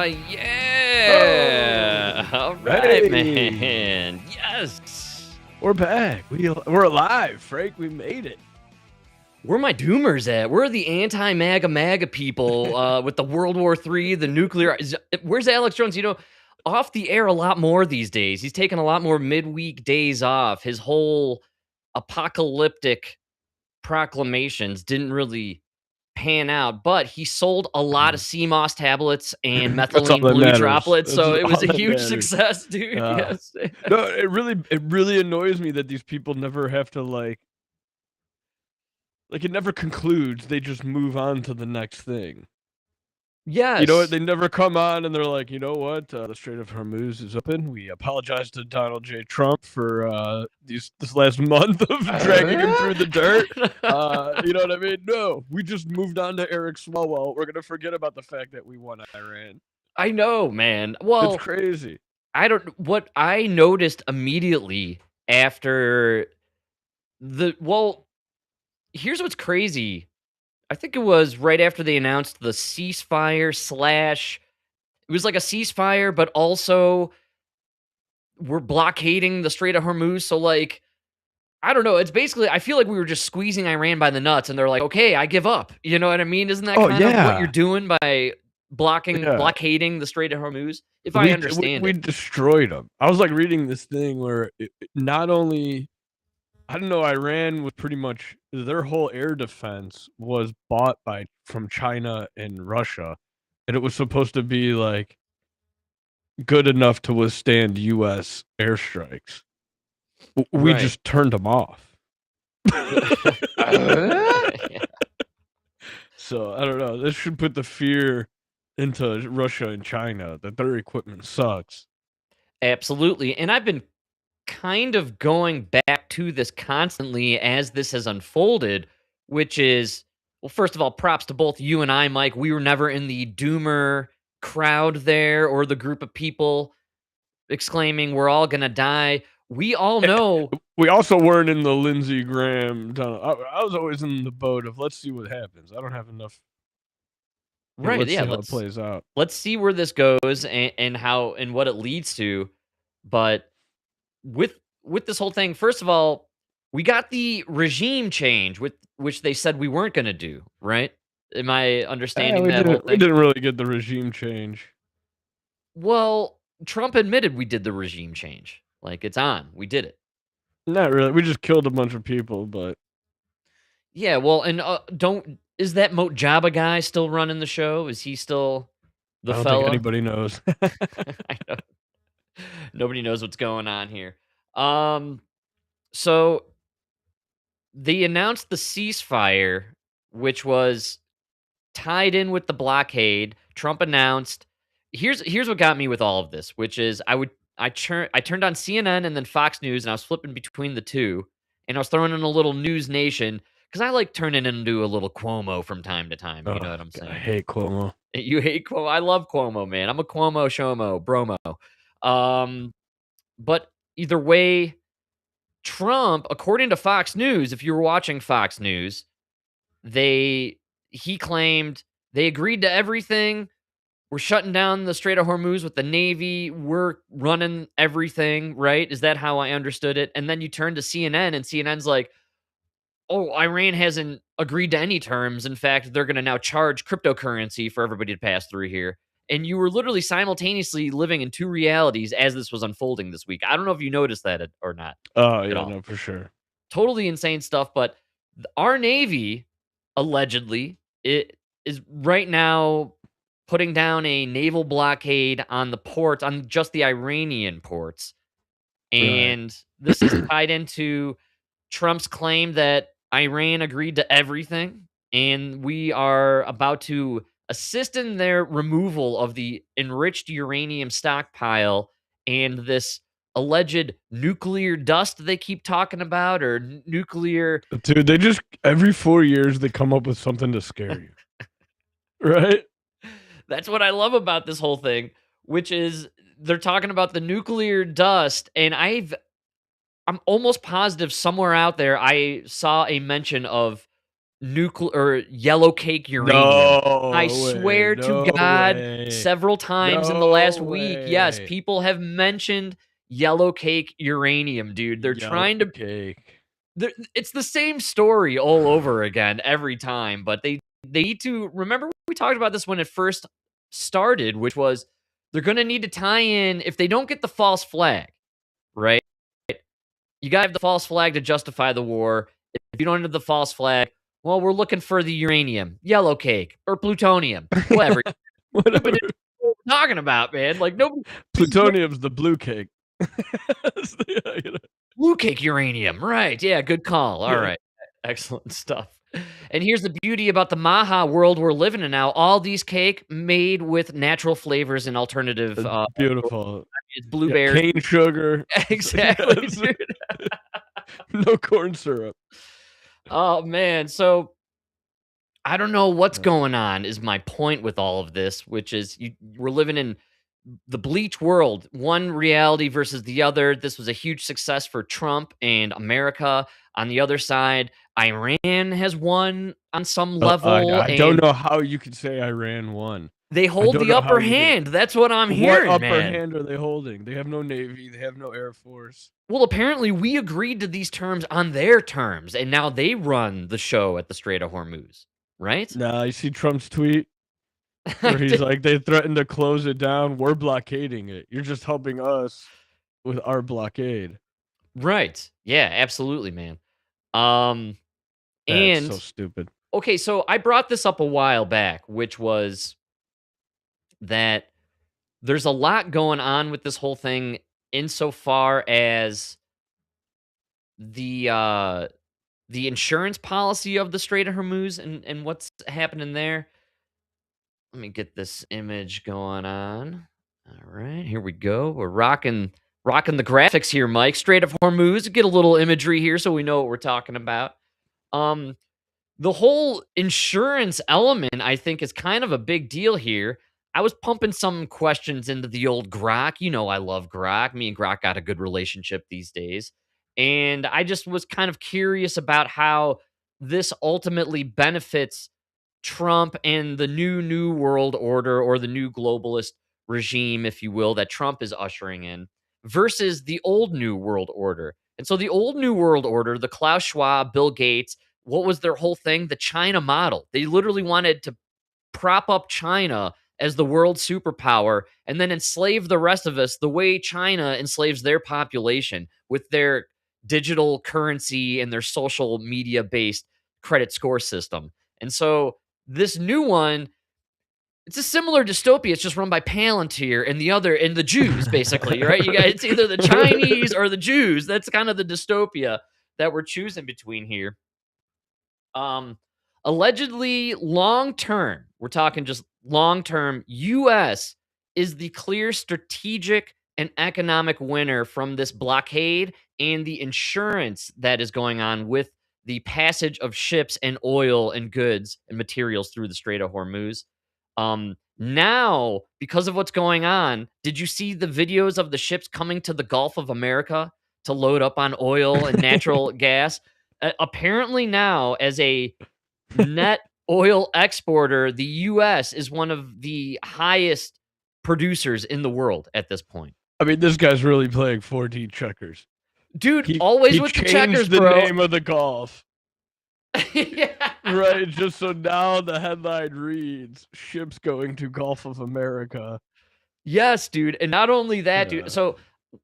Yeah. Oh, All right, hey, man. Yes. we're back. We're alive, Frank. We made it. Where are my doomers at? Where are the anti-MAGA people with the World War III, the nuclear? Where's Alex Jones? Off the air a lot more these days. He's taking a lot more midweek days off. His whole apocalyptic proclamations didn't really pan out, but he sold a lot of CMOS tablets and That's all methylene that blue matters. droplets, so That's it was all a that huge matters. success, dude. Yes. No, it really annoys me that these people never have to like it never concludes. They just move on to the nenext thing. Yes. You know what? They never come on and they're like, you know what? The Strait of Hormuz is open. We apologize to Donald J. Trump for this last month of dragging him through the dirt. You know what I mean? No, we just moved on to Eric Swalwell. We're gonna forget about the fact that we won Iran. I know, man. Well, It's crazy. What I noticed immediately after here's what's crazy. I think it was right after they announced the ceasefire it was like a ceasefire, but also we're blockading the Strait of Hormuz. So like, I don't know. It's basically, I feel like we were just squeezing Iran by the nuts and they're like, okay, I give up. You know what I mean? Isn't that kind of what you're doing by blockading the Strait of Hormuz? If I understand we it. destroyed them. I was like reading this thing where not only, I don't know, Iran was pretty much, their whole air defense was bought from China and Russia, and it was supposed to be like good enough to withstand U.S. airstrikes. We just turned them off. So I don't know. This should put the fear into Russia and China that their equipment sucks. Absolutely. And I've been kind of going back to this constantly as this has unfolded, which is, well, first of all, props to both you and I, Mike. We were never in the doomer crowd there or the group of people exclaiming, we're all going to die. We all know. We also weren't in the Lindsey Graham tunnel. I was always in the boat of let's see what happens. I don't have enough. Right. Let's Yeah. see how it plays out. Let's see where this goes and how and what it leads to. But with this whole thing, first of all, we got the regime change, which they said we weren't going to do, right? Am I understanding that whole thing? We didn't really get the regime change. Well, Trump admitted we did the regime change. Like, it's on. We did it. Not really. We just killed a bunch of people, but... Yeah, well, and is that Moat Jabba guy still running the show? Is he still the fella? I don't think anybody knows. I know. Nobody knows what's going on here. So they announced the ceasefire, which was tied in with the blockade. Trump announced. Here's what got me with all of this, which is I turned on CNN and then Fox News, and I was flipping between the two, and I was throwing in a little News Nation because I like turning into a little Cuomo from time to time. You know what I'm saying? I hate Cuomo. You hate Cuomo? I love Cuomo, man. I'm a Cuomo, Shomo, Bromo. But either way, Trump, according to Fox News, if you were watching Fox News, he claimed they agreed to everything. We're shutting down the Strait of Hormuz with the Navy. We're running everything, right? Is that how I understood it? And then you turn to CNN, and CNN's like, oh, Iran hasn't agreed to any terms. In fact, they're going to now charge cryptocurrency for everybody to pass through here. And you were literally simultaneously living in two realities as this was unfolding this week. I don't know if you noticed that or not. Oh, yeah, no, for sure. Totally insane stuff. But our Navy, allegedly, it is right now putting down a naval blockade on the ports, on just the Iranian ports. And this is tied into Trump's claim that Iran agreed to everything, and we are about to assist in their removal of the enriched uranium stockpile and this alleged nuclear dust they keep talking about, or nuclear... Dude, they just, every 4 years, they come up with something to scare you. Right? That's what I love about this whole thing, which is they're talking about the nuclear dust, and I'm almost positive somewhere out there I saw a mention of nuclear or yellow cake uranium. I No way. swear to No God, way. several times in the last No week, yes, way. people have mentioned yellow cake uranium, dude. They're Yellow trying to cake. it's the same story all over again every time, but they need to remember we talked about this when it first started, which was they're going to need to tie in if they don't get the false flag, right? You got to have the false flag to justify the war. If you don't have the false flag, well, we're looking for the uranium, yellow cake, or plutonium, whatever. Whatever. Stupid is what we're talking about, man. Like nobody. This is Plutonium's the blue cake. blue cake uranium, right? Yeah, good call. All Yeah. right, excellent stuff. And here's the beauty about the Maha world we're living in now. All these cake made with natural flavors and alternative. Beautiful. It's Yeah, blueberry. cane sugar. Exactly, Yes. dude. No corn syrup. Oh man, so I don't know what's going on. Is my point with all of this, which is we're living in the bleach world, one reality versus the other. This was a huge success for Trump and America. On the other side, Iran has won on some level, I don't and know how you could say Iran won. they I hold don't the know how upper you can. hand. That's what I'm What hearing, upper man. hand are they holding? They have no navy. They have no air force. Well, apparently we agreed to these terms on their terms, and now they run the show at the Strait of Hormuz, right? Nah, you see Trump's tweet where he's like, they threatened to close it down. We're blockading it. You're just helping us with our blockade. Right. Yeah, absolutely, man. Um, That's so and stupid. okay, so I brought this up a while back, which was that there's a lot going on with this whole thing insofar as the uh the insurance policy of the Strait of Hormuz and what's happening there. Let me get this image going on. All right, here we go. We're rocking the graphics here, Mike. Strait of Hormuz. Get a little imagery here so we know what we're talking about. Um, the whole insurance element, I think, is kind of a big deal here. I was pumping some questions into the old Grok. You know, I love Grok. Me and Grok got a good relationship these days. And I just was kind of curious about how this ultimately benefits Trump and the new world order or the new globalist regime, if you will, that Trump is ushering in versus the old new world order. And so the old new world order, the Klaus Schwab, Bill Gates, what was their whole thing? The China model. They literally wanted to prop up China as the world superpower and then enslave the rest of us the way China enslaves their population with their digital currency and their social media based credit score system. And so this new one, it's a similar dystopia. It's just run by Palantir and the Jews, basically, right? You got it's either the Chinese or the Jews. That's kind of the dystopia that we're choosing between here. Um, allegedly long term, we're talking just long term, US is the clear strategic and economic winner from this blockade and the insurance that is going on with the passage of ships and oil and goods and materials through the Strait of Hormuz. Now, because of what's going on, did you see the videos of the ships coming to the Gulf of America to load up on oil and natural gas? Apparently now, as a net oil exporter, the US is one of the highest producers in the world at this point. I mean, this guy's really playing 4D checkers. Dude, He always with the checkers, changed the bro. name of the golf. Yeah. Right, just so now the headline reads, ships going to Gulf of America. Yes, dude. And not only that, Yeah. dude. So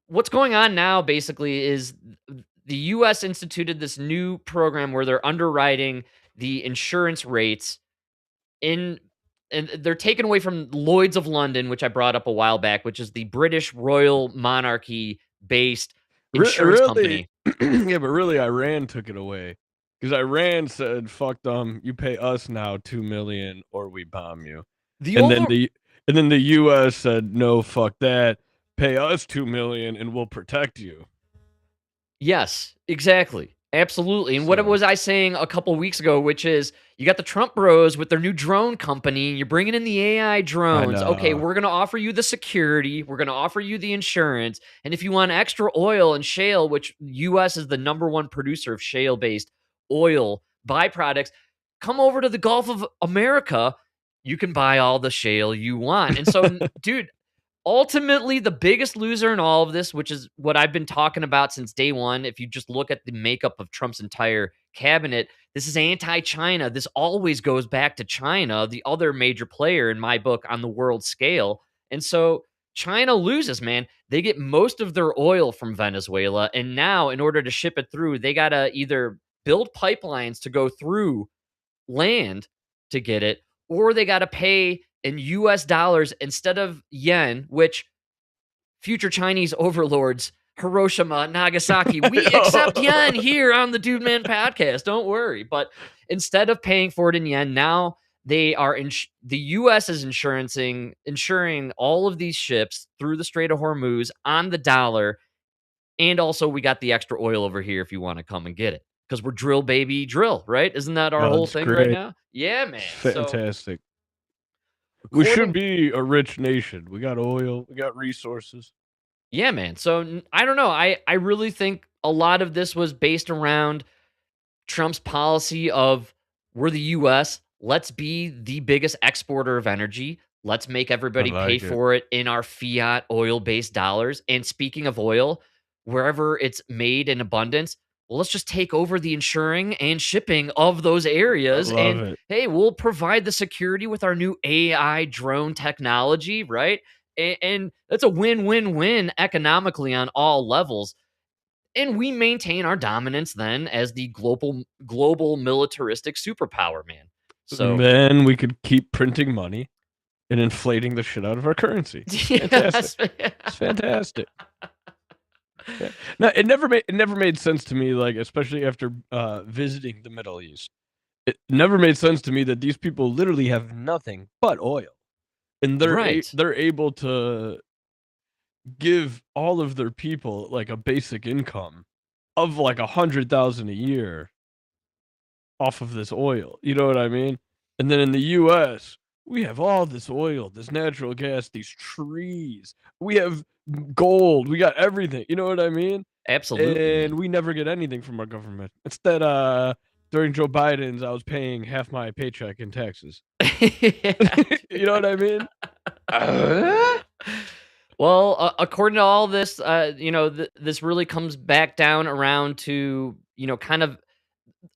what's going on now basically is the US instituted this new program where they're underwriting the insurance rates in and they're taken away from Lloyd's of London, which I brought up a while back, which is the British royal monarchy based insurance Really? company. Yeah, but really Iran took it away. Because Iran said, fuck them, you pay us now 2 million or we bomb you. The And then over the US said, no, fuck that. Pay us 2 million and we'll protect you. Yes, exactly. Absolutely. And what So- was I saying a couple weeks ago, which is you got the Trump bros with their new drone company, and you're bringing in the AI drones. Okay, know. we're going to offer you the security, we're going to offer you the insurance, and if you want extra oil and shale, which US is the number one producer of shale-based oil byproducts, come over to the Gulf of America. You can buy all the shale you want. And so, dude, ultimately, the biggest loser in all of this, which is what I've been talking about since day one, if you just look at the makeup of Trump's entire cabinet, this is anti-China. This always goes back to China, the other major player in my book on the world scale. And so China loses, man. They get most of their oil from Venezuela. And now, in order to ship it through, they got to either build pipelines to go through land to get it, or they got to pay in US dollars instead of yen, which future Chinese overlords, Hiroshima, Nagasaki, we accept yen here on the Dude Man podcast. Don't worry. But instead of paying for it in yen, now they are the US is insuring all of these ships through the Strait of Hormuz on the dollar. And also, we got the extra oil over here if you want to come and get it. Because we're drill, baby, drill, right? Isn't that our Oh, whole it's thing right great. now? Yeah, man. So, Fantastic. We should be a rich nation. We got oil. We got resources. yeah, man. So I don't know. I really think a lot of this was based around Trump's policy of we're the US, let's be the biggest exporter of energy. Let's make I everybody pay like it. for it in our fiat oil-based dollars. And speaking of oil, wherever it's made in abundance, well, let's just take over the insuring and shipping of those I areas. love And it. hey, we'll provide the security with our new AI drone technology, right? And that's a win-win-win economically on all levels. And we maintain our dominance then as the global militaristic superpower, man. And So then we could keep printing money and inflating the shit out of our currency. Fantastic. yes, It's fantastic. Yeah. No, it never made sense to me, like, especially after visiting the Middle East. It never made sense to me that these people literally have nothing but oil, and right. they're able to give all of their people like a basic income of like 100,000 a year off of this oil. You know what I mean? And then in the U.S., we have all this oil, this natural gas, these trees. We have gold. We got everything. You know what I mean? Absolutely, man. And we never get anything from our government. Instead, during Joe Biden's, I was paying half my paycheck in taxes. Yeah, You know what I mean? well, according to all this, this really comes back down around to, kind of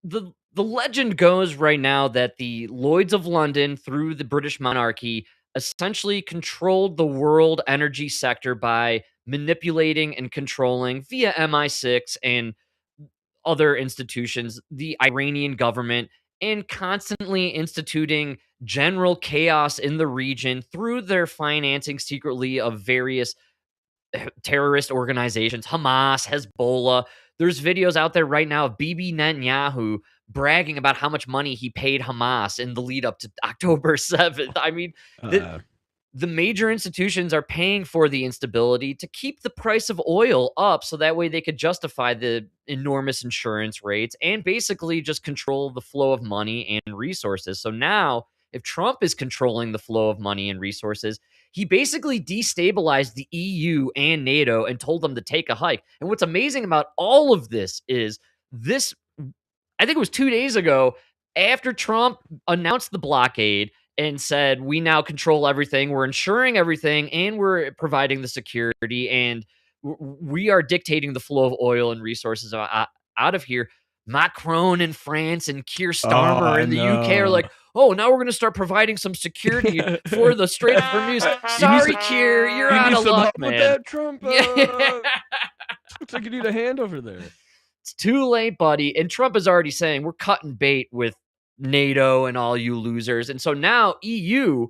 the legend goes right now that the Lloyds of London, through the British monarchy, essentially controlled the world energy sector by manipulating and controlling via MI6 and other institutions, the Iranian government, and constantly instituting general chaos in the region through their financing secretly of various terrorist organizations, Hamas, Hezbollah. There's videos out there right now of Bibi Netanyahu bragging about how much money he paid Hamas in the lead up to October 7th. I mean, the, Uh, the major institutions are paying for the instability to keep the price of oil up so that way they could justify the enormous insurance rates and basically just control the flow of money and resources. So now, if Trump is controlling the flow of money and resources, he basically destabilized the EU and NATO and told them to take a hike. And what's amazing about all of this is this, I think it was 2 days ago, after Trump announced the blockade and said, we now control everything, we're insuring everything, and we're providing the security, and we are dictating the flow of oil and resources out of here. Macron in France and Keir oh, Starmer I in the UK are know. like, oh, now we're going to start providing some security for the Strait of Hormuz. Sorry, Keir, you're You out need of some luck, help with man. that, Trump? Yeah. Looks like you need a hand over there. It's too late, buddy. And Trump is already saying we're cutting bait with NATO and all you losers. And so now EU,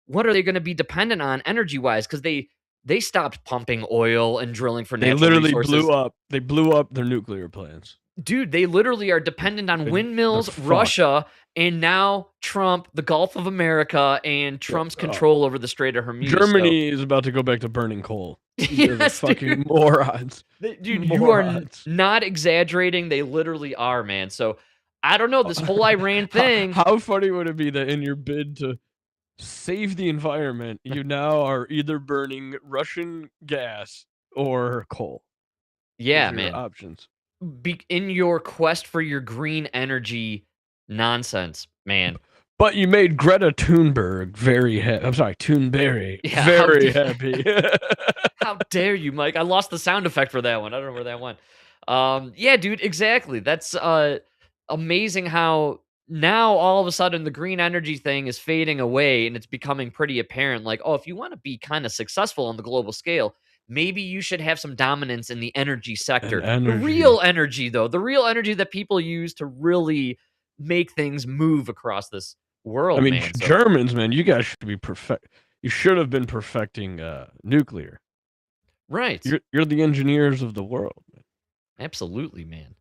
what are they going to be dependent on energy wise? Because they stopped pumping oil and drilling for They natural literally resources. blew up their nuclear plants. Dude, they literally are dependent on They're windmills, fucked. Russia, and now Trump, the Gulf of America, and Trump's control over the Strait of Hormuz. Germany is about to go back to burning coal. They're the Yes, fucking dude. morons. Dude, you are not exaggerating. They literally are, man. So I don't know. This whole Iran thing. How funny would it be that in your bid to save the environment, you now are either burning Russian gas or coal? Yeah, Those are your man. options. In your quest for your green energy Nonsense, man. But you made Greta Thunberg Thunberry Yeah, very happy. how dare you, Mike? I lost the sound effect for that one. I don't know where that went. Yeah, dude, exactly. That's amazing how now all of a sudden the green energy thing is fading away and it's becoming pretty apparent. Like, oh, if you want to be kind of successful on the global scale, maybe you should have some dominance in the energy And sector. The energy. real energy, though, the real energy that people use to really make things move across this I world, mean, man. So, Germans, man, you guys should be You should have been perfecting nuclear. right. You're the engineers of the world. Absolutely, man.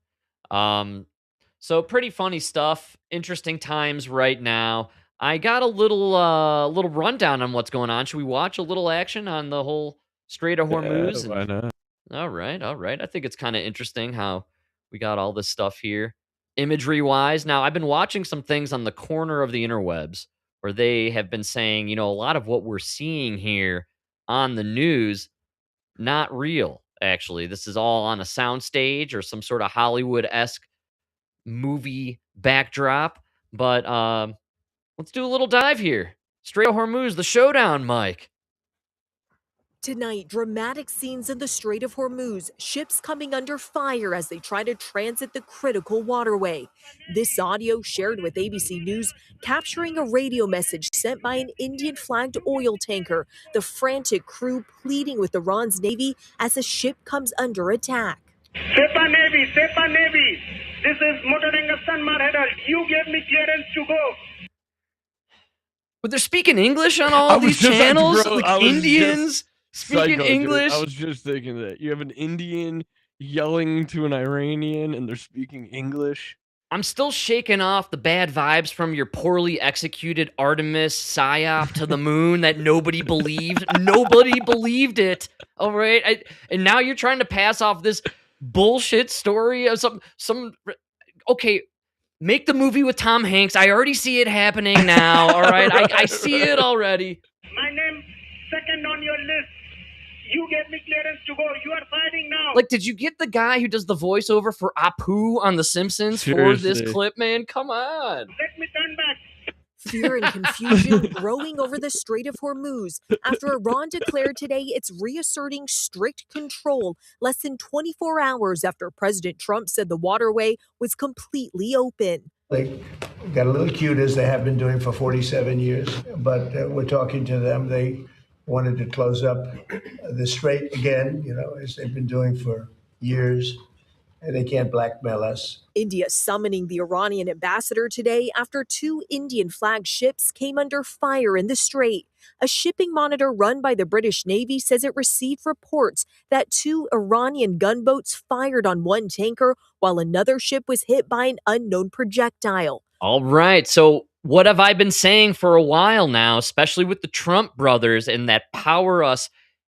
So pretty funny stuff. Interesting times right now. I got a little rundown on what's going on. Should we watch a little action on the whole Strait of Yeah, Hormuz? why And not? all right. I think it's kind of interesting how we got all this stuff here, imagery wise. Now I've been watching some things on the corner of the interwebs where they have been saying, a lot of what we're seeing here on the news not real, actually. This is all on a soundstage or some sort of Hollywood-esque movie backdrop. But let's do a little dive here. Strait of Hormuz, the showdown, Mike. Tonight, dramatic scenes in the Strait of Hormuz, ships coming under fire as they try to transit the critical waterway. This audio shared with ABC News capturing a radio message sent by an Indian-flagged oil tanker, the frantic crew pleading with Iran's Navy as the ship comes under attack. Sepa Navy, this is Motoranga Marhedal. You gave me clearance to go. But they're speaking English on all these channels? Like Indians speaking English? I was just thinking that. You have an Indian yelling to an Iranian and they're speaking English. I'm still shaking off the bad vibes from your poorly executed Artemis psyop to the moon that nobody believed. Nobody believed it. All right. And now you're trying to pass off this bullshit story of some. Okay, make the movie with Tom Hanks. I already see it happening now. All right. I see it already. My name second on your list. You gave me clearance to go. You are fighting now. Like, did you get the guy who does the voiceover for Apu on The Simpsons for this clip, man? Come on. Let me turn back. Fear and confusion growing over the Strait of Hormuz after Iran declared today it's reasserting strict control less than 24 hours after President Trump said the waterway was completely open. They got a little cute, as they have been doing for 47 years, but we're talking to them. They wanted to close up the strait again, as they've been doing for years. And they can't blackmail us. India summoning the Iranian ambassador today after two Indian-flagged ships came under fire in the strait. A shipping monitor run by the British Navy says it received reports that two Iranian gunboats fired on one tanker while another ship was hit by an unknown projectile. All right. So what have I been saying for a while now, especially with the Trump brothers and that Power Us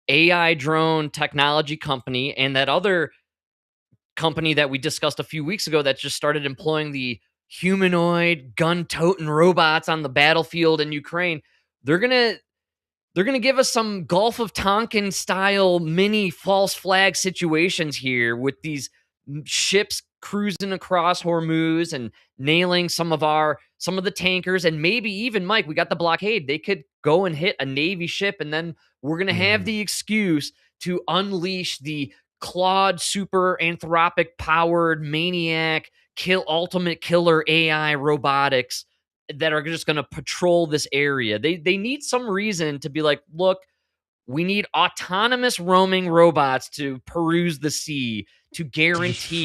AI drone technology company and that other company that we discussed a few weeks ago that just started employing the humanoid gun-toting robots on the battlefield in Ukraine. They're gonna give us some Gulf of Tonkin style mini false flag situations here with these ships cruising across Hormuz and nailing some of the tankers, and maybe even, Mike, we got the blockade. They could go and hit a Navy ship, and then we're gonna have the excuse to unleash the Claude super anthropic powered maniac ultimate killer AI robotics that are just going to patrol this area. They need some reason to be like, look, we need autonomous roaming robots to peruse the sea to guarantee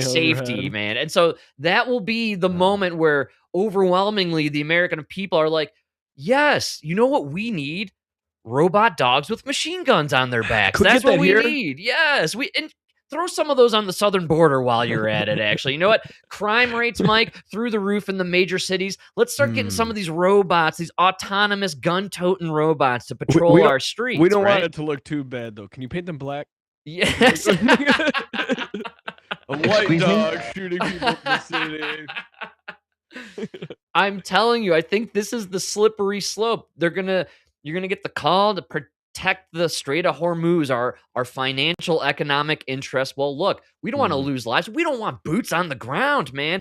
safety, overhead. man. And so that will be the moment where overwhelmingly the American people are like, yes, you know what we need? Robot dogs with machine guns on their backs. That's what we need. Yes, and throw some of those on the southern border while you're at it. Actually, you know what? Crime rates, Mike, through the roof in the major cities. Let's start getting some of these robots, these autonomous gun-toting robots, to patrol our streets. We don't want it to look too bad, though. Can you paint them black? Yes. A white dog shooting people in the city. I'm telling you, I think this is the slippery slope. You're gonna get the call to protect the Strait of Hormuz, our financial economic interests. Well, look, we don't want to lose lives. We don't want boots on the ground, man.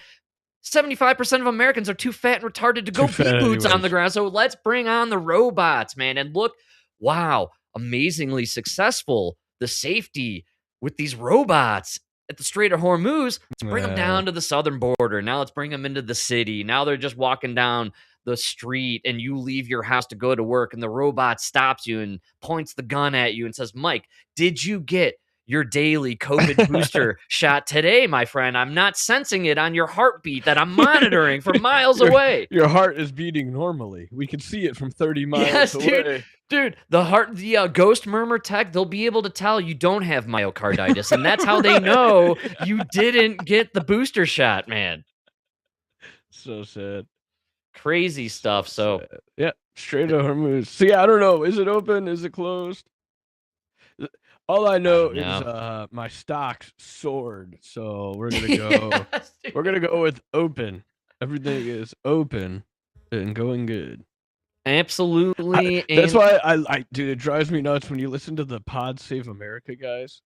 75% of Americans are too fat and retarded to go Too pee fat boots on the anyways. ground. So let's bring on the robots, man. And look, wow, amazingly successful. The safety with these robots at the Strait of Hormuz. Let's bring them down to the southern border. Now let's bring them into the city. Now they're just walking down the street and you leave your house to go to work and the robot stops you and points the gun at you and says, Mike, did you get your daily COVID booster shot today, my friend? I'm not sensing it on your heartbeat that I'm monitoring from miles away. Your heart is beating normally. We can see it from 30 miles Yes, away. Dude, the ghost murmur tech, they'll be able to tell you don't have myocarditis, and that's how they know you didn't get the booster shot, man. So sad. Crazy stuff. So sad. Yeah, Strait of Hormuz. So yeah, I don't know. Is it open? Is it closed? All I know is my stocks soared. So we're gonna go. Yes, we're gonna go with open. Everything is open and going good. absolutely. That's why I dude, it drives me nuts when you listen to the Pod Save America guys.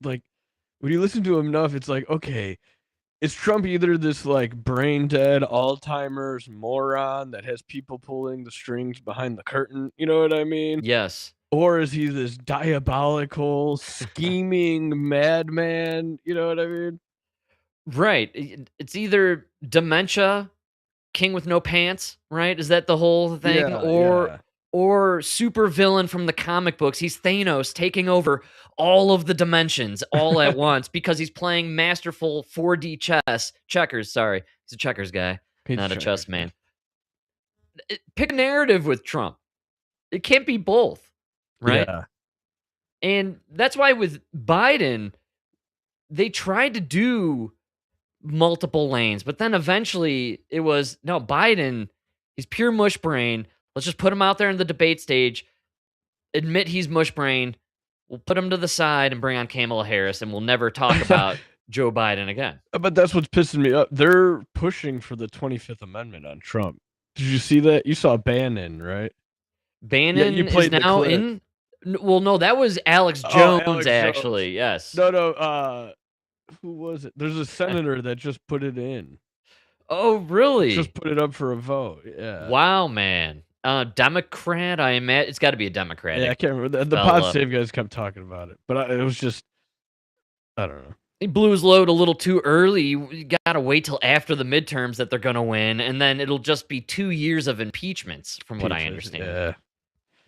Like, when you listen to him enough, it's like, okay, is Trump either this like brain dead Alzheimer's moron that has people pulling the strings behind the curtain? You know what I mean? Yes. Or is he this diabolical, scheming madman? You know what I mean? Right. It's either dementia, king with no pants, right? Is that the whole thing? Yeah. Or super villain from the comic books. He's Thanos taking over all of the dimensions all at once because he's playing masterful 4D checkers. Sorry, he's a checkers guy, not a chess man. Pick a narrative with Trump. It can't be both, right? Yeah. And that's why with Biden, they tried to do multiple lanes, but then eventually it was, no, Biden, he's pure mush brain. Let's just put him out there in the debate stage, admit he's mush brain. We'll put him to the side and bring on Kamala Harris, and we'll never talk about Joe Biden again. But that's what's pissing me up. They're pushing for the 25th Amendment on Trump. Did you see that? You saw Bannon, right? Bannon is now in. Well, no, that was Alex Jones, Alex actually. Yes. No. Who was it? There's a senator that just put it in. Oh, really? Just put it up for a vote. Yeah. Wow, man. Democrat, I imagine. It's got to be a Democrat. Yeah, I can't remember. The Pod Save guys kept talking about it, but it was just, I don't know. He blew his load a little too early. You got to wait till after the midterms that they're going to win, and then it'll just be 2 years of impeachments, from what I understand. Yeah.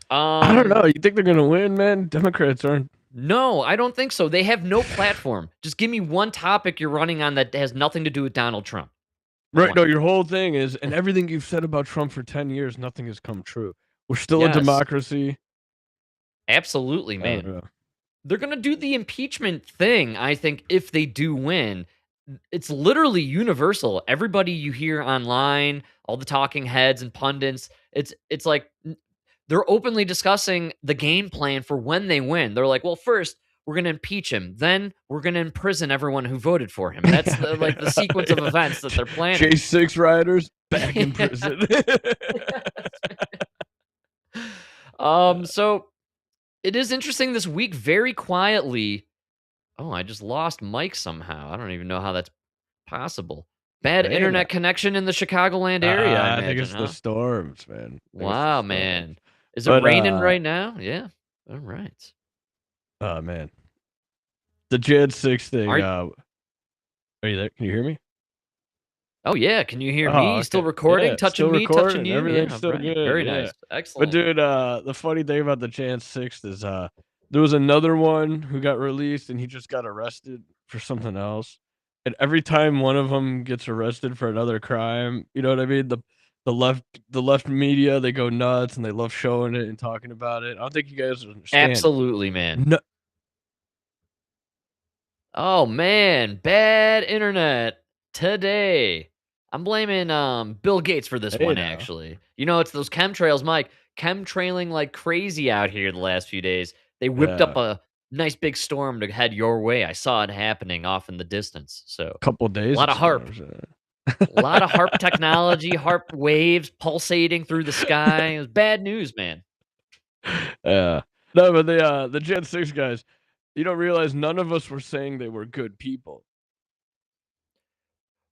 I don't know. You think they're going to win, man? Democrats aren't. No, I don't think so. They have no platform. Just give me one topic you're running on that has nothing to do with Donald Trump. Right. No, your whole thing is, and everything you've said about Trump for 10 years, nothing has come true. We're still a democracy. Absolutely, man. They're going to do the impeachment thing, I think, if they do win. It's literally universal. Everybody you hear online, all the talking heads and pundits, it's like they're openly discussing the game plan for when they win. They're like, well, first, we're going to impeach him. Then we're going to imprison everyone who voted for him. That's the sequence of events that they're planning. J6 riders back in prison. So it is interesting this week, very quietly. Oh, I just lost Mike somehow. I don't even know how that's possible. Bad internet connection in the Chicagoland area, I think it's the storms, man. Wow, man. Is it raining right now? Yeah. All right. Oh, man. The Jan 6 thing. Are you there? Can you hear me? Oh, yeah. Can you hear me? Still recording? Touching me? Touching you? Everything's still good. Very nice. Excellent. But, dude, the funny thing about the Jan 6th is there was another one who got released, and he just got arrested for something else. And every time one of them gets arrested for another crime, you know what I mean? The left media, they go nuts and they love showing it and talking about it. I don't think you guys understand. Absolutely, man. No. Oh man, bad internet today. I'm blaming Bill Gates for this one, actually. You know, it's those chemtrails, Mike. Chemtrailing like crazy out here the last few days. They whipped up a nice big storm to head your way. I saw it happening off in the distance. So a couple days. A lot of HARP. A lot of HARP technology, HARP waves pulsating through the sky. It was bad news, man. Yeah. No, but the Gen 6 guys, you don't realize none of us were saying they were good people.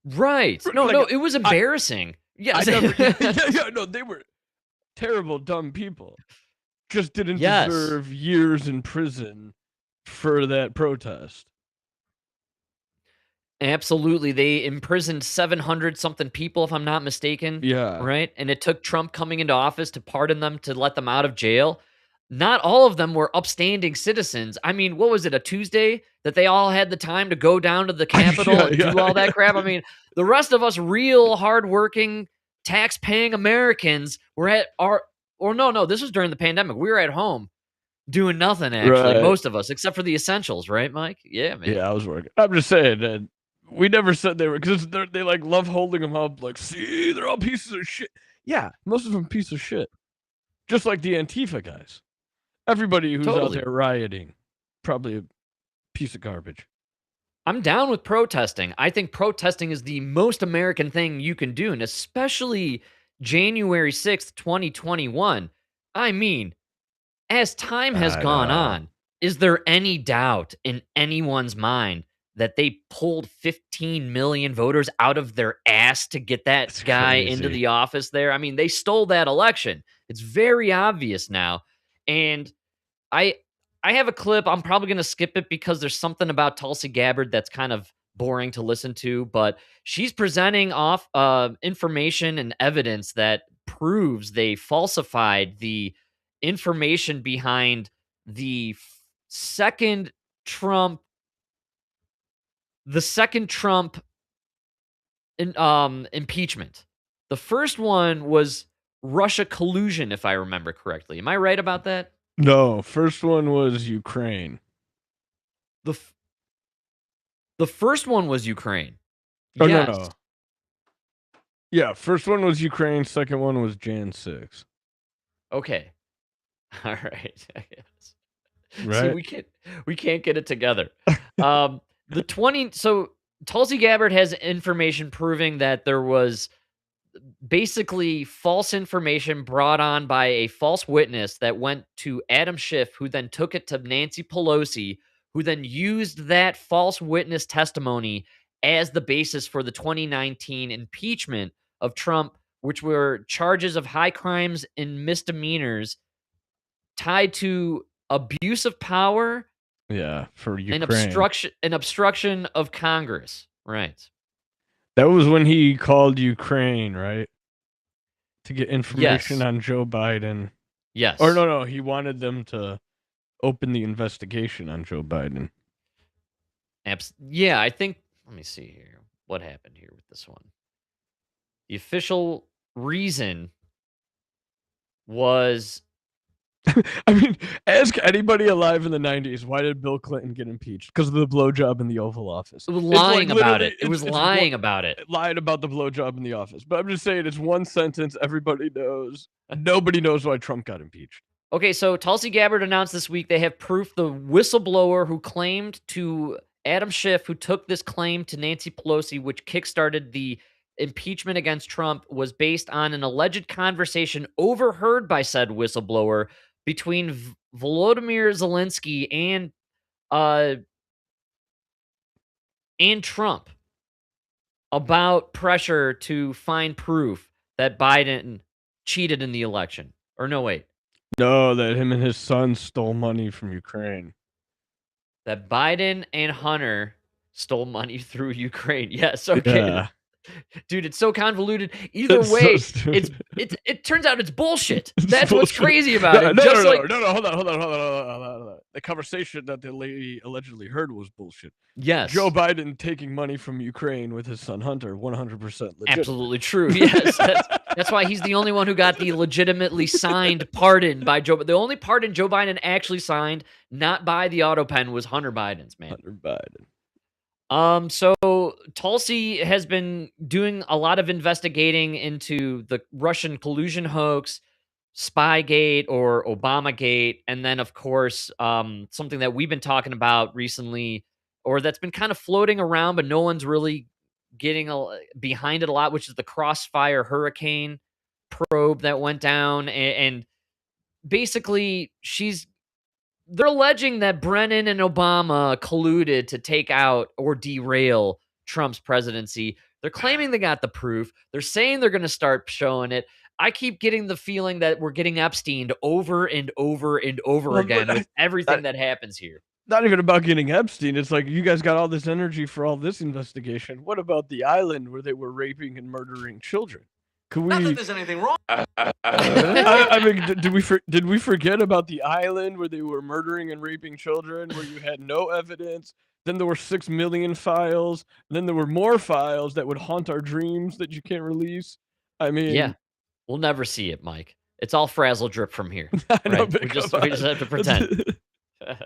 Right. No, Like, no, it was embarrassing. Yes. No, they were terrible, dumb people. Just didn't Yes. deserve years in prison for that protest. Absolutely. They imprisoned 700 something people, if I'm not mistaken. Yeah. Right. And it took Trump coming into office to pardon them, to let them out of jail. Not all of them were upstanding citizens. I mean, what was it, a Tuesday that they all had the time to go down to the Capitol and do all that crap? I mean, the rest of us real hardworking, tax-paying Americans were at no, this was during the pandemic. We were at home doing nothing, actually, Right. most of us, except for the essentials, right, Mike? Yeah, man. Yeah, I was working. I'm just saying that we never said they were, because they like love holding them up, like, see, they're all pieces of shit. Yeah, most of them pieces of shit. Just like the Antifa guys. Everybody who's out Totally. there rioting, probably a piece of garbage. I'm down with protesting. I think protesting is the most American thing you can do, and especially January 6th, 2021. I mean, as time has I gone know. on, is there any doubt in anyone's mind that they pulled 15 million voters out of their ass to get that It's guy into crazy. the office there? I mean, they stole that election. It's very obvious now. And I have a clip. I'm probably going to skip it because there's something about Tulsi Gabbard that's kind of boring to listen to, but she's presenting off information and evidence that proves they falsified the information behind the second Trump impeachment. The first one was Russia collusion, if I remember correctly. Am I right about that? No, first one was Ukraine. The first one was Ukraine. Oh, Yes. no. Yeah, first one was Ukraine, second one was Jan 6. Okay. All right. Yes. Right? See, we can't get it together. So Tulsi Gabbard has information proving that there was basically false information brought on by a false witness that went to Adam Schiff, who then took it to Nancy Pelosi, who then used that false witness testimony as the basis for the 2019 impeachment of Trump, which were charges of high crimes and misdemeanors tied to abuse of power Yeah, for and Ukraine. obstruction of Congress. Right. That was when he called Ukraine, right? To get information Yes. on Joe Biden. Yes. Or no, he wanted them to open the investigation on Joe Biden. Yeah, I think, let me see here. What happened here with this one? The official reason was, I mean, ask anybody alive in the 90s, why did Bill Clinton get impeached? Because of the blowjob in the Oval Office. it was It's like lying about literally- it. It was it's lying one- about it. Lied about the blowjob in the office. But I'm just saying, it's one sentence everybody knows. Nobody knows why Trump got impeached. Okay, so Tulsi Gabbard announced this week they have proof the whistleblower who claimed to Adam Schiff, who took this claim to Nancy Pelosi, which kickstarted the impeachment against Trump, was based on an alleged conversation overheard by said whistleblower between Volodymyr Zelensky and Trump about pressure to find proof that Biden cheated in the election. Or no, wait. No, that him and his son stole money from Ukraine. That Biden and Hunter stole money through Ukraine. Yes, okay. Yeah. Dude, it's so convoluted. Either It's so way, stupid. it turns out it's bullshit. It's That's what's bullshit. crazy about it. No, Just like hold on. The conversation that the lady allegedly heard was bullshit. yes, Joe Biden taking money from Ukraine with his son Hunter, 100% legit. absolutely true. Yes, that's why he's the only one who got the legitimately signed pardon by Joe. The only pardon Joe Biden actually signed, not by the auto pen, was Hunter Biden's, man. Hunter Biden. So Tulsi has been doing a lot of investigating into the Russian collusion hoax, Spygate or Obamagate, and then of course, something that we've been talking about recently, or that's been kind of floating around, but no one's really getting behind it a lot, which is the Crossfire Hurricane probe that went down, and basically they're alleging that Brennan and Obama colluded to take out or derail Trump's presidency. They're claiming they got the proof. They're saying they're going to start showing it. I keep getting the feeling that we're getting Epsteined over and over and over again with everything that happens here. Not even about getting Epstein. It's like, you guys got all this energy for all this investigation. What about the island where they were raping and murdering children? Could we? Not that there's anything wrong. I mean, did we forget about the island where they were murdering and raping children, where you had no evidence? Then there were 6 million files. Then there were more files that would haunt our dreams that you can't release. I mean, yeah, we'll never see it, Mike. It's all frazzle drip from here. I know, Right? We just have to pretend. Let's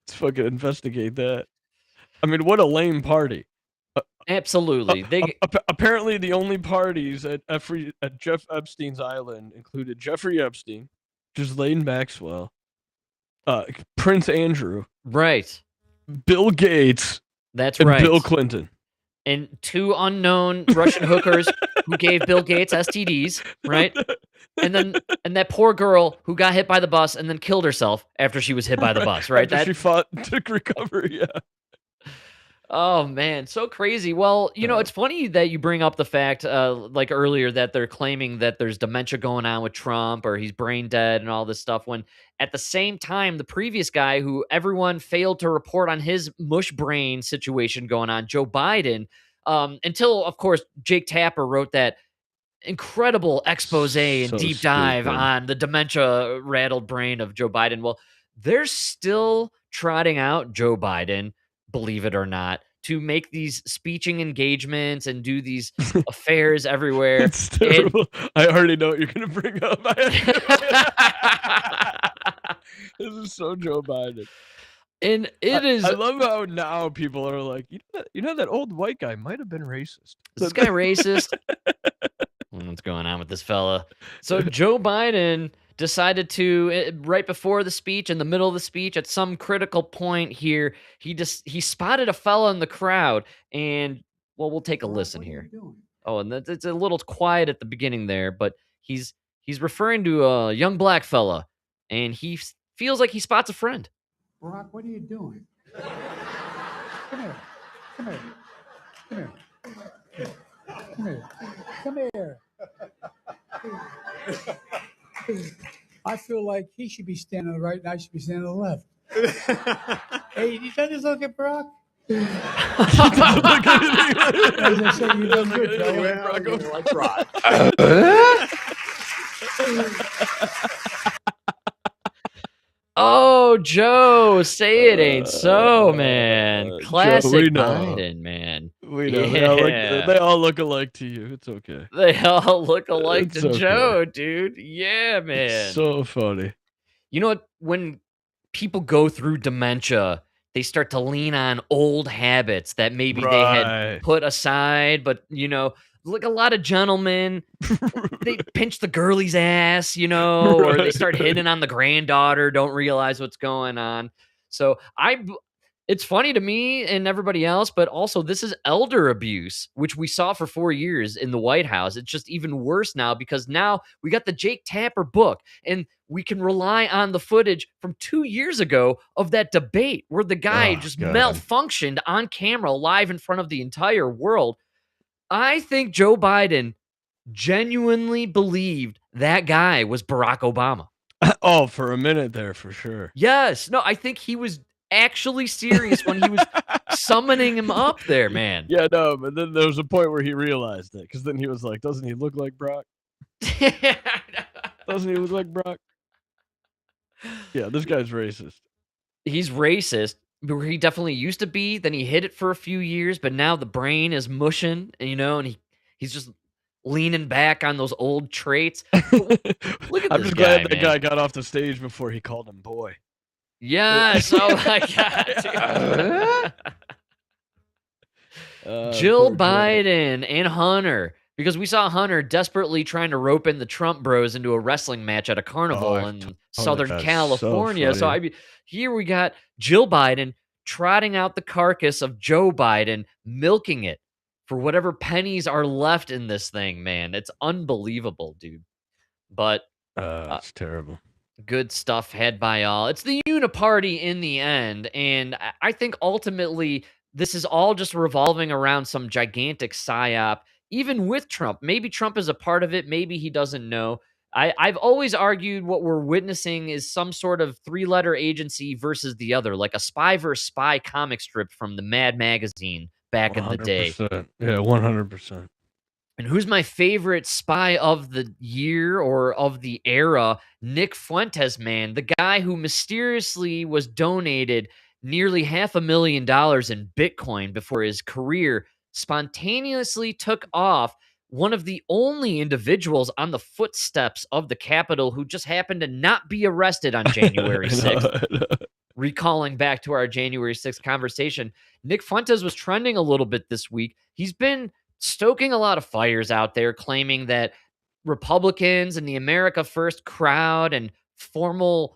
fucking investigate that. I mean, what a lame party. Absolutely. Apparently, the only parties at Jeff Epstein's island included Jeffrey Epstein, Ghislaine Maxwell, Prince Andrew, right, Bill Gates, that's and right, Bill Clinton, and 2 unknown Russian hookers who gave Bill Gates STDs, right? And that poor girl who got hit by the bus and then killed herself after she was hit by the bus, right? After she fought to recover, yeah. Oh man, so crazy. Well, you know, it's funny that you bring up the fact, like earlier, that they're claiming that there's dementia going on with Trump or he's brain dead and all this stuff. When at the same time, the previous guy who everyone failed to report on his mush brain situation going on, Joe Biden, until of course Jake Tapper wrote that incredible expose and deep dive on the dementia rattled brain of Joe Biden. Well, they're still trotting out Joe Biden, believe it or not, to make these speeching engagements and do these affairs everywhere. It's terrible. I already know what you're going to bring up. This is so Joe Biden. And it is. I love how now people are like, you know that old white guy might have been racist. Is this guy racist? What's going on with this fella? So Joe Biden decided to, right before the speech, in the middle of the speech, at some critical point here, he spotted a fella in the crowd, and well, we'll take a listen here. Oh, and it's a little quiet at the beginning there, but he's referring to a young black fella, and he feels like he spots a friend. Barack, what are you doing? Come here. Come here. Come here. Come here. Come here. I feel like he should be standing on the right and I should be standing on the left. Hey, you try to look at Barack? As I say, you done good, fella. Oh, Joe, say it ain't so, man. Classic Joe, Biden, man. We know. Yeah. They all look alike to you. It's okay. They all look alike It's to okay. Joe, dude. Yeah, man. It's so funny. You know what? When people go through dementia, they start to lean on old habits that maybe they had put aside, but, you know, like a lot of gentlemen, they pinch the girlie's ass, you know, or they start hitting on the granddaughter, don't realize what's going on. So it's funny to me and everybody else, but also this is elder abuse, which we saw for 4 years in the White House. It's just even worse now because now we got the Jake Tapper book and we can rely on the footage from 2 years ago of that debate where the guy malfunctioned on camera live in front of the entire world. I think Joe Biden genuinely believed that guy was Barack Obama. Oh, for a minute there, for sure. Yes. No, I think he was actually serious when he was summoning him up there, man. Yeah, no, but then there was a point where he realized it, because then he was like, doesn't he look like Brock? Doesn't he look like Brock? Yeah, this guy's racist. He's racist, where he definitely used to be. Then he hid it for a few years, but now the brain is mushing, you know, and he's just leaning back on those old traits. Look at I'm this just guy, glad that guy got off the stage before he called him boy. Yes. Oh my God. Jill Biden and Hunter, because we saw Hunter desperately trying to rope in the Trump bros into a wrestling match at a carnival in Southern California. So I mean, here we got Jill Biden trotting out the carcass of Joe Biden, milking it for whatever pennies are left in this thing, man. It's unbelievable, dude. But it's terrible. Good stuff had by all. It's the uniparty in the end, and I think ultimately this is all just revolving around some gigantic psyop, even with Trump. Maybe Trump is a part of it. Maybe he doesn't know. I've always argued what we're witnessing is some sort of three-letter agency versus the other, like a spy versus spy comic strip from the Mad magazine back in the day. 100%. Yeah, 100%. And who's my favorite spy of the year or of the era? Nick Fuentes, man. The guy who mysteriously was donated nearly $500,000 in Bitcoin before his career spontaneously took off. One of the only individuals on the footsteps of the Capitol who just happened to not be arrested on January 6th. Recalling back to our January 6th conversation, Nick Fuentes was trending a little bit this week. He's been stoking a lot of fires out there, claiming that Republicans and the America First crowd and formally,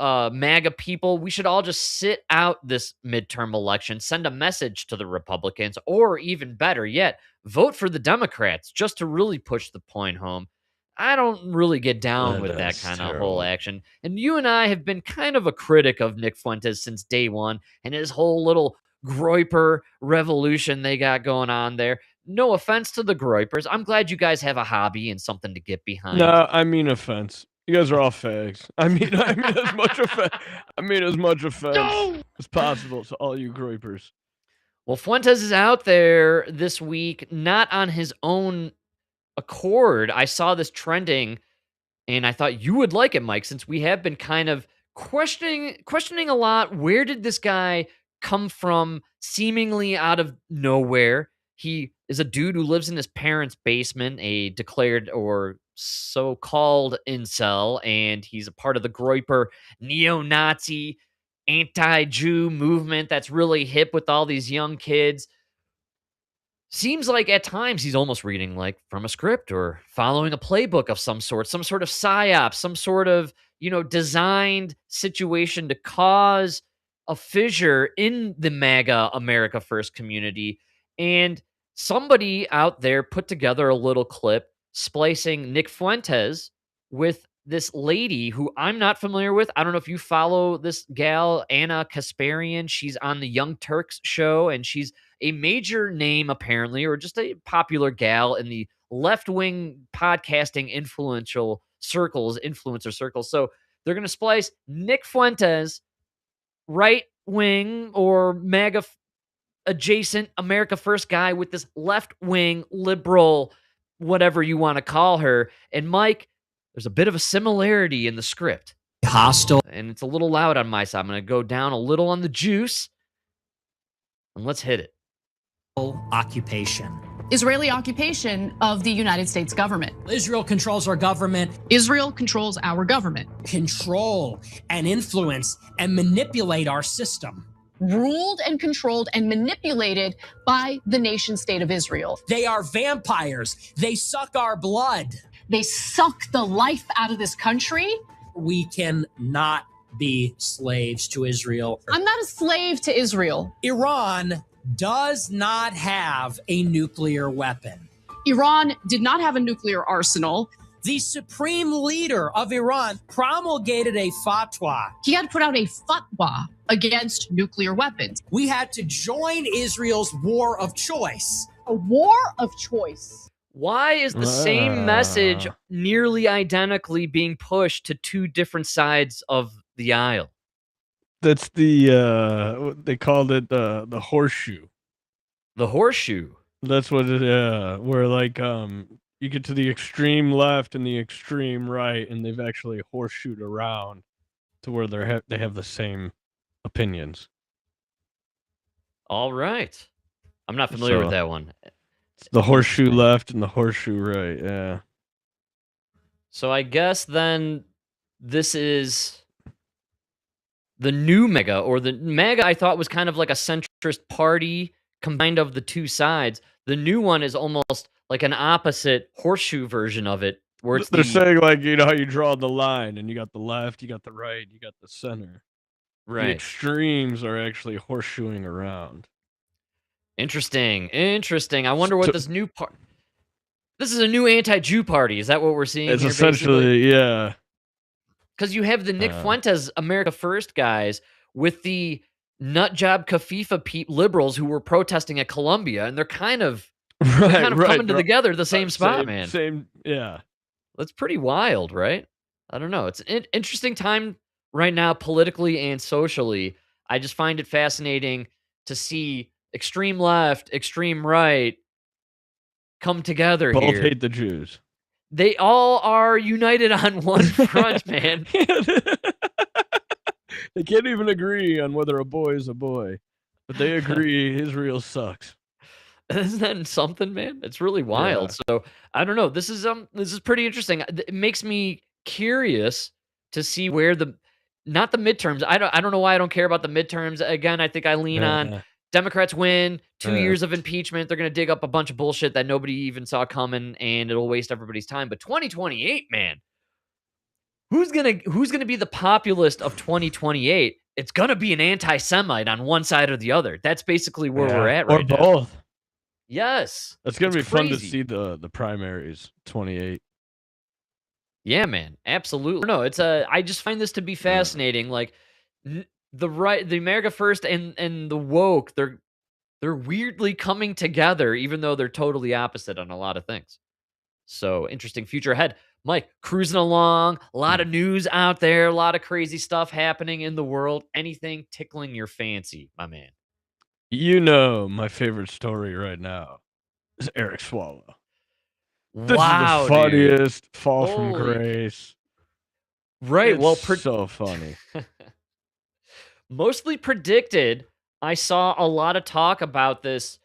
MAGA people, we should all just sit out this midterm election, send a message to the Republicans, or even better yet, vote for the Democrats just to really push the point home. I don't really get down with that kind of whole action. And you and I have been kind of a critic of Nick Fuentes since day one and his whole little Groiper revolution they got going on there. No offense to the Groipers. I'm glad you guys have a hobby and something to get behind. No, I mean offense. You guys are all fags. I mean as much offense. I mean as much offense as possible to all you Groipers. Well, Fuentes is out there this week, not on his own accord. I saw this trending, and I thought you would like it, Mike, since we have been kind of questioning a lot. Where did this guy come from seemingly out of nowhere? He is a dude who lives in his parents' basement, a declared or so-called incel, and he's a part of the Groiper neo-Nazi anti-Jew movement that's really hip with all these young kids. Seems like at times he's almost reading like from a script or following a playbook of some sort of psyop, some sort of, designed situation to cause a fissure in the MAGA America First community. And somebody out there put together a little clip splicing Nick Fuentes with this lady who I'm not familiar with. I don't know if you follow this gal, Anna Kasparian. She's on the Young Turks show, and she's a major name, apparently, or just a popular gal in the left-wing podcasting influencer circles. So they're going to splice Nick Fuentes, right-wing or MAGA adjacent America First guy, with this left-wing liberal, whatever you want to call her. And Mike, there's a bit of a similarity in the script. Hostile. And it's a little loud on my side. I'm going to go down a little on the juice, and let's hit it. Occupation. Israeli occupation of the United States government. Israel controls our government. Israel controls our government. Control and influence and manipulate our system. Ruled and controlled and manipulated by the nation state of Israel. They are vampires. They suck our blood. They suck the life out of this country. We cannot be slaves to Israel. I'm not a slave to Israel. Iran does not have a nuclear weapon. Iran did not have a nuclear arsenal. The supreme leader of Iran promulgated a fatwa. He had to put out a fatwa against nuclear weapons. We had to join Israel's war of choice. A war of choice. Why is the same message nearly identically being pushed to two different sides of the aisle? That's the they called it the horseshoe. The horseshoe. That's what it where like you get to the extreme left and the extreme right, and they've actually horseshoed around to where they have the same opinions. All right. I'm not familiar with that one. It's the horseshoe left and the horseshoe right, yeah. So I guess then this is the new MAGA, or the MAGA I thought was kind of like a centrist party combined of the two sides. The new one is almost like an opposite horseshoe version of it, where it's they're saying like, how you draw the line, and you got the left, you got the right, you got the center. Right. The extremes are actually horseshoeing around. Interesting. I wonder what this new part. This is a new anti-Jew party. Is that what we're seeing? It's here, essentially, basically? Yeah. Because you have the Nick Fuentes America First guys with the nut job Kafifa liberals who were protesting at Columbia, and they're kind of right, coming together the same spot, man. Same, yeah. That's pretty wild, right? I don't know. It's an interesting time right now, politically and socially. I just find it fascinating to see extreme left, extreme right come together Both here. hate the Jews. They all are united on one front, man. They can't even agree on whether a boy is a boy, but they agree Israel sucks. Isn't that something, man? It's really wild. Yeah. So I don't know. This is pretty interesting. It makes me curious to see where not the midterms. I don't know why I don't care about the midterms. Again, I think I lean on Democrats win, 2 years of impeachment. They're going to dig up a bunch of bullshit that nobody even saw coming, and it'll waste everybody's time. But 2028, man, who's gonna be the populist of 2028? It's gonna be an anti-Semite on one side or the other. That's basically where we're at right now. Or both. Yes. It's gonna be crazy. fun to see the primaries 28. Yeah, man. Absolutely. No, I just find this to be fascinating. Like the America First and the woke, they're weirdly coming together, even though they're totally opposite on a lot of things. So interesting future ahead. Mike, cruising along, a lot of news out there, a lot of crazy stuff happening in the world. Anything tickling your fancy, my man? You know, my favorite story right now is Eric Swalwell. This Wow, is the funniest dude. fall from grace. Right. It's so funny. Mostly predicted. I saw a lot of talk about this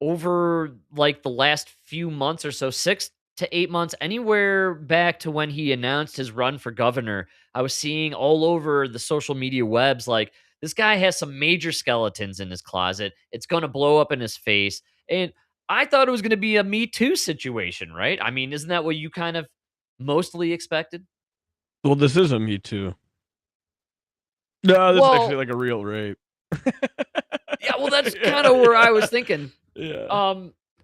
over like the last few months or so, 6 to 8 months, anywhere back to when he announced his run for governor. I was seeing all over the social media webs like, this guy has some major skeletons in his closet. It's going to blow up in his face. And I thought it was going to be a Me Too situation, right? I mean, isn't that what you kind of mostly expected? Well, this is a Me Too. No, this is actually like a real rape. Yeah, well, that's kind of where I was thinking. Yeah.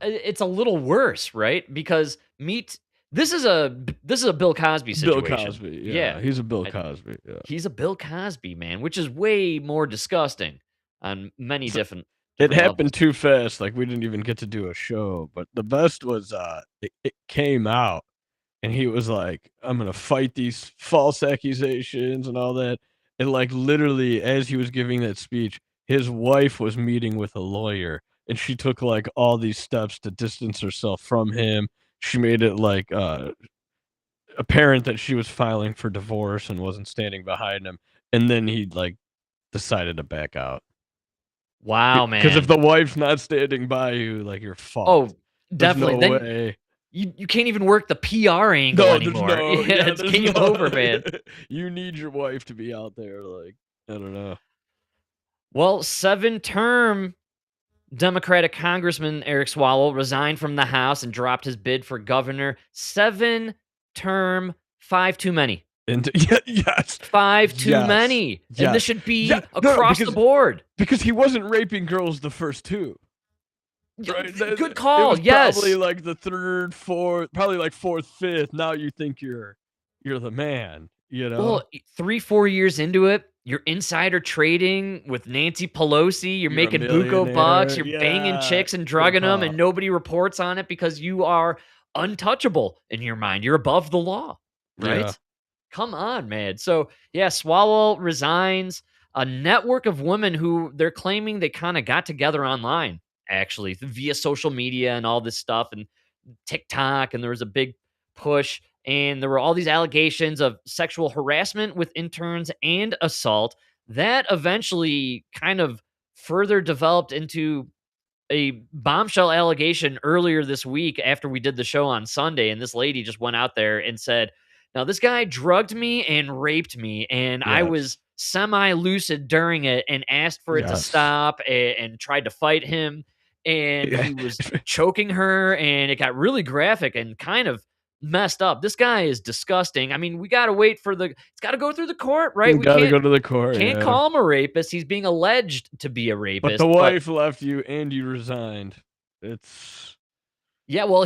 It's a little worse, right? Because this is a Bill Cosby situation. Bill Cosby, yeah. He's a Bill Cosby. Yeah. He's a Bill Cosby, man, which is way more disgusting on many different It happened levels. too fast. Like we didn't even get to do a show. But the best was it came out and he was like, I'm gonna fight these false accusations and all that. And like literally as he was giving that speech, his wife was meeting with a lawyer and she took like all these steps to distance herself from him. She made it like apparent that she was filing for divorce and wasn't standing behind him. And then he like decided to back out. Wow, man. Because if the wife's not standing by you, like you're fucked. Oh, definitely. There's no then way. You can't even work the PR angle anymore. It's game over, man. You need your wife to be out there. Like, I don't know. Well, 7-term Democratic Congressman Eric Swalwell resigned from the House and dropped his bid for governor. 7-term, 5 too many. Yes. 5 too many. Yes. And this should be across the board. Because he wasn't raping girls the first 2. Right? Good call. It was yes. Probably like the 3rd, 4th, probably like 4th, 5th. Now you think you're the man, you know? Well, 3-4 years into it, you're insider trading with Nancy Pelosi. You're making buco bucks. You're banging chicks and drugging them, and nobody reports on it because you are untouchable in your mind. You're above the law, right? Yeah. Come on, man. So, yeah, Swalwell resigns. A network of women who they're claiming they kind of got together online, actually, via social media and all this stuff and TikTok. And there was a big push. And there were all these allegations of sexual harassment with interns and assault. That eventually kind of further developed into a bombshell allegation earlier this week after we did the show on Sunday. And this lady just went out there and said, now this guy drugged me and raped me. And I was semi-lucid during it and asked for it to stop and tried to fight him. And he was choking her. And it got really graphic and kind of messed up. This guy is disgusting. I mean, we got to wait for it's got to go through the court, right? We got to go to the court. Can't call him a rapist. He's being alleged to be a rapist. But the wife left you and you resigned. Yeah, well,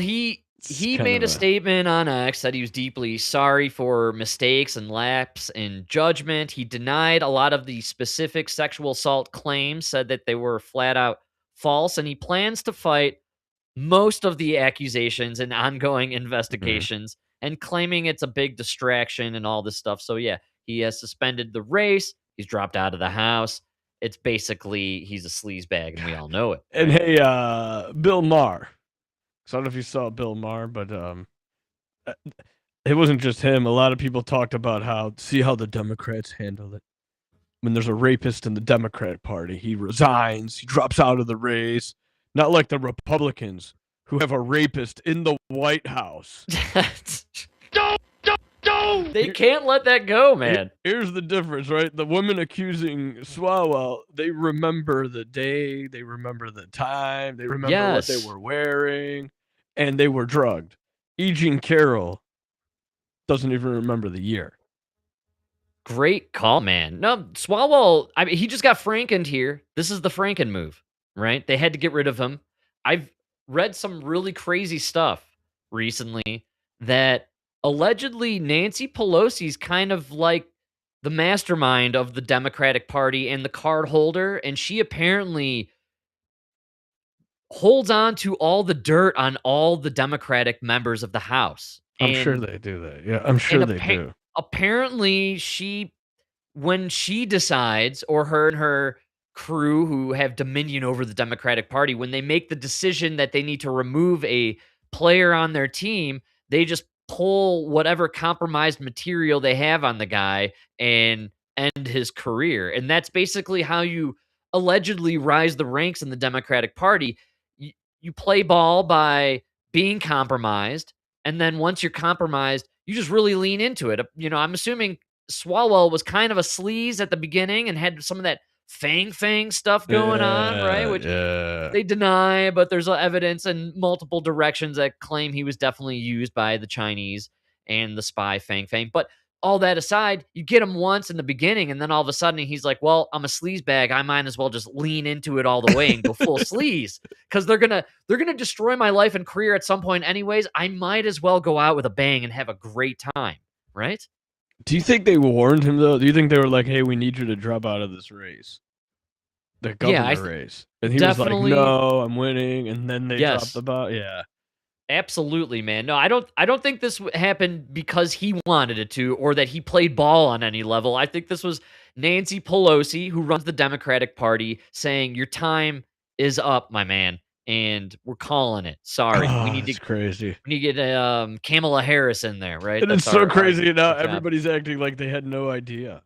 he made a statement on X that he was deeply sorry for mistakes and lapse in judgment. He denied a lot of the specific sexual assault claims, said that they were flat out false, and he plans to fight most of the accusations and ongoing investigations and claiming it's a big distraction and all this stuff. So, yeah, he has suspended the race. He's dropped out of the house. It's basically he's a sleazebag, and we all know it. And hey, Bill Maher. So I don't know if you saw Bill Maher, but it wasn't just him. A lot of people talked about see how the Democrats handle it. When there's a rapist in the Democratic Party, he resigns, he drops out of the race. Not like the Republicans who have a rapist in the White House. Don't! They can't let that go, man. Here's the difference, right? The women accusing Swalwell, they remember the day, they remember the time, they remember what they were wearing, and they were drugged. E. Jean Carroll doesn't even remember the year. Great call, man. No, Swalwell, I mean, he just got Frankened here. This is the Franken move, right? They had to get rid of him. I've read some really crazy stuff recently that allegedly Nancy Pelosi's kind of like the mastermind of the Democratic Party and the card holder, and she apparently holds on to all the dirt on all the Democratic members of the House. I'm sure they do that. Yeah, I'm sure they do. Apparently, when she decides, or her and her crew who have dominion over the Democratic Party, when they make the decision that they need to remove a player on their team, they just pull whatever compromised material they have on the guy and end his career. And that's basically how you allegedly rise the ranks in the Democratic Party. You play ball by being compromised, and then once you're compromised, you just really lean into it. You know, I'm assuming Swalwell was kind of a sleaze at the beginning and had some of that fang stuff going on, right? Which they deny, but there's evidence in multiple directions that claim he was definitely used by the Chinese and the spy Fang. But all that aside, you get him once in the beginning, and then all of a sudden he's like, well, I'm a sleazebag. I might as well just lean into it all the way and go full sleaze, because they're gonna destroy my life and career at some point anyways. I might as well go out with a bang and have a great time, right? Do you think they warned him, though? Do you think they were like, hey, we need you to drop out of this race? The governor race. And he was like, no, I'm winning. And then they dropped the ball. Yeah. Absolutely, man. No, I don't think this happened because he wanted it to, or that he played ball on any level. I think this was Nancy Pelosi, who runs the Democratic Party, saying, your time is up, my man, and we're calling it. Sorry. We need to crazy. We need to get Kamala Harris in there, right? And it's so crazy now. Everybody's acting like they had no idea.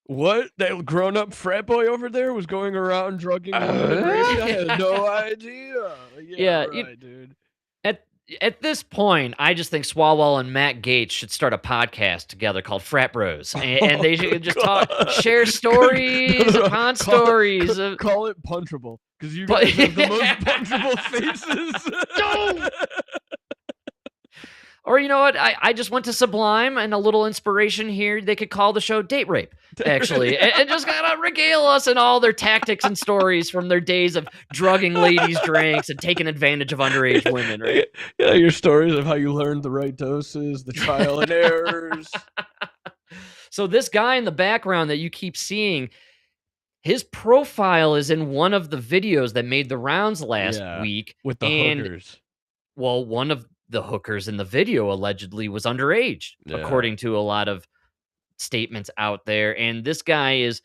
What? That grown-up frat boy over there was going around drugging women? I had no idea. Yeah, right, dude. At this point, I just think Swalwell and Matt Gaetz should start a podcast together called Frat Bros, and they should just share stories upon stories. Call it punchable, because you guys have the most punchable faces. Don't! Or you know what? I just went to Sublime, and a little inspiration here. They could call the show Date Rape, actually, and just gotta regale us in all their tactics and stories from their days of drugging ladies' drinks and taking advantage of underage women, right? Yeah, your stories of how you learned the right doses, the trial and errors. So this guy in the background that you keep seeing, his profile is in one of the videos that made the rounds last week. With the hookers. Well, one of the hookers in the video allegedly was underage, according to a lot of statements out there. And this guy is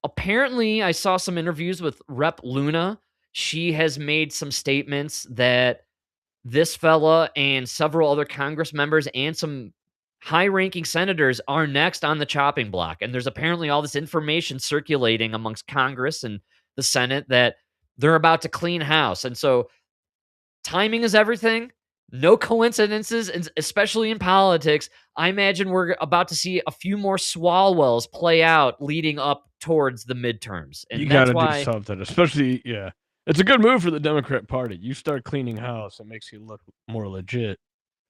apparently, I saw some interviews with Rep Luna. She has made some statements that this fella and several other Congress members and some high-ranking senators are next on the chopping block. And there's apparently all this information circulating amongst Congress and the Senate that they're about to clean house. And so timing is everything. No coincidences, especially in politics. I imagine we're about to see a few more Swalwells play out leading up towards the midterms. And you got to do something, especially, It's a good move for the Democrat Party. You start cleaning house, it makes you look more legit.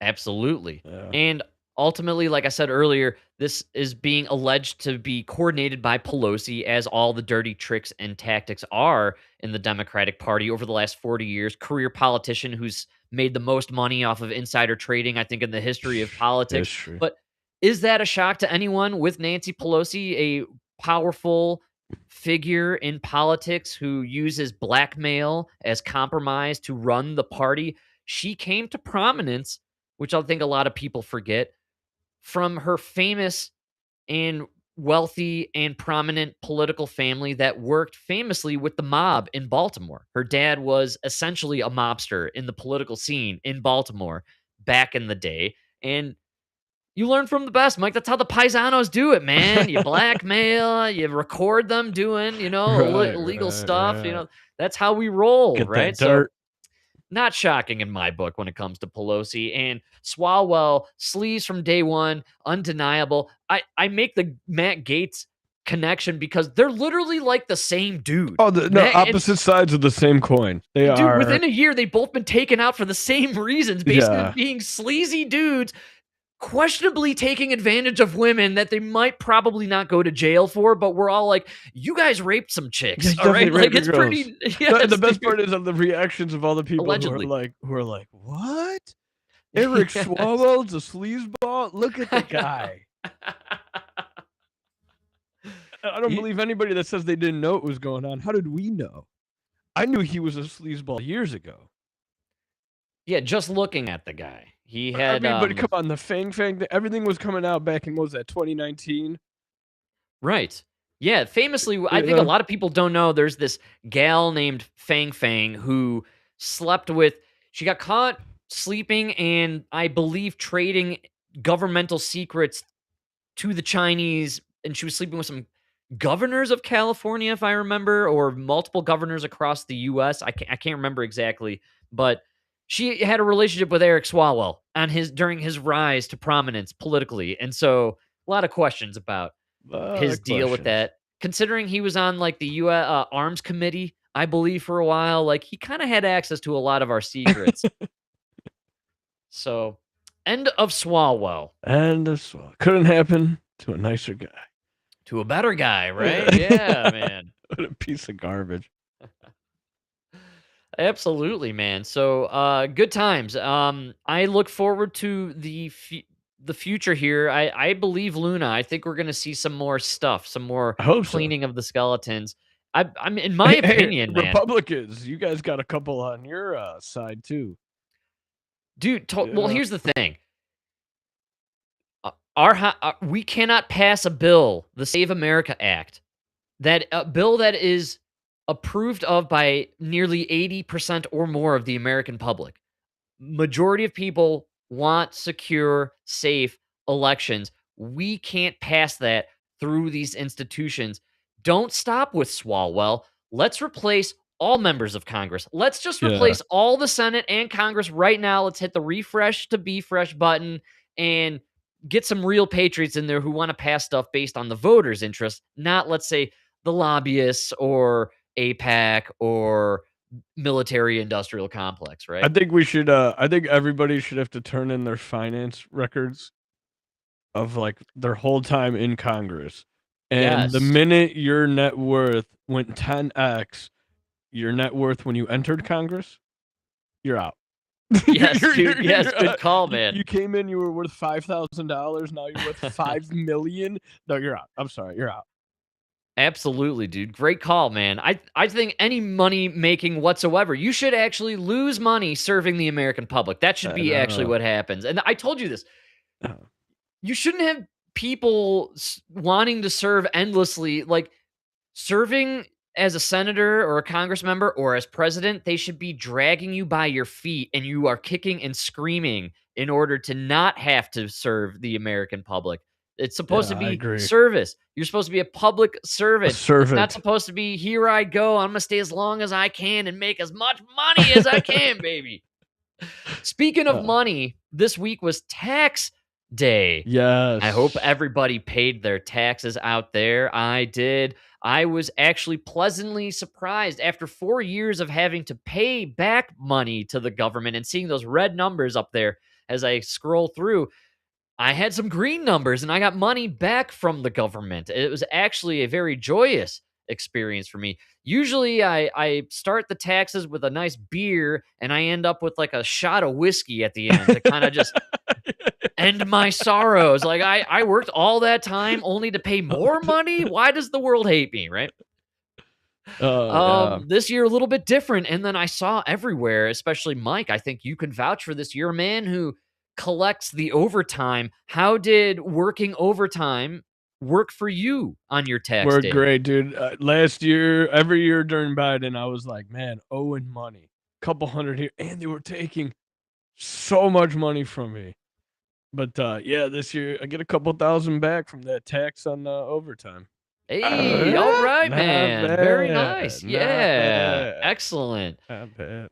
Absolutely. Yeah. And ultimately, like I said earlier, this is being alleged to be coordinated by Pelosi, as all the dirty tricks and tactics are in the Democratic Party over the last 40 years. Career politician who's made the most money off of insider trading, I think, in the history of politics. History. But is that a shock to anyone with Nancy Pelosi, a powerful figure in politics who uses blackmail as compromise to run the party? She came to prominence, which I think a lot of people forget, from her famous and wealthy and prominent political family that worked famously with the mob in Baltimore. Her dad was essentially a mobster in the political scene in Baltimore back in the day. And you learn from the best, Mike. That's how the paisanos do it, man. You blackmail, you record them doing, illegal stuff. Right. That's how we roll, Get right? that dirt. Not shocking in my book when it comes to Pelosi. And Swalwell, sleaze from day one, undeniable. I make the Matt Gaetz connection because they're literally like the same dude. Oh, opposite sides of the same coin. They are. Within a year, they've both been taken out for the same reasons, basically being sleazy dudes, questionably taking advantage of women that they might probably not go to jail for, but we're all like, you guys raped some chicks. All right. Like, it's pretty. Yes, the best part is of the reactions of all the people Allegedly. who are like, what? Eric Swalwell's a sleazeball? Look at the guy. I don't believe anybody that says they didn't know what was going on. How did we know? I knew he was a sleazeball years ago. Yeah, just looking at the guy. He had. But come on, the Fang, everything was coming out back in, what was that, 2019? Right. Yeah, famously, I think a lot of people don't know there's this gal named Fang who slept with. She got caught sleeping and I believe trading governmental secrets to the Chinese, and she was sleeping with some governors of California, if I remember, or multiple governors across the U.S. I can't remember exactly, but she had a relationship with Eric Swalwell during his rise to prominence politically, and so a lot of questions about his deal with that. Considering he was on like the U.S. Arms Committee, I believe, for a while, like he kind of had access to a lot of our secrets. So, end of Swalwell. End of Swalwell. Couldn't happen to a nicer guy. To a better guy, right? Yeah, man. What a piece of garbage. Absolutely, man. So, good times. I look forward to the future here. I believe Luna. I think we're going to see some more stuff, some more cleaning of the skeletons. I'm in my opinion, man. Republicans, you guys got a couple on your side too. Dude, well, here's the thing. We cannot pass a bill, the Save America Act, a bill that is approved of by nearly 80% or more of the American public. Majority of people want secure, safe elections. We can't pass that through these institutions. Don't stop with Swalwell. Let's replace all members of Congress. Let's just replace all the Senate and Congress right now. Let's hit the refresh to be fresh button and get some real patriots in there who want to pass stuff based on the voters' interest, not, let's say, the lobbyists or AIPAC or military industrial complex, right? I think we should I think everybody should have to turn in their finance records of like their whole time in Congress. And the minute your net worth went 10x your net worth when you entered Congress, you're out. Yes, dude. Yes, good call, man. You came in, you were worth $5,000. Now you're worth $5 million. No, you're out. I'm sorry, you're out. Absolutely, dude. Great call, man. I think any money making whatsoever, you should actually lose money serving the American public. That should be actually what happens. And I told you this. You shouldn't have people wanting to serve endlessly. Like, serving as a senator or a Congress member or as president, they should be dragging you by your feet and you are kicking and screaming in order to not have to serve the American public. It's supposed to be service. You're supposed to be a public servant. It's not supposed to be, here I go, I'm going to stay as long as I can and make as much money as I can, baby. Speaking of money, this week was tax day. Yes. I hope everybody paid their taxes out there. I did. I was actually pleasantly surprised after 4 years of having to pay back money to the government and seeing those red numbers up there as I scroll through. I had some green numbers and I got money back from the government. It was actually a very joyous experience for me. Usually I start the taxes with a nice beer and I end up with like a shot of whiskey at the end to kind of just end my sorrows. Like I worked all that time only to pay more money. Why does the world hate me, right? This year a little bit different. And then I saw everywhere, especially Mike, I think you can vouch for this. You're a man who collects the overtime. How did working overtime work for you on your tax We're day? great, dude. Last year, every year during Biden, I was like, man, owing money, couple hundred here, and they were taking so much money from me. But yeah, this year I get a couple thousand back from that tax on overtime. Hey, all right, Not man. Very nice. bad, not Yeah. bad. Excellent. Not bad.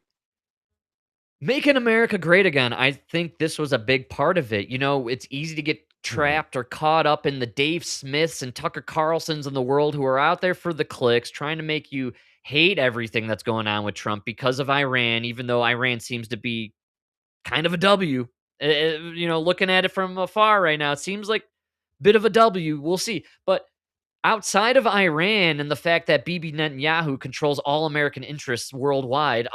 Making America great again. I think this was a big part of it. You know, it's easy to get trapped or caught up in the Dave Smiths and Tucker Carlsons in the world who are out there for the clicks, trying to make you hate everything that's going on with Trump because of Iran, even though Iran seems to be kind of a W. You know, looking at it from afar right now, it seems like a bit of a W. We'll see. But outside of Iran and the fact that Bibi Netanyahu controls all American interests worldwide,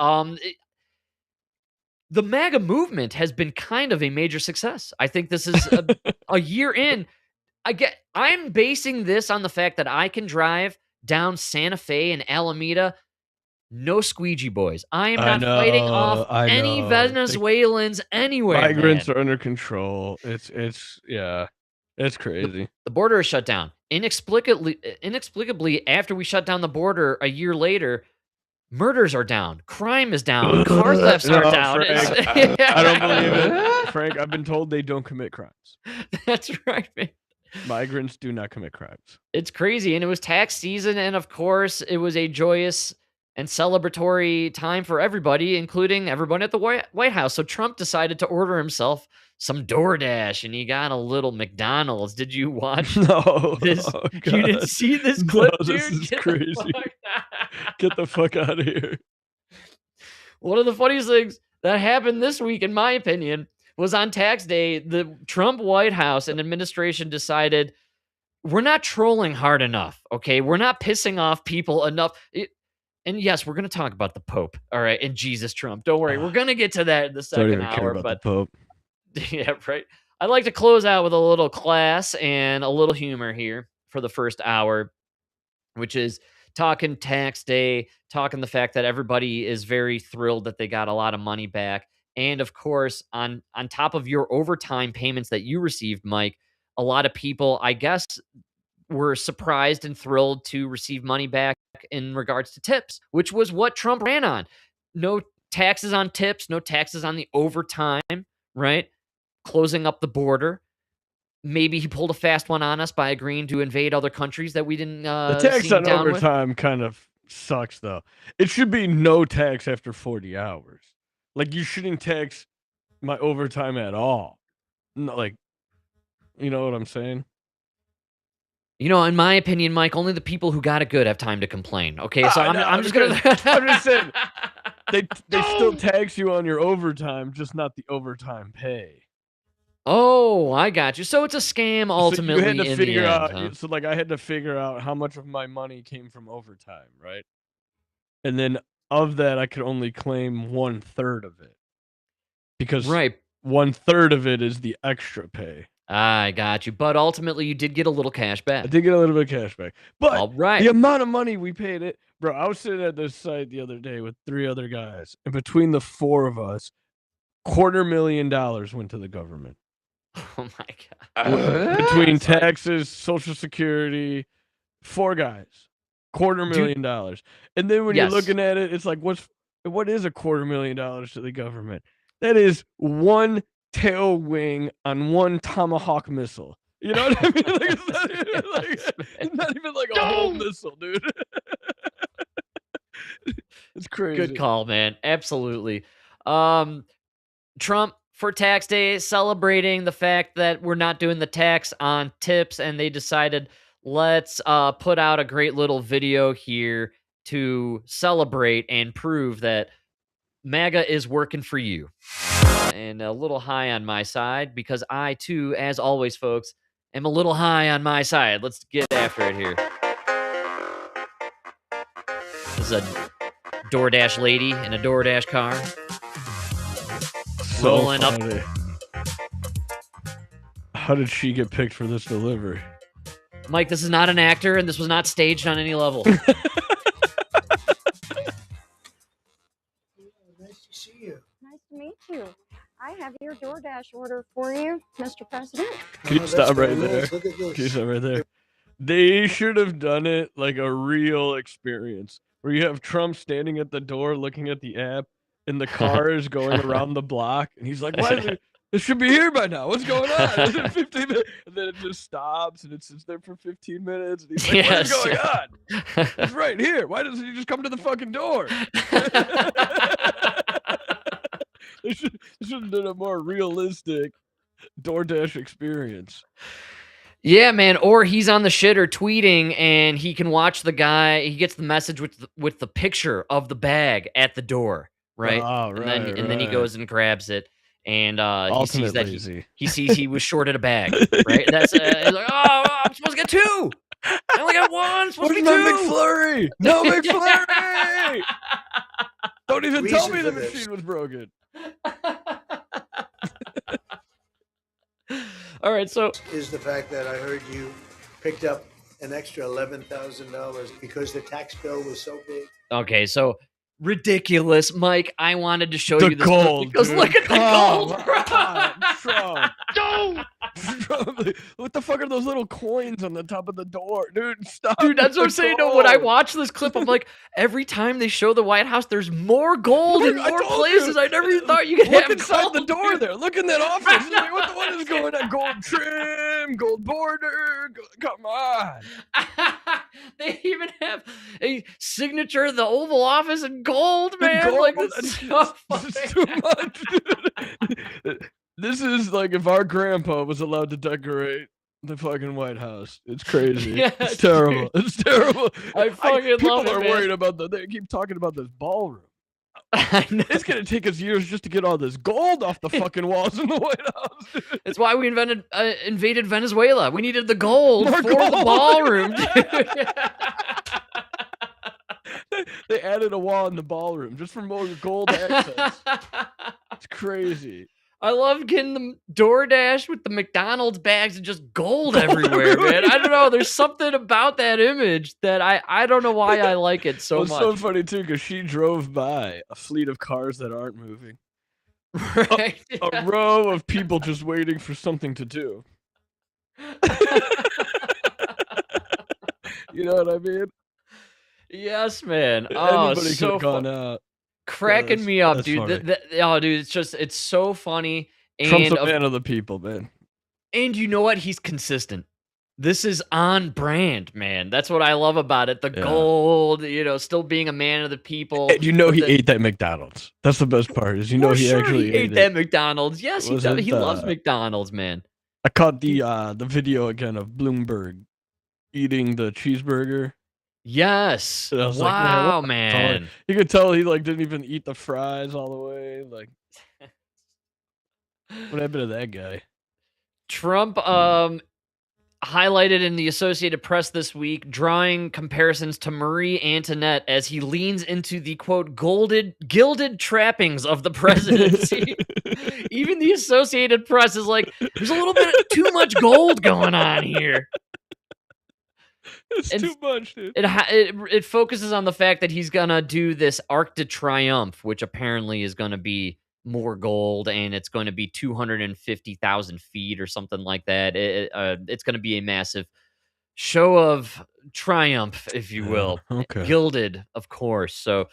the MAGA movement has been kind of a major success. I think this is a year in. I'm basing this on the fact that I can drive down Santa Fe and Alameda. No squeegee boys. I am not fighting off any Venezuelans anywhere. Migrants are under control. It's yeah, it's crazy. The border is shut down. Inexplicably, after we shut down the border a year later, murders are down. Crime is down. Car thefts are down. Frank, I don't believe it. Frank, I've been told they don't commit crimes. That's right, man. Migrants do not commit crimes. It's crazy. And it was tax season. And of course, it was a joyous and celebratory time for everybody, including everyone at the White House. So Trump decided to order himself some DoorDash and he got a little McDonald's. Did you watch this? Oh, you didn't see this clip, dude? This is crazy. Get the fuck out of here. One of the funniest things that happened this week, in my opinion, was on tax day. The Trump White House and administration decided we're not trolling hard enough. Okay. We're not pissing off people enough. And yes, we're going to talk about the Pope. All right. And Jesus Trump. Don't worry. We're going to get to that in the second hour. But the Pope. Yeah, right. I'd like to close out with a little class and a little humor here for the first hour, which is talking tax day, talking the fact that everybody is very thrilled that they got a lot of money back. And of course, on top of your overtime payments that you received, Mike, a lot of people, I guess, were surprised and thrilled to receive money back in regards to tips, which was what Trump ran on. No taxes on tips, no taxes on the overtime, right? Closing up the border. Maybe he pulled a fast one on us by agreeing to invade other countries that we didn't the tax on overtime kind of sucks, though. It should be no tax after 40 hours. Like, you shouldn't tax my overtime at all. No, like, you know what I'm saying? You know, in my opinion, Mike, only the people who got it good have time to complain. Okay, so I'm just gonna. I'm just saying they still tax you on your overtime, just not the overtime pay. Oh, I got you. So it's a scam ultimately. So you had to figure out. Huh? So like, I had to figure out how much of my money came from overtime, right? And then of that, I could only claim 1/3 of it, because 1/3 of it is the extra pay. I got you. But ultimately, you did get a little cash back. I did get a little bit of cash back. But all right, the amount of money we paid it, bro. I was sitting at this site the other day with 3 other guys, and between the 4 of us, $250,000 went to the government. Oh my god! Between taxes, Social Security, 4 guys, $250,000. And then when you're looking at it, it's like, what is $250,000 to the government? That is 1 tail wing on 1 Tomahawk missile. You know what I mean? Like, it's not even like a whole missile, dude. It's crazy. Good call, man. Absolutely. Trump for tax day celebrating the fact that we're not doing the tax on tips, and they decided let's put out a great little video here to celebrate and prove that MAGA is working for you. And a little high on my side, because I too, as always, folks, am a little high on my side. Let's get after it here. This is a DoorDash lady in a DoorDash car. So Rolling up. funny. How did she get picked for this delivery? Mike, this is not an actor, and this was not staged on any level. Nice to see you. Nice to meet you. I have your DoorDash order for you, Mr. President. Can you stop right there? Look at this. Can you stop right there? They should have done it like a real experience where you have Trump standing at the door looking at the app and the car is going around the block and he's like, why is it? It should be here by now. What's going on? Is it 15 minutes? And then it just stops and it sits there for 15 minutes. And he's like, what is going on? It's right here. Why doesn't he just come to the fucking door? They should have done a more realistic DoorDash experience. Yeah, man. Or he's on the shitter tweeting, and he can watch the guy. He gets the message with the picture of the bag at the door, right? Oh, And then he goes and grabs it, and he sees that he sees he was shorted a bag, right? That's he's like, oh, I'm supposed to get two. I only got one. I'm supposed to be two. McFlurry? No McFlurry. Don't even tell me the for this. machine was broken. All right, so Is the fact that I heard you picked up an extra $11,000 because the tax bill was so big. okay, so ridiculous, Mike. I wanted to show The you this gold, because dude. look at the Come gold, on, Trump. Don't. What the fuck are those little coins on the top of the door? Dude, stop. Dude, that's what I'm the saying. No, when I gold. watch this clip, I'm like, every time they show the White House, there's more gold in I more told places. you. I never even thought you could Look have inside gold. the door there. Look in that office. Like, what is going on? Gold trim, gold border. Come on. They even have a signature of the Oval Office in gold, man. Gold, Like, that's so funny. This is too much. This is like if our grandpa was allowed to decorate the fucking White House. It's crazy. Yeah, it's terrible. dude. It's terrible. I fucking people love it, are man. worried about they keep talking about this ballroom. I know. It's gonna take us years just to get all this gold off the fucking walls in the White House. Dude. It's why we invaded Venezuela. We needed the gold More for the gold. ballroom, dude. They added a wall in the ballroom just for more gold access. It's crazy. I love getting the DoorDash with the McDonald's bags and just gold everywhere, man. I don't know. There's something about that image that I don't know why I like it so It's much. so funny too because she drove by a fleet of cars that aren't moving. Right? A row of people just waiting for something to do. You know what I mean? Yes, man. Oh, Anybody could so have gone fun. out. Cracking me up, that's dude. funny. Oh, dude, it's so funny. Trump's And a man of the people, man. and you know what? He's consistent. This is on brand, man. That's what I love about it. The Yeah. gold, still being a man of the people. And you know but he the- ate that McDonald's. That's the best part. Is you know For he sure actually he ate it. that McDonald's. Yes, he Was does. it, He loves McDonald's, man. I caught the video again of Bloomberg eating the cheeseburger. Yes. And I was like, man, Wow, what the man. fuck? You could tell he didn't even eat the fries all the way. Like, what happened to that guy? Trump highlighted in the Associated Press this week, drawing comparisons to Marie Antoinette as he leans into the quote gilded trappings of the presidency. Even the Associated Press is like, there's a little bit too much gold going on here. It's And too much, dude. It focuses on the fact that he's gonna do this Arc de Triomphe, which apparently is gonna be more gold, and it's going to be 250,000 feet or something like that. It's going to be a massive show of triumph, if you will. Okay. Gilded, of course. So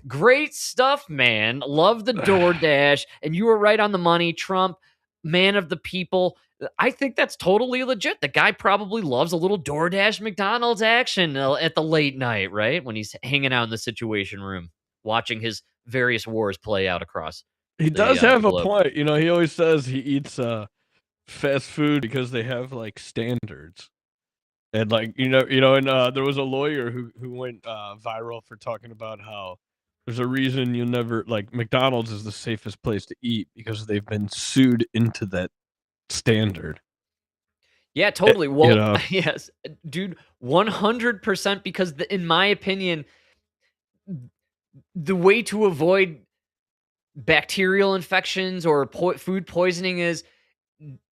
great stuff, man. Love the DoorDash, and you were right on the money. Trump, man of the people. I think that's totally legit. The guy probably loves a little DoorDash McDonald's action at the late night, right? When he's hanging out in the Situation Room, watching his various wars play out across. He does have a globe. point. He always says he eats fast food because they have like standards. And like and there was a lawyer who went viral for talking about how there's a reason you never like McDonald's is the safest place to eat because they've been sued into that standard. Yeah, totally. Well, know. yes, dude, 100%. Because in my opinion, the way to avoid bacterial infections or food poisoning is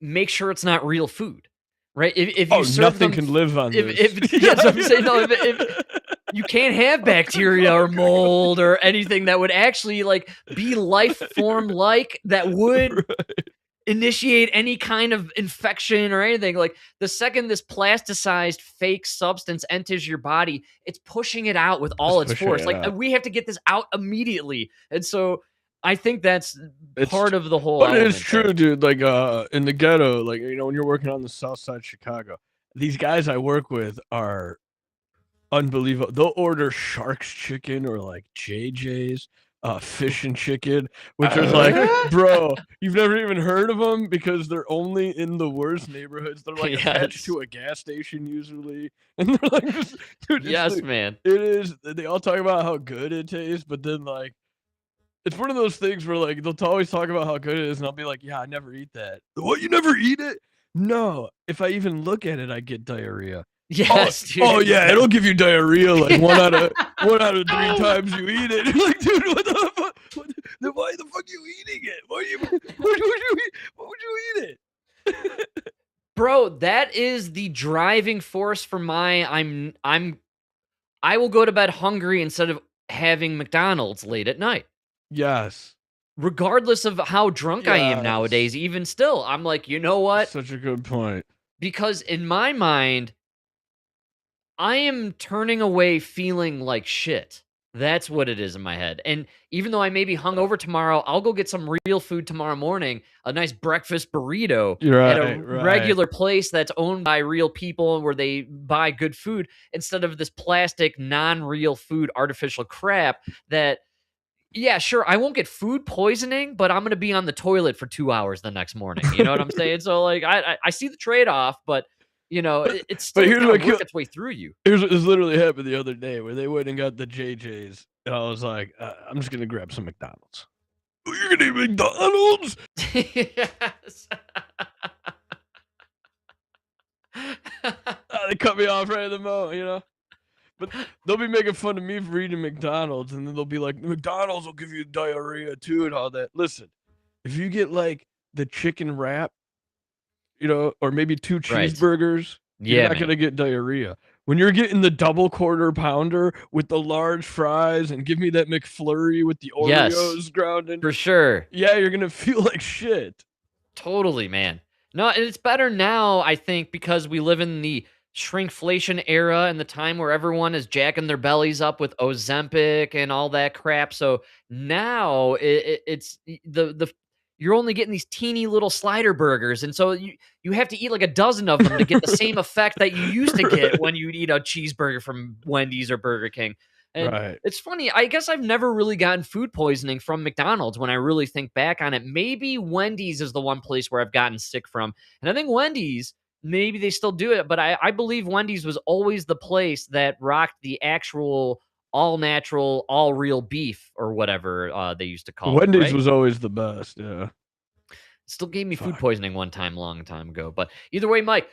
make sure it's not real food, right? If you serve nothing them, can live on this. yeah, that's what I'm saying. No, if you can't have bacteria or mold or anything that would actually like be life form like that would initiate any kind of infection or anything. Like the second this plasticized fake substance enters your body, it's pushing it out with all its force. Like we have to get this out immediately. And so I think that's part of the whole. But it's true, dude. Like in the ghetto, like when you're working on the south side of Chicago, these guys I work with are unbelievable. They'll order Shark's chicken or like JJ's fish and chicken, which is like, bro, you've never even heard of them because they're only in the worst neighborhoods. They're like attached to a gas station usually, and they're like, dude, yes, man. It is. They all talk about how good it tastes, but then like, it's one of those things where like they'll always talk about how good it is, and I'll be like, yeah, I never eat that. What? You never eat it? No. If I even look at it, I get diarrhea. Yes. Dude. Oh yeah, it'll give you diarrhea like one out of 3 times you eat it. You're like, dude, what the fuck? Then why the fuck are you eating it? Why would you eat it? Bro, that is the driving force for my I will go to bed hungry instead of having McDonald's late at night. Yes. Regardless of how drunk I am nowadays, even still, I'm like, you know what? Such a good point. Because in my mind, I am turning away feeling like shit. That's what it is in my head. And even though I may be hungover tomorrow, I'll go get some real food tomorrow morning, a nice breakfast burrito at a regular place that's owned by real people where they buy good food instead of this plastic, non-real food, artificial crap that, yeah, sure, I won't get food poisoning, but I'm going to be on the toilet for 2 hours the next morning. You know what I'm saying? So, like, I see the trade-off, but you know, it's still going to work its way through you. Here's what literally happened the other day where they went and got the JJ's, and I was like, I'm just going to grab some McDonald's. Oh, you're going to eat McDonald's? Yes. They cut me off right at the moment, you know? But they'll be making fun of me for eating McDonald's, and then they'll be like, McDonald's will give you diarrhea too and all that. Listen, if you get like the chicken wrap, you know, or maybe 2 cheeseburgers, you're not going to get diarrhea. When you're getting the double quarter pounder with the large fries and give me that McFlurry with the Oreos ground in. For sure. Yeah, you're going to feel like shit. Totally, man. No, and it's better now, I think, because we live in the shrinkflation era and the time where everyone is jacking their bellies up with Ozempic and all that crap. So now it's the you're only getting these teeny little slider burgers, and so you have to eat like a dozen of them to get the same effect that you used to get when you'd eat a cheeseburger from Wendy's or Burger King. And it's funny, I guess I've never really gotten food poisoning from McDonald's when I really think back on it. Maybe Wendy's is the one place where I've gotten sick from. And I think Wendy's, maybe they still do it, but I believe Wendy's was always the place that rocked the actual all-natural, all-real beef or whatever they used to call it. Wendy's was always the best, yeah. Still gave me food poisoning one time, long time ago. But either way, Mike,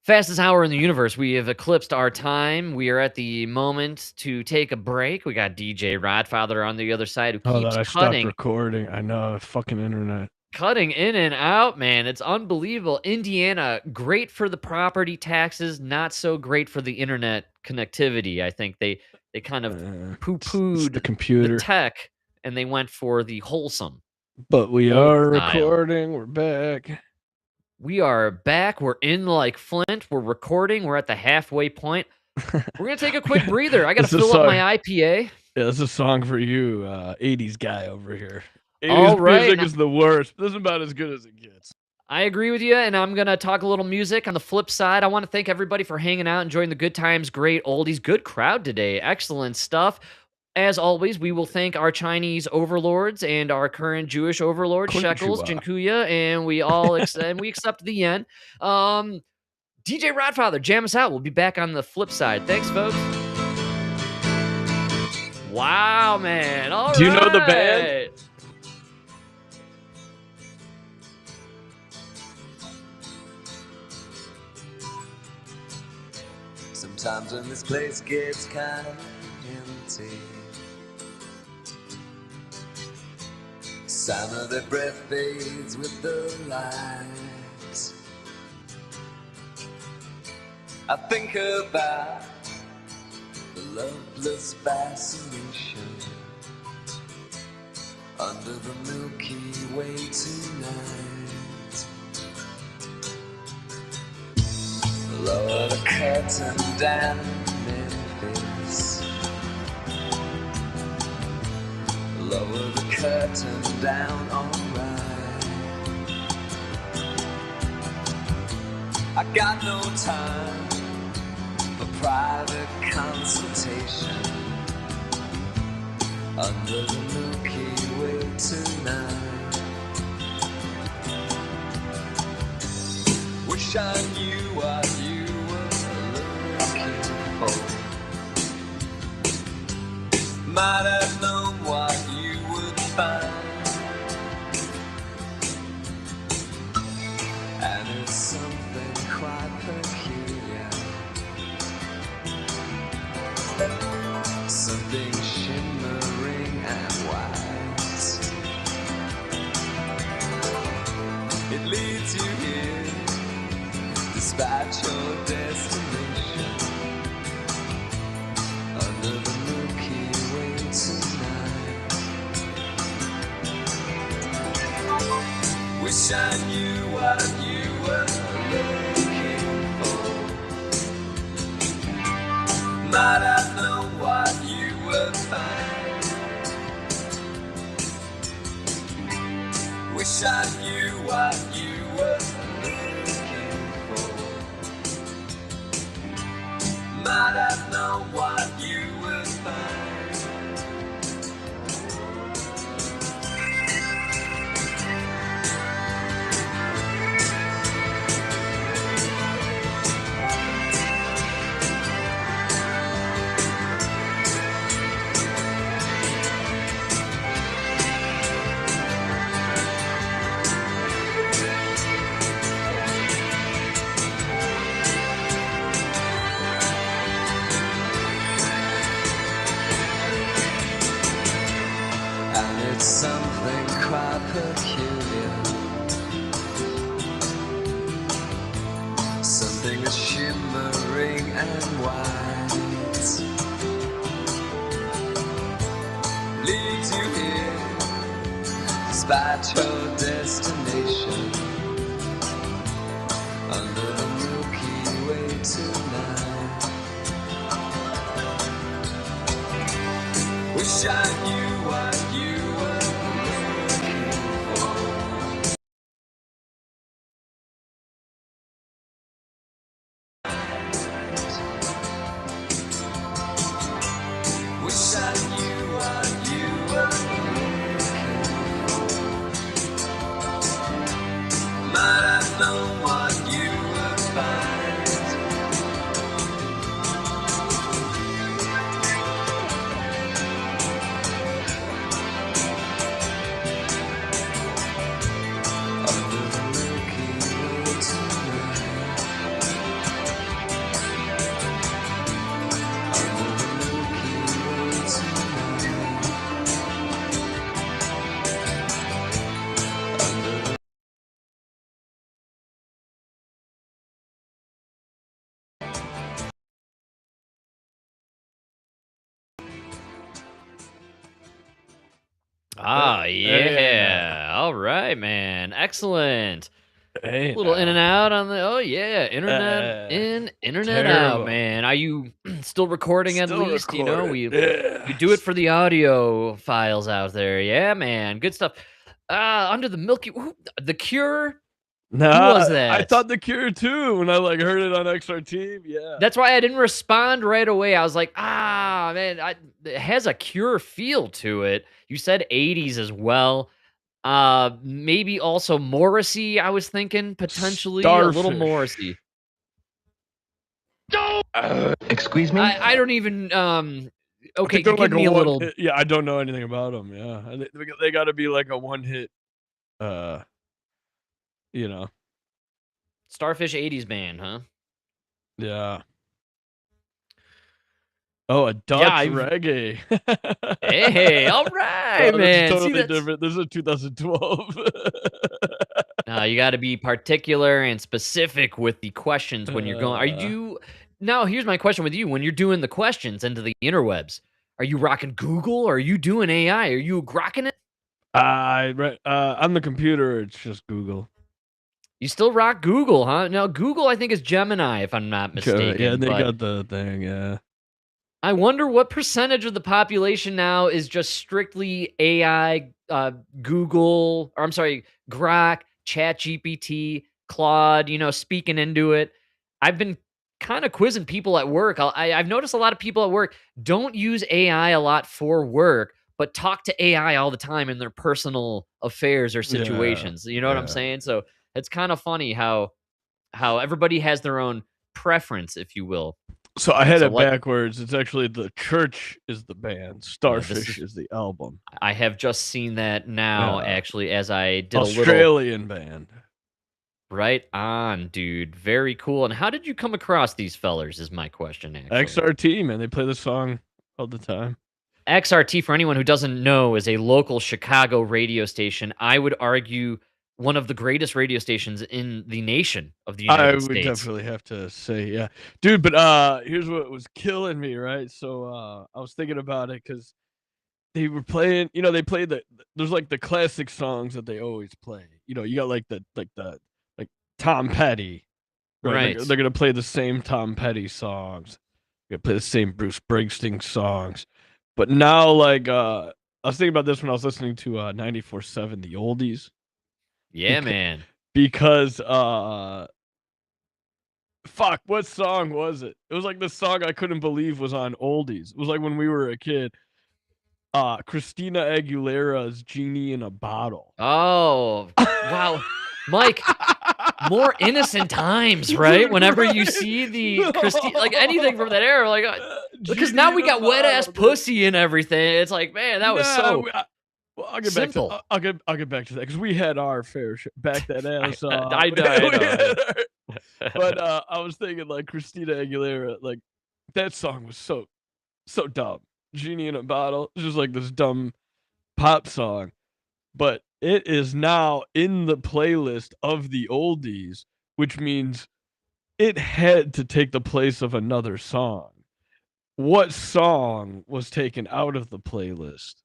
fastest hour in the universe. We have eclipsed our time. We are at the moment to take a break. We got DJ Rodfather on the other side who keeps I cutting. stopped recording. I know, fucking internet. Cutting in and out, man. It's unbelievable. Indiana, great for the property taxes, not so great for the internet connectivity. I think they kind of poo-pooed the computer, the tech, and they went for the wholesome. But we are recording. We're back. We are back. We're in like Flint. We're recording. We're at the halfway point. We're going to take a quick breather. I got to fill up my IPA. Yeah, this is a song for you, 80s guy over here. 80s All right. music is the worst. This is about as good as it gets. I agree with you, and I'm going to talk a little music. On the flip side, I want to thank everybody for hanging out, enjoying the good times, great oldies, good crowd today. Excellent stuff. As always, we will thank our Chinese overlords and our current Jewish overlord, Shekels, Jinkuya, and we all and we accept the yen. DJ Rodfather, jam us out. We'll be back on the flip side. Thanks, folks. Wow, man. All right. Do you know the band? Sometimes when this place gets kind of empty. Sound of their breath fades with the light. I think about the loveless fascination under the Milky Way tonight. Lower the curtain down Memphis. Lower the curtain down, alright. I got no time for private consultation under the Milky Way tonight. Wish I knew what you were looking for. Might have known what you would find. And it's something quite peculiar. Something shimmering and white. It leads you here, despite your destination, under the Milky Way tonight. Wish I knew what you were looking for. Might have known what you would find. Wish I knew what you were looking for. Might have known what you would find. Something quite peculiar. Something that's shimmering and white. Leads you here, despite your destination, under the Milky Way tonight. Wish I knew what you were looking for. Wish I knew what you were looking for. Might have known what you would find. Ah, yeah. All right, man. Excellent. Hey, A little in and out on the. Oh yeah, internet in, internet terrible. out, man. Are you still recording at Still least? You know, recording, you do it for the audio files out there. Yeah, man. Good stuff. Under the Milky, the Cure. Nah, was I that? thought The Cure too when I like heard it on XRT. Yeah, That's why I didn't respond right away. I was like, man, it has a Cure feel to it. You said 80s as well. Maybe also Morrissey, I was thinking potentially a little Starfish. Morrissey. Excuse me? I don't even okay, they're give like me a little. Yeah, I don't know anything about them. Yeah, and they got to be like a one hit. You know. Starfish 80s band, huh? Yeah. Oh, a Dutch Yeah, reggae. Hey, all right, That's man. See, totally that's different. This is 2012. no, you got to be particular and specific with the questions when you're going. Are you now? Here's my question with you: when you're doing the questions into the interwebs, are you rocking Google or are you doing AI? Are you grokking it? On the computer, it's just Google. You still rock Google, huh? No, Google, I think is Gemini, if I'm not mistaken. Yeah, they but got the thing. Yeah. I wonder what percentage of the population now is just strictly AI, Google, or I'm sorry, Grok, ChatGPT, Claude, speaking into it. I've been kind of quizzing people at work. I've noticed a lot of people at work don't use AI a lot for work, but talk to AI all the time in their personal affairs or situations. You know what I'm saying? So it's kind of funny how everybody has their own preference, if you will. So I had it backwards. It's actually the Church is the band. Starfish is the album. I have just seen that now, actually, as I did Australian band. Right on, dude. Very cool. And how did you come across these fellers is my question, actually. XRT, man. They play the song all the time. XRT, for anyone who doesn't know, is a local Chicago radio station. I would argue one of the greatest radio stations in the nation of the United States. I would definitely have to say, yeah. Dude, but here's what was killing me, right? So I was thinking about it because they were playing, they play there's like the classic songs that they always play. You got like Tom Petty. Right. They're gonna play the same Tom Petty songs. They're gonna play the same Bruce Springsteen songs. But now, I was thinking about this when I was listening to 94.7 The Oldies. Yeah, man. Because fuck, what song was it? It was like the song I couldn't believe was on Oldies. It was like when we were a kid. Christina Aguilera's Genie in a Bottle. Oh, wow. Mike, more innocent times, right? Whenever you see the anything from that era, because now we got wet ass pussy and everything. It's like, man, that was I'll get simple. back to I'll get back to that because we had our fair share back that ass. I know. But I was thinking Christina Aguilera, that song was so dumb. Genie in a Bottle, it's just like this dumb pop song, but it is now in the playlist of the oldies, which means it had to take the place of another song. What song was taken out of the playlist?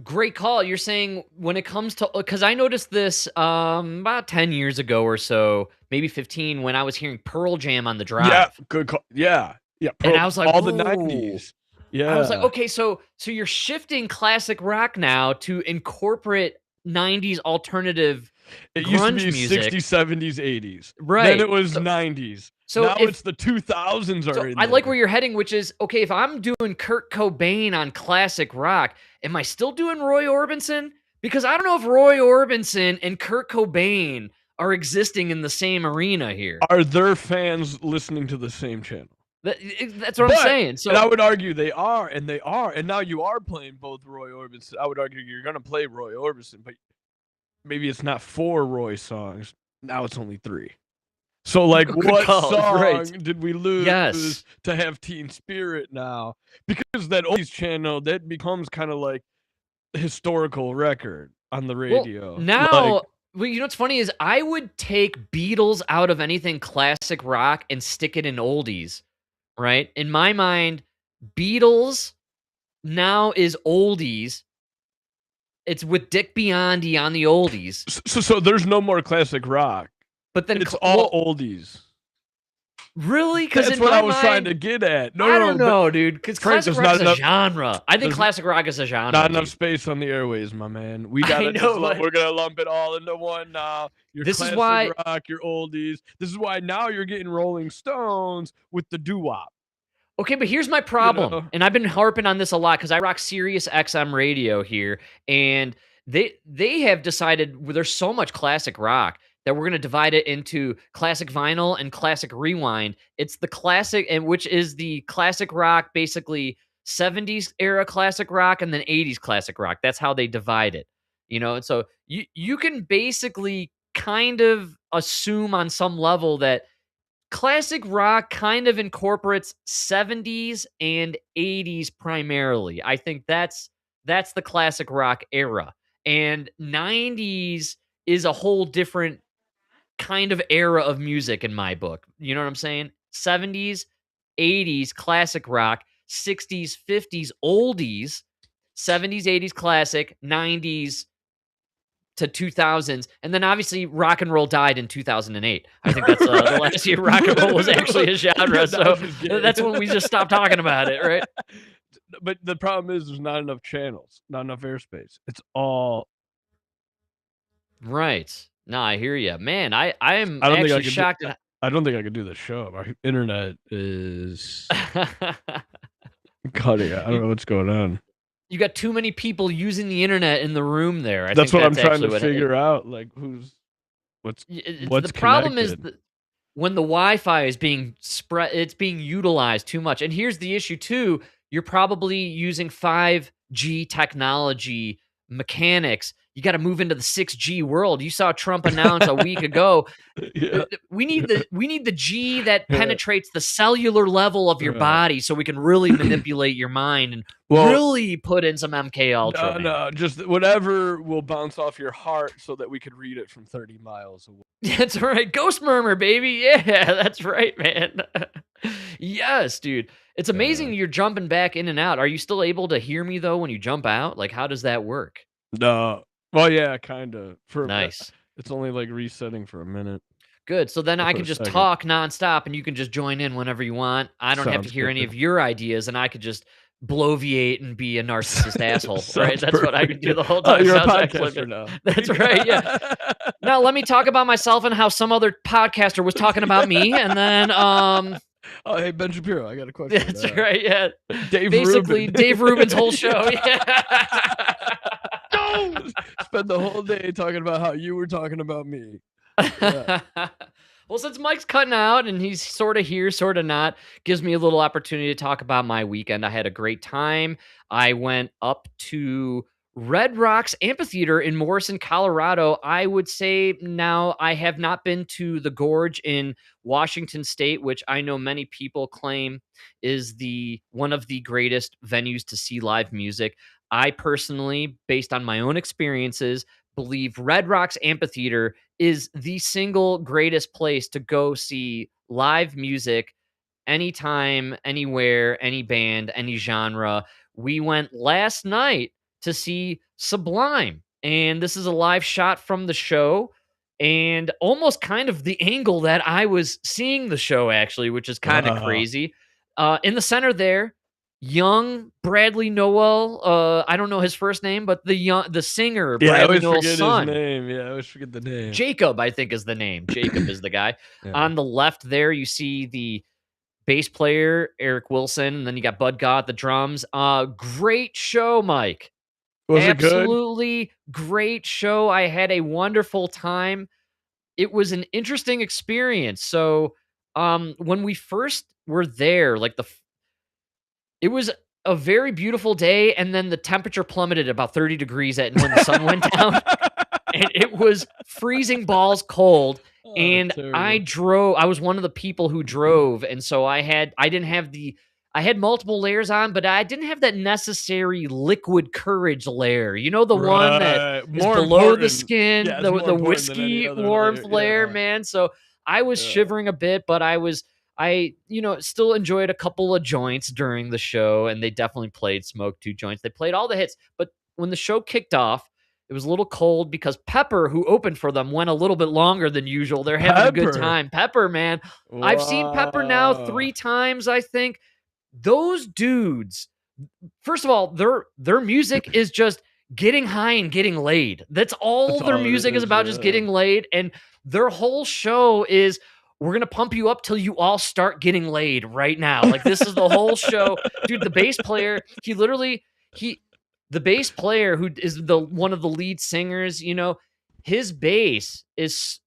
Great call. You're saying when it comes to, because I noticed this about 10 years ago or so, maybe 15, when I was hearing Pearl Jam on the drive. Yeah, good call. Yeah. And I was like, all the 90s. Yeah. I was like, okay, so you're shifting classic rock now to incorporate 90s alternative it grunge used to be music. 60s, 70s, 80s. Right. Then it was 90s. So now it's the 2000s are in I there. like where you're heading, which is, okay, if I'm doing Kurt Cobain on classic rock, am I still doing Roy Orbison? Because I don't know if Roy Orbison and Kurt Cobain are existing in the same arena here. Are their fans listening to the same channel? That's what I'm saying. So, and I would argue they are, and now you are playing both Roy Orbison. I would argue you're going to play Roy Orbison, but maybe it's not 4 Roy songs. Now it's only 3. So, what song did we lose to have Teen Spirit now? Because that oldies channel, that becomes kind of like a historical record on the radio. Well, now, you know what's funny is I would take Beatles out of anything classic rock and stick it in oldies, right? In my mind, Beatles now is oldies. It's with Dick Biondi on the oldies. So there's no more classic rock. But then it's all oldies. Really? Because that's what I was trying to get at. I don't know, dude. Because classic rock is a genre. I think classic rock is a genre. Not enough space on the airways, my man. We got we're gonna lump it all into one now. Your classic rock, your oldies. This is why now you're getting Rolling Stones with the doo-wop. Okay, but here's my problem, and I've been harping on this a lot because I rock Sirius XM radio here, and they have decided there's so much classic rock that we're going to divide it into classic vinyl and classic rewind. It's the classic, and which is the classic rock, basically 70s era classic rock and then 80s classic rock. That's how they divide it, And so you can basically kind of assume on some level that classic rock kind of incorporates 70s and 80s primarily. I think that's the classic rock era. And 90s is a whole different kind of era of music in my book. You know what I'm saying? 70s, 80s classic rock, 60s, 50s oldies, 70s, 80s classic, 90s to 2000s, and then obviously rock and roll died in 2008. I think that's the last year rock and roll was actually a genre, so that's when we just stopped talking about it, right? But the problem is there's not enough channels, not enough airspace. It's all right. No, I hear you, man. I'm I don't actually think I shocked. could. I don't think I could do the show. Our internet is cutting. I don't know what's going on. You got too many people using the internet in the room there. That's what I'm trying to figure out. Like, what's the problem is that when the Wi-Fi is being spread, it's being utilized too much. And here's the issue too: you're probably using 5G technology mechanics. You got to move into the 6G world. You saw Trump announce a week ago. Yeah. We need the G that penetrates the cellular level of your body, so we can really manipulate your mind and really put in some MK Ultra. No, just whatever will bounce off your heart, so that we could read it from 30 miles away. That's right, Ghost Murmur, baby. Yeah, that's right, man. Yes, dude. It's amazing you're jumping back in and out. Are you still able to hear me though when you jump out? Like, how does that work? No. Well, yeah, kind of. Nice. It's only like resetting for a minute. Good. So then I can just talk nonstop, and you can just join in whenever you want. I don't have to hear any of your ideas, and I could just bloviate and be a narcissist asshole, right? That's what I can do the whole time. You're a podcaster now. That's right, yeah. Now let me talk about myself and how some other podcaster was talking about me, and then oh, hey, Ben Shapiro, I got a question. That's right, yeah. Basically, Dave Rubin's whole show. Yeah. Spend the whole day talking about how you were talking about me. Yeah. Well, since Mike's cutting out and he's sort of here, sort of not, gives me a little opportunity to talk about my weekend. I had a great time. I went up to Red Rocks Amphitheater in Morrison, Colorado. I would say now I have not been to the Gorge in Washington State, which I know many people claim is one of the greatest venues to see live music. I personally, based on my own experiences, believe Red Rocks Amphitheater is the single greatest place to go see live music anytime, anywhere, any band, any genre. We went last night to see Sublime, and this is a live shot from the show, and almost kind of the angle that I was seeing the show, actually, which is kind of crazy. In the center there, young Bradley Nowell, I don't know his first name, but the singer, Bradley Nowell's son. His name. Yeah, I always forget the name. Jacob, I think, is the name. Jacob is the guy. Yeah. On the left there, you see the bass player, Eric Wilson, and then you got Bud Gott, the drums. Great show, Mike. Was it good? Absolutely great show. I had a wonderful time. It was an interesting experience. So, when we first were there, it was a very beautiful day, and then the temperature plummeted about 30 degrees when the sun went down, and it was freezing balls cold. And terrible. I was one of the people who drove, and so I had multiple layers on, but I didn't have that necessary liquid courage layer. You know, the one that is below the skin, the whiskey warmth layer, man. So I was shivering a bit, but I still enjoyed a couple of joints during the show, and they definitely played Smoke 2 joints. They played all the hits, but when the show kicked off, it was a little cold because Pepper, who opened for them, went a little bit longer than usual. They're having a good time. Pepper, man. Wow. I've seen Pepper now 3 times, I think. Those dudes, first of all, their music is just getting high and getting laid. That's all their music is about, just getting laid. And their whole show is, we're going to pump you up till you all start getting laid right now. Like, this is the whole show. Dude, the bass player, the bass player, who is one of the lead singers, his bass is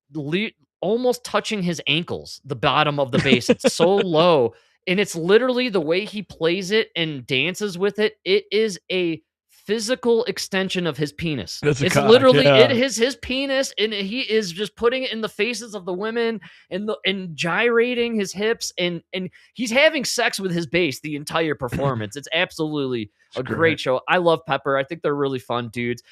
almost touching his ankles, the bottom of the bass. It's so low. And it's literally the way he plays it and dances with it. It is a physical extension of his penis. It's a It's cock, literally yeah. it is his penis, and he is just putting it in the faces of the women and gyrating his hips, and he's having sex with his bass the entire performance. It's absolutely a great show. I love Pepper. I think they're really fun dudes.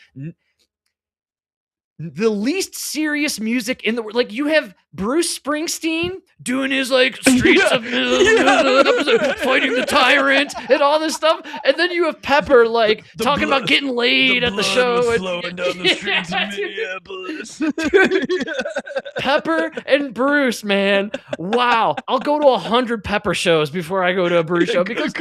The least serious music in the world. Like, you have Bruce Springsteen doing his like streets of fighting the tyrant and all this stuff, and then you have Pepper like talking about getting laid at the show and flowing down the streets of Minneapolis. Pepper and Bruce, man, wow! I'll go to 100 Pepper shows before I go to a Bruce show because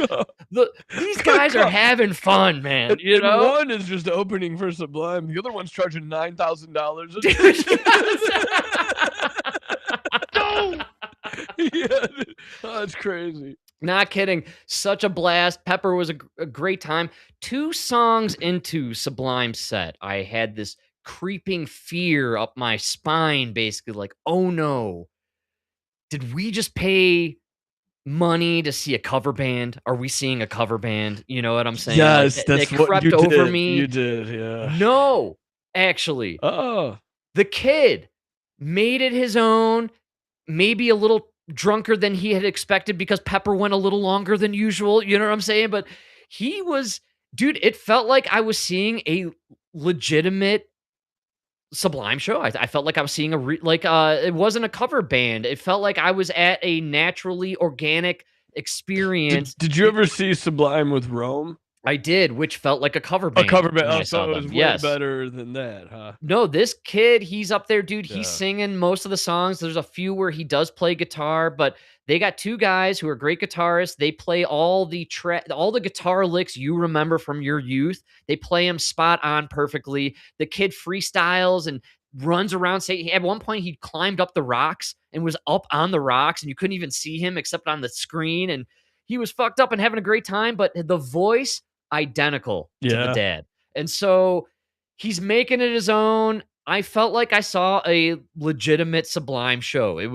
these guys are having fun, man. You know, one is just opening for Sublime. The other one's charging $9,000. No! Yeah, that's crazy. Not kidding. Such a blast. Pepper was a great time. 2 songs into Sublime's set, I had this creeping fear up my spine, basically like, oh no, did we just pay money to see a cover band? Are we seeing a cover band? You know what I'm saying? Yes, like, that's they what crept you over did. me. You did, yeah. No, actually. Oh. The kid made it his own, maybe a little drunker than he had expected because Pepper went a little longer than usual. You know what I'm saying? But he was, dude, it felt like I was seeing a legitimate Sublime show. I felt like I was seeing it wasn't a cover band. It felt like I was at a naturally organic experience. Did you ever see Sublime with Rome? I did, which felt like a cover band. A cover band. when I Oh, saw so it them. was way Yes. better than that, huh? No, this kid, he's up there, dude. He's Yeah. singing most of the songs. There's a few where he does play guitar, but they got 2 guys who are great guitarists. They play all the guitar licks you remember from your youth. They play them spot on perfectly. The kid freestyles and runs around. At one point, he climbed up the rocks and was up on the rocks, and you couldn't even see him except on the screen. And he was fucked up and having a great time, but the voice identical to the dad. And so he's making it his own. I felt like I saw a legitimate Sublime show. It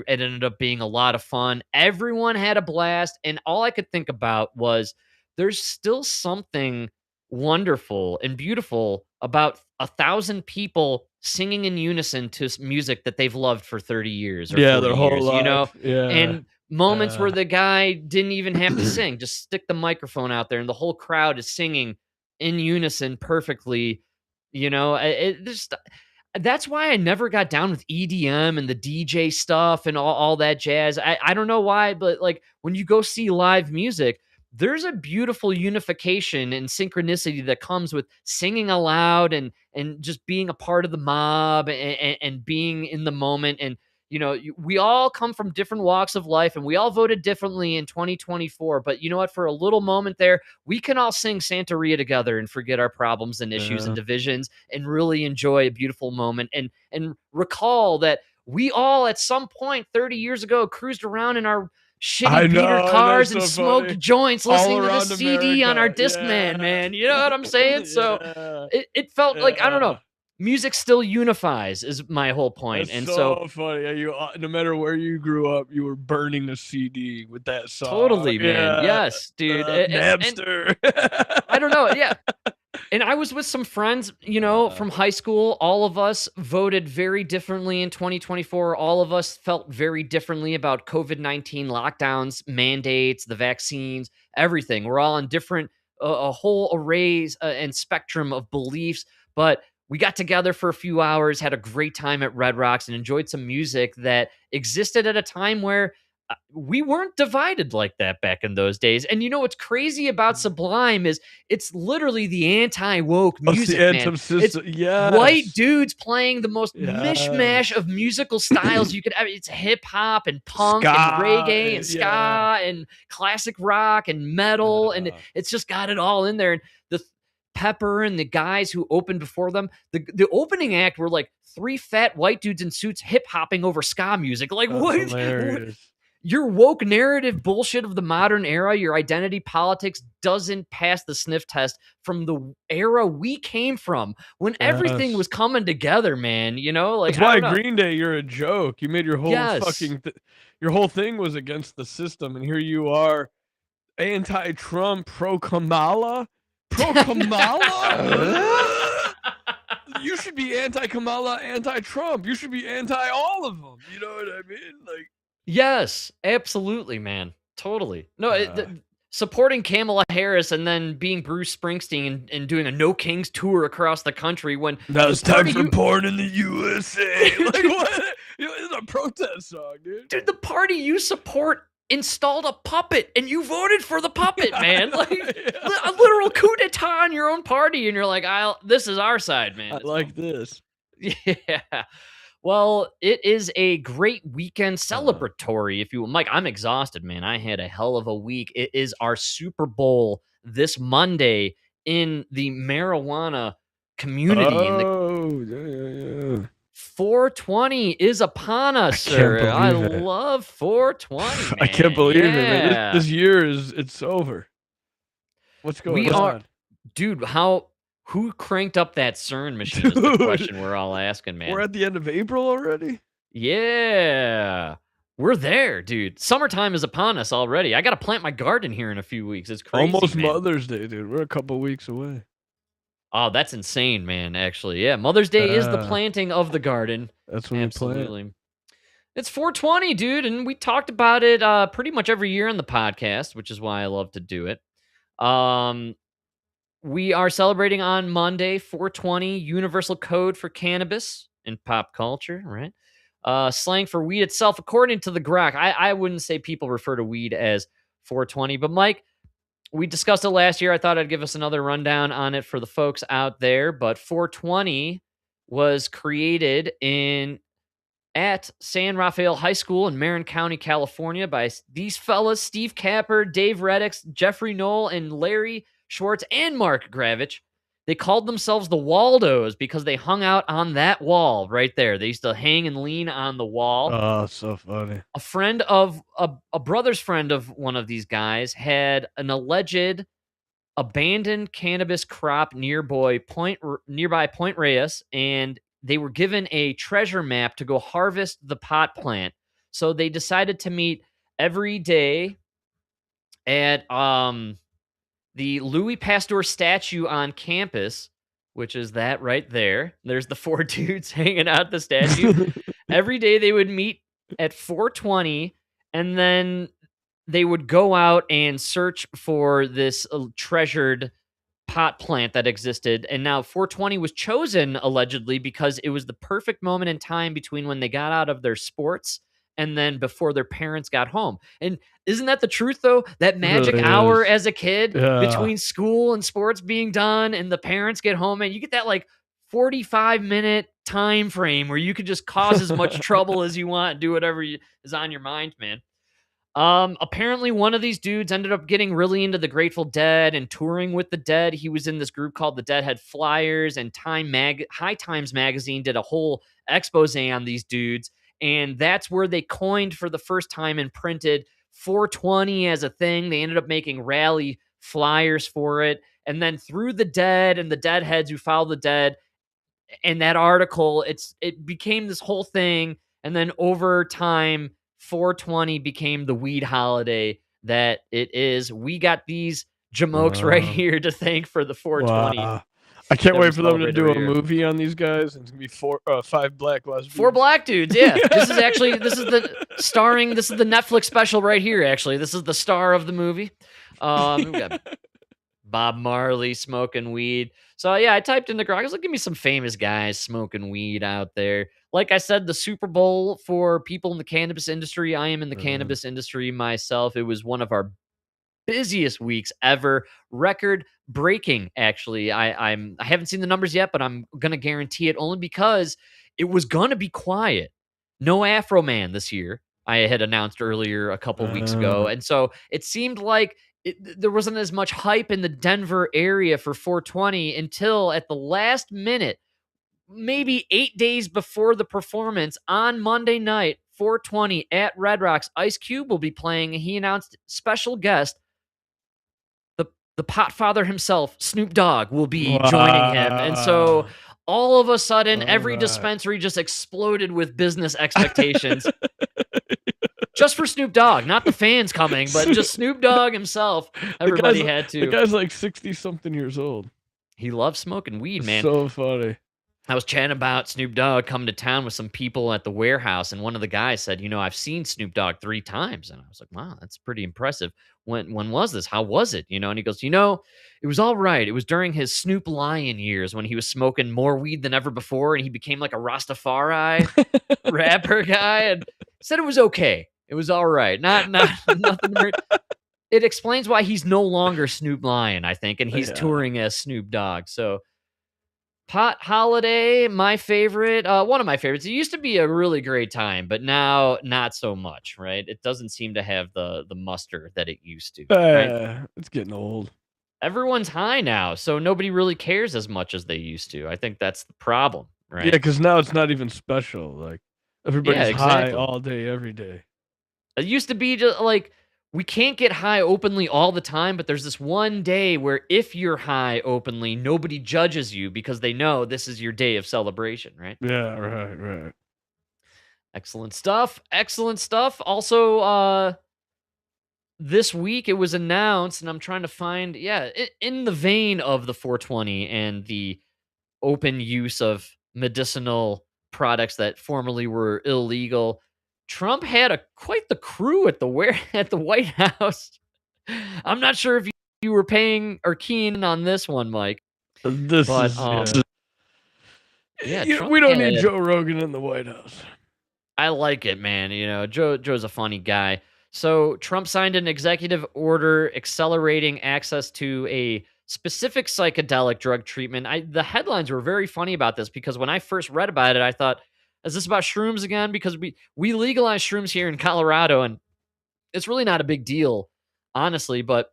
ended up being a lot of fun. Everyone had a blast. And all I could think about was there's still something wonderful and beautiful about 1,000 people singing in unison to music that they've loved for 30 years or 40 their whole years, life. you know? Yeah. And moments where the guy didn't even have to sing, just stick the microphone out there and the whole crowd is singing in unison perfectly. You know, that's why I never got down with EDM and the DJ stuff and all that jazz. I don't know why, but like when you go see live music, there's a beautiful unification and synchronicity that comes with singing aloud and just being a part of the mob and being in the moment. And you know, we all come from different walks of life and we all voted differently in 2024. But you know what? For a little moment there, we can all sing Santeria together and forget our problems and issues and divisions and really enjoy a beautiful moment and recall that we all at some point 30 years ago cruised around in our shitty beater cars and smoked joints listening to this CD on our Discman, man. You know what I'm saying? So it felt like, I don't know. Music still unifies is my whole point. That's and so funny. Yeah, you no matter where you grew up, you were burning a CD with that song. Totally, man. Yes, dude. Napster. I don't know. Yeah. And I was with some friends, you know, from high school. All of us voted very differently in 2024. All of us felt very differently about COVID-19 lockdowns, mandates, the vaccines, everything. We're all on different, a whole arrays and spectrum of beliefs. But we got together for a few hours, had a great time at Red Rocks, and enjoyed some music that existed at a time where we weren't divided like that back in those days. And you know what's crazy about Sublime is it's literally the anti-woke music, man. It's white dudes playing the most mishmash of musical styles you could ever. It's hip-hop and punk and reggae and ska and classic rock and metal, and it's just got it all in there. And the Pepper and the guys who opened before them, the opening act were like 3 fat white dudes in suits hip-hopping over ska music. Like, what? Your woke narrative bullshit of the modern era, your identity politics doesn't pass the sniff test from the era we came from when everything was coming together, man. You know, like that's why Green Day, you're a joke. You made your whole fucking your whole thing was against the system, and here you are, anti-Trump, pro-Kamala. Pro Kamala? You should be anti-Kamala, anti-Trump. You should be anti all of them. You know what I mean? Like, Yes, absolutely, man. Totally. No, supporting Kamala Harris and then being Bruce Springsteen and doing a No Kings tour across the country when now it's the party time for you- porn in the USA. Like, what? You know, it's a protest song, dude. Dude, the party you support installed a puppet and you voted for the puppet, man. Like a literal coup d'etat in your own party, and you're like, this is our side, man. I like this. Yeah. Well, it is a great weekend celebratory, if you will. Mike, I'm exhausted, man. I had a hell of a week. It is our Super Bowl this Monday in the marijuana community. Yeah. 420 is upon us, sir. I love 420. Man. I can't believe it, man. This year it's over. What's going on? Dude, who cranked up that CERN machine is the question we're all asking, man. We're at the end of April already? Yeah. We're there, dude. Summertime is upon us already. I got to plant my garden here in a few weeks. It's crazy, Almost man. Mother's Day, dude. We're a couple weeks away. Oh, that's insane, man, actually. Yeah, Mother's Day is the planting of the garden. That's when Absolutely. we plant. It's 420, dude, and we talked about it pretty much every year on the podcast, which is why I love to do it. We are celebrating on Monday, 420, Universal Code for Cannabis in pop culture, right? Slang for weed itself, according to the Grok. I wouldn't say people refer to weed as 420, but Mike, we discussed it last year. I thought I'd give us another rundown on it for the folks out there, but 420 was created at San Rafael High School in Marin County, California by these fellas, Steve Capper, Dave Reddix, Jeffrey Knoll, and Larry Schwartz, and Mark Gravich. They called themselves the Waldos because they hung out on that wall right there. They used to hang and lean on the wall. Oh, so funny. A friend of a brother's friend of one of these guys had an alleged abandoned cannabis crop nearby Point Reyes, and they were given a treasure map to go harvest the pot plant. So they decided to meet every day at the Louis Pasteur statue on campus, which is that right there. There's the four dudes hanging out at the statue. Every day they would meet at 420, and then they would go out and search for this treasured pot plant that existed. And now 420 was chosen allegedly because it was the perfect moment in time between when they got out of their sports and then before their parents got home. And isn't that the truth, though? That magic hour as a kid between school and sports being done and the parents get home, and you get that like 45-minute time frame where you could just cause as much trouble as you want and do whatever is on your mind, man. Apparently one of these dudes ended up getting really into the Grateful Dead and touring with the Dead. He was in this group called the Deadhead Flyers, and High Times magazine did a whole expose on these dudes. And that's where they coined for the first time and printed 420 as a thing. They ended up making rally flyers for it. And then through the Dead and the Deadheads who follow the Dead, and that article, it became this whole thing. And then over time, 420 became the weed holiday that it is. We got these jamokes right here to thank for the 420. Wow. I can't wait for them to do a movie on these guys. It's gonna be 5 black lesbians. 4 black dudes, yeah. This is the Netflix special right here, actually. This is the star of the movie. We got Bob Marley smoking weed. So yeah, I typed in the Grok. I was like, give me some famous guys smoking weed out there. Like I said, the Super Bowl for people in the cannabis industry. I am in the cannabis industry myself. It was one of our busiest weeks ever. Record breaking, actually. I haven't seen the numbers yet, but I'm gonna guarantee it only because it was gonna be quiet. No Afro Man this year. I had announced earlier a couple weeks ago, and so it seemed like there wasn't as much hype in the Denver area for 420 until at the last minute, maybe 8 days before the performance on Monday night, 420 at Red Rocks. Ice Cube will be playing. He announced special guest, the Potfather himself, Snoop Dogg, will be joining him. And so all of a sudden, every dispensary just exploded with business expectations. just for Snoop Dogg, not the fans coming, but just Snoop Dogg himself. Everybody had The to. guy's like 60-something years old. He loves smoking weed, man. So funny. I was chatting about Snoop Dogg coming to town with some people at the warehouse, and one of the guys said, I've seen Snoop Dogg 3 times. And I was like, wow, that's pretty impressive. When was this? How was it? And he goes, it was all right. It was during his Snoop Lion years when he was smoking more weed than ever before, and he became like a Rastafari rapper guy, and said it was okay. It was all right. Not nothing. It explains why he's no longer Snoop Lion, I think, and he's touring as Snoop Dogg. So Pot Holiday, my favorite, one of my favorites. It used to be a really great time, but now not so much, right? It doesn't seem to have the muster that it used to. Right? It's getting old. Everyone's high now, so nobody really cares as much as they used to. I think that's the problem, right? Yeah, because now it's not even special. Like everybody's high exactly. all day, every day. It used to be just like we can't get high openly all the time, but there's this one day where if you're high openly, nobody judges you because they know this is your day of celebration, right? Yeah, right. Excellent stuff. Excellent stuff. Also, this week it was announced, and I'm trying to find, in the vein of the 420 and the open use of medicinal products that formerly were illegal, Trump had quite the crew at the White House. I'm not sure if you were paying or keen on this one, Mike. We don't need Joe Rogan in the White House. I like it, man. Joe's a funny guy. So Trump signed an executive order accelerating access to a specific psychedelic drug treatment. The headlines were very funny about this because when I first read about it, I thought, is this about shrooms again? Because we legalize shrooms here in Colorado, and it's really not a big deal, honestly. But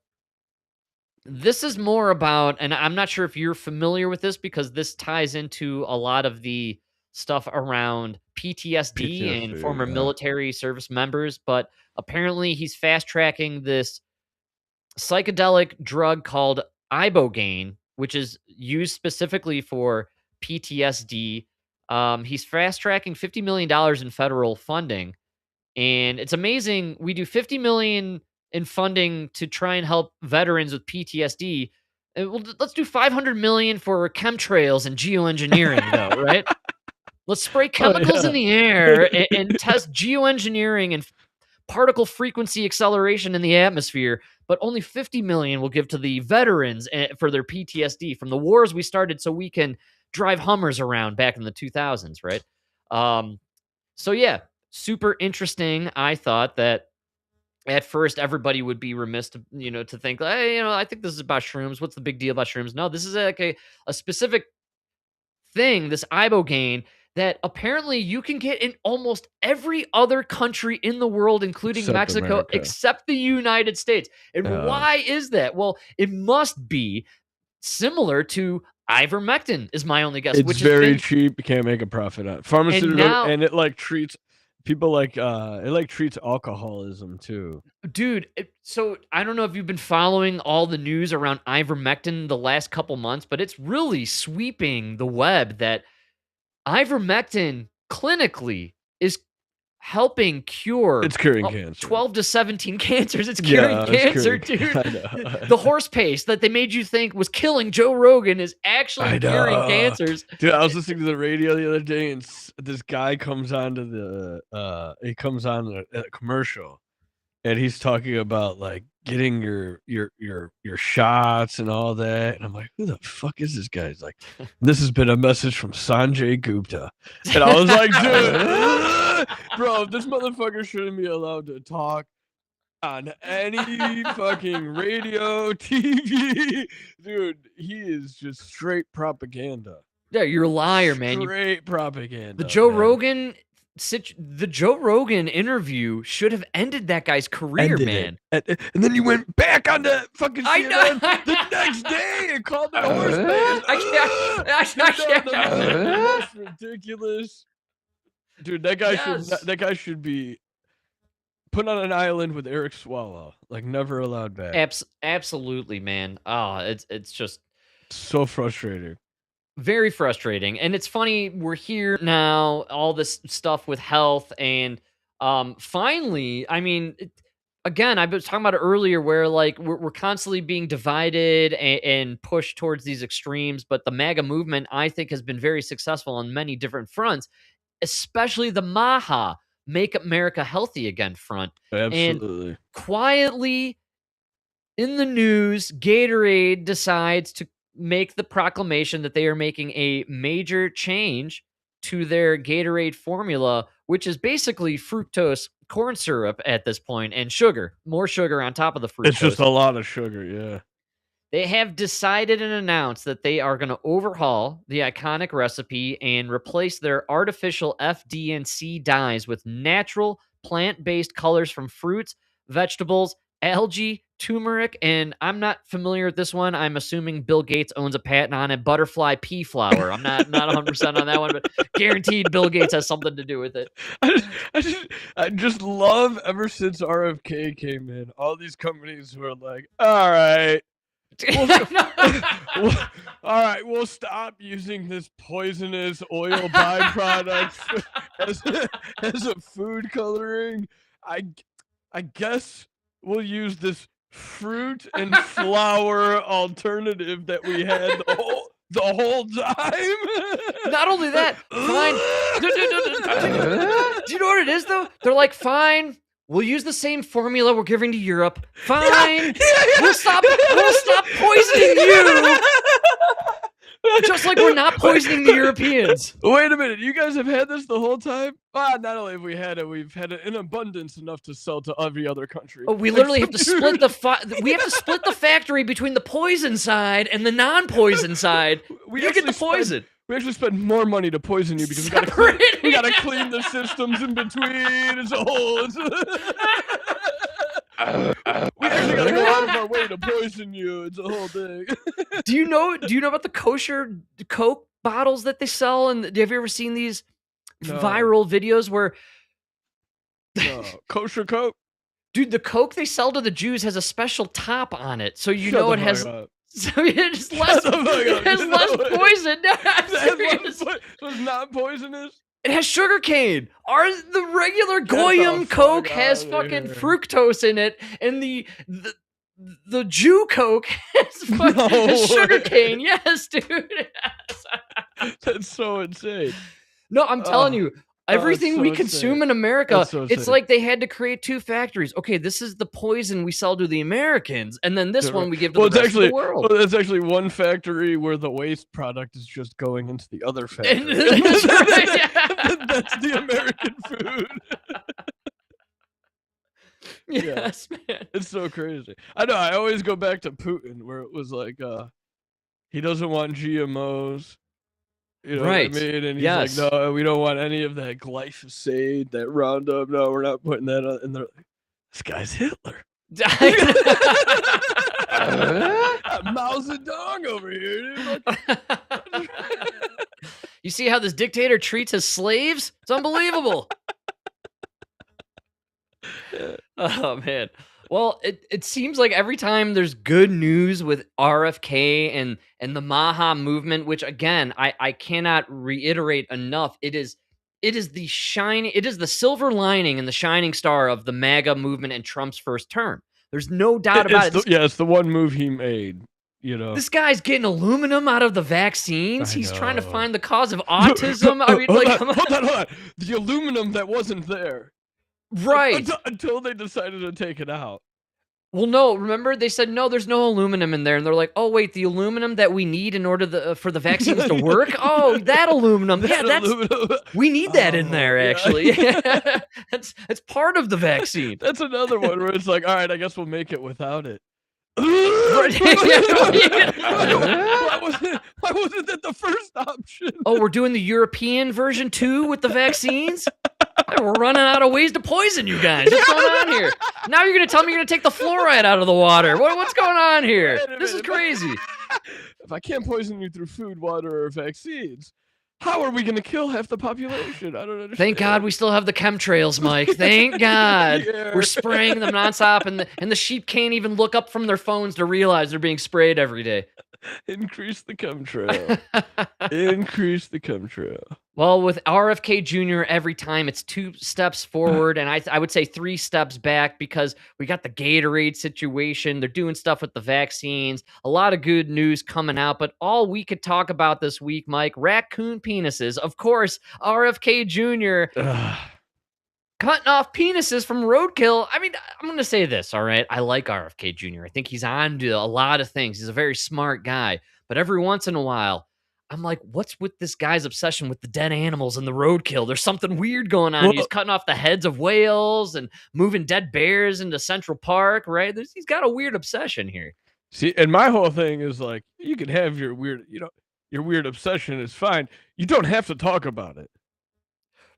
this is more about, and I'm not sure if you're familiar with this because this ties into a lot of the stuff around PTSD and former military service members. But apparently he's fast-tracking this psychedelic drug called ibogaine, which is used specifically for PTSD. He's fast-tracking $50 million in federal funding, and it's amazing. We do $50 million in funding to try and help veterans with PTSD. Let's do $500 million for chemtrails and geoengineering, though, right? Let's spray chemicals in the air and test geoengineering and particle frequency acceleration in the atmosphere, but only $50 million we'll give to the veterans for their PTSD from the wars we started so we can drive Hummers around back in the 2000s, right? So yeah, super interesting. I thought that at first everybody would be remiss to, to think, hey, I think this is about shrooms. What's the big deal about shrooms? No, this is like a specific thing, this ibogaine, that apparently you can get in almost every other country in the world, including Mexico, except the United States. And why is that? Well, it must be similar to ivermectin, is my only guess. It's very cheap. You can't make a profit on it. Pharmaceutical, and it like treats people like it like treats alcoholism too. Dude, so I don't know if you've been following all the news around ivermectin the last couple months, but it's really sweeping the web that ivermectin clinically is helping cure. It's curing cancer. 12 to 17 cancers. It's curing cancer, dude. The horse paste that they made you think was killing Joe Rogan is actually curing cancers. Dude, I was listening to the radio the other day, and this guy comes on to a commercial, and he's talking about like getting your shots and all that, and I'm like, who the fuck is this guy? He's like, this has been a message from Sanjay Gupta, and I was like, dude, bro, this motherfucker shouldn't be allowed to talk on any fucking radio, TV, dude. He is just straight propaganda. Yeah, you're a liar, man. Straight propaganda. The Joe Rogan interview should have ended that guy's career, man. And then you went back on the fucking CNN the next day and called it a horse That's ridiculous. Dude, that guy should be put on an island with Eric Swalwell, like never allowed back. Absolutely, man. Oh, it's just so frustrating. Very frustrating. And it's funny, we're here now, all this stuff with health, and Finally, I mean, again, I was talking about it earlier where like we're constantly being divided and pushed towards these extremes, but the MAGA movement, I think, has been very successful on many different fronts, especially the MAHA, Make America Healthy Again front. Absolutely. And quietly in the news, Gatorade decides to make the proclamation that they are making a major change to their Gatorade formula, which is basically fructose corn syrup at this point and sugar, more sugar on top of the fructose. It's just a lot of sugar, yeah. They have decided and announced that they are going to overhaul the iconic recipe and replace their artificial F, D, and C dyes with natural plant-based colors from fruits, vegetables, algae, turmeric, and I'm not familiar with this one. I'm assuming Bill Gates owns a patent on it, butterfly pea flower. I'm not 100% on that one, but guaranteed Bill Gates has something to do with it. I just love, ever since RFK came in, all these companies who are like, all right, all right, we'll stop using this poisonous oil byproduct as a food coloring. I guess we'll use this fruit and flour alternative that we had the whole time. Not only that, fine. Do you know what it is though? They're like, fine. We'll use the same formula we're giving to Europe. Fine. We'll stop poisoning you. Just like we're not poisoning the Europeans. Wait a minute. You guys have had this the whole time? Not only have we had it, we've had it in abundance enough to sell to every other country. Oh, we literally have to split the factory between the poison side and the non-poison side. You get the poison. We actually spend more money to poison you because we gotta clean the systems in between. It's a whole. We actually gotta go out of our way to poison you. It's a whole thing. Do you know about the kosher Coke bottles that they sell? And have you ever seen these viral videos where kosher Coke? Dude, the Coke they sell to the Jews has a special top on it, so you know it has. So it's less poison. So it's not poisonous? It has sugar cane. The regular Goyim Coke has fucking fructose in it, and the Jew Coke has sugar cane. Yes, dude. Yes. That's so insane. No, I'm telling you. Everything we consume in America, it's like they had to create two factories. Okay, this is the poison we sell to the Americans, and then this one we give to the rest of the world. Well, that's actually one factory where the waste product is just going into the other factory. That's right, yeah. That's the American food. Yes, man. It's so crazy. I know, I always go back to Putin, where it was like, he doesn't want GMOs. You know right. what I mean? And he's like, no, we don't want any of that glyphosate, that Roundup. No, we're not putting that on. And they're like, this guy's Hitler. Mao Zedong over here, dude. You see how this dictator treats his slaves? It's unbelievable. Oh, man. Well, it seems like every time there's good news with RFK and the MAHA movement, which again, I cannot reiterate enough, it is the silver lining and the shining star of the MAGA movement and Trump's first term. There's no doubt about it. It's the one move he made. You know, this guy's getting aluminum out of the vaccines. He's trying to find the cause of autism. I mean, hold on. The aluminum that wasn't there. Right. Until they decided to take it out. Well, no, remember they said, no, there's no aluminum in there. And they're like, oh, wait, the aluminum that we need in order for the vaccines to work? Oh, that aluminum. We need that in there, actually. Yeah. That's part of the vaccine. That's another one where it's like, all right, I guess we'll make it without it. Why wasn't that the first option? Oh, we're doing the European version too with the vaccines? We're running out of ways to poison you guys. What's going on here? Now you're going to tell me you're going to take the fluoride out of the water. What's going on here? This is crazy. If I can't poison you through food, water, or vaccines, how are we going to kill half the population? I don't understand. Thank God we still have the chemtrails, Mike. Thank God. Yeah. We're spraying them nonstop, and the sheep can't even look up from their phones to realize they're being sprayed every day. Increase the chemtrail. Increase the chemtrail. Well, with RFK Jr., every time it's 2 steps forward, and I would say 3 steps back because we got the Gatorade situation. They're doing stuff with the vaccines. A lot of good news coming out, but all we could talk about this week, Mike, raccoon penises. Of course, RFK Jr. cutting off penises from roadkill. I mean, I'm going to say this, all right? I like RFK Jr. I think he's on to a lot of things. He's a very smart guy, but every once in a while, I'm like, what's with this guy's obsession with the dead animals and the roadkill? There's something weird going on. Well- He's cutting off the heads of whales and moving dead bears into Central Park, right? He's got a weird obsession here. See, and my whole thing is like, you can have your weird, your weird obsession is fine. You don't have to talk about it.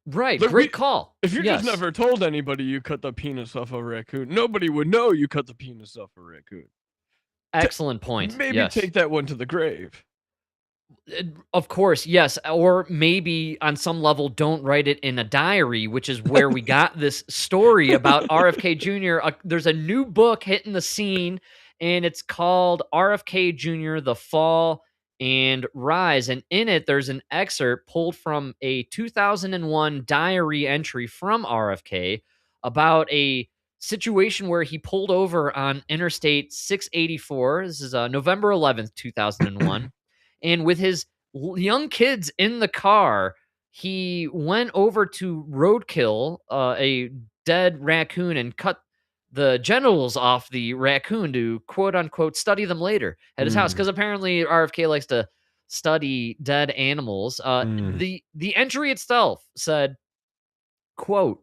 Right, Look, great call. If you Yes. just never told anybody you cut the penis off a raccoon, nobody would know you cut the penis off a raccoon. Excellent point. Maybe Yes. take that one to the grave. Of course, yes. Or maybe on some level, don't write it in a diary, which is where we got this story about RFK Jr. There's a new book hitting the scene, and it's called RFK Jr. The Fall and Rise. And in it, there's an excerpt pulled from a 2001 diary entry from RFK about a situation where he pulled over on Interstate 684. This is November 11th, 2001. And with his young kids in the car, he went over to roadkill a dead raccoon and cut the genitals off the raccoon to quote unquote study them later at his house, because apparently RFK likes to study dead animals. The entry itself said, quote,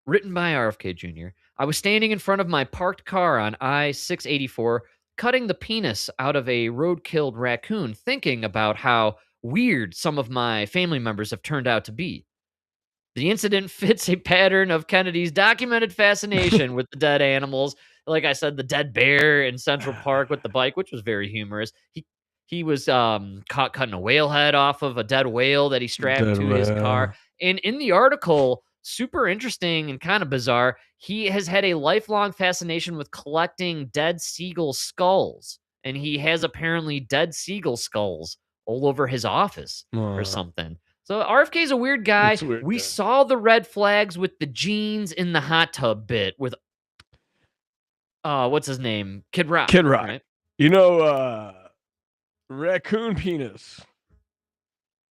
written by RFK Jr. I was standing in front of my parked car on I-684, cutting the penis out of a road-killed raccoon, thinking about how weird some of my family members have turned out to be. The incident fits a pattern of Kennedy's documented fascination with the dead animals. Like I said, the dead bear in Central Park with the bike, which was very humorous. He was caught cutting a whale head off of a dead whale that he strapped to his car. And in the article, super interesting and kind of bizarre, he has had a lifelong fascination with collecting dead seagull skulls. And he has apparently dead seagull skulls all over his office or something. So RFK is a weird guy. It's a weird We guy. saw the red flags with the jeans in the hot tub bit with what's his name? Kid Rock. Kid Rock. Right? You know, raccoon penis.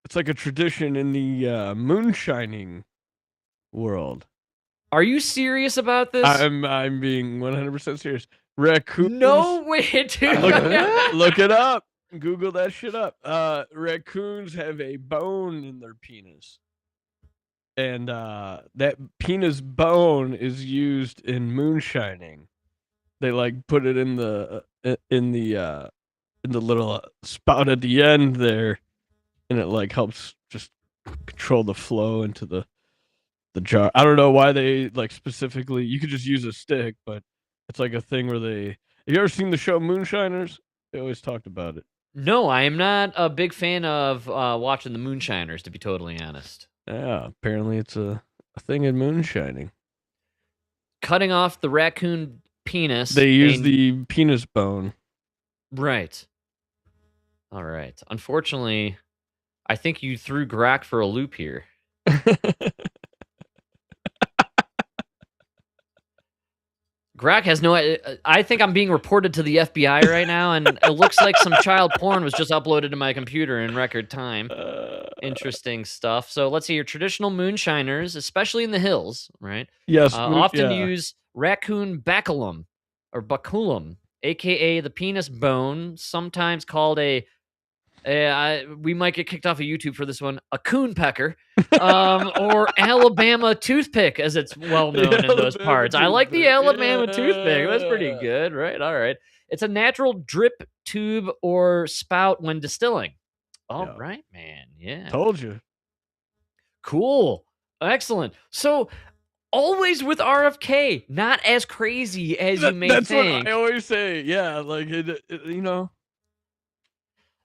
It's like a tradition in the moonshining world. Are you serious about this? I'm being 100% serious. Raccoons. No way, dude. Look it up. Google that shit up. Raccoons have a bone in their penis, and that penis bone is used in moonshining. They like put it in the little spout at the end there, and it like helps just control the flow into the jar. I don't know why they like specifically. You could just use a stick, but it's like a thing where they. Have you ever seen the show Moonshiners? They always talked about it. No, I am not a big fan of watching the Moonshiners, to be totally honest. Yeah, apparently it's a thing in moonshining. Cutting off the raccoon penis. They use the penis bone. Right. All right. Unfortunately, I think you threw Grok for a loop here. Grok has no. I think I'm being reported to the FBI right now, and it looks like some child porn was just uploaded to my computer in record time. Interesting stuff. So let's see. Your traditional moonshiners, especially in the hills, right? Yes, often use raccoon baculum or baculum, aka the penis bone, sometimes called we might get kicked off of YouTube for this one, a coon pecker, or Alabama toothpick, as it's well known in those parts. I like the Alabama toothpick. That's pretty good, right? All right. It's a natural drip tube or spout when distilling. All right, man. Yeah. Told you. Cool. Excellent. So always with RFK, not as crazy as you may That's think. what I always say. Yeah, like you know.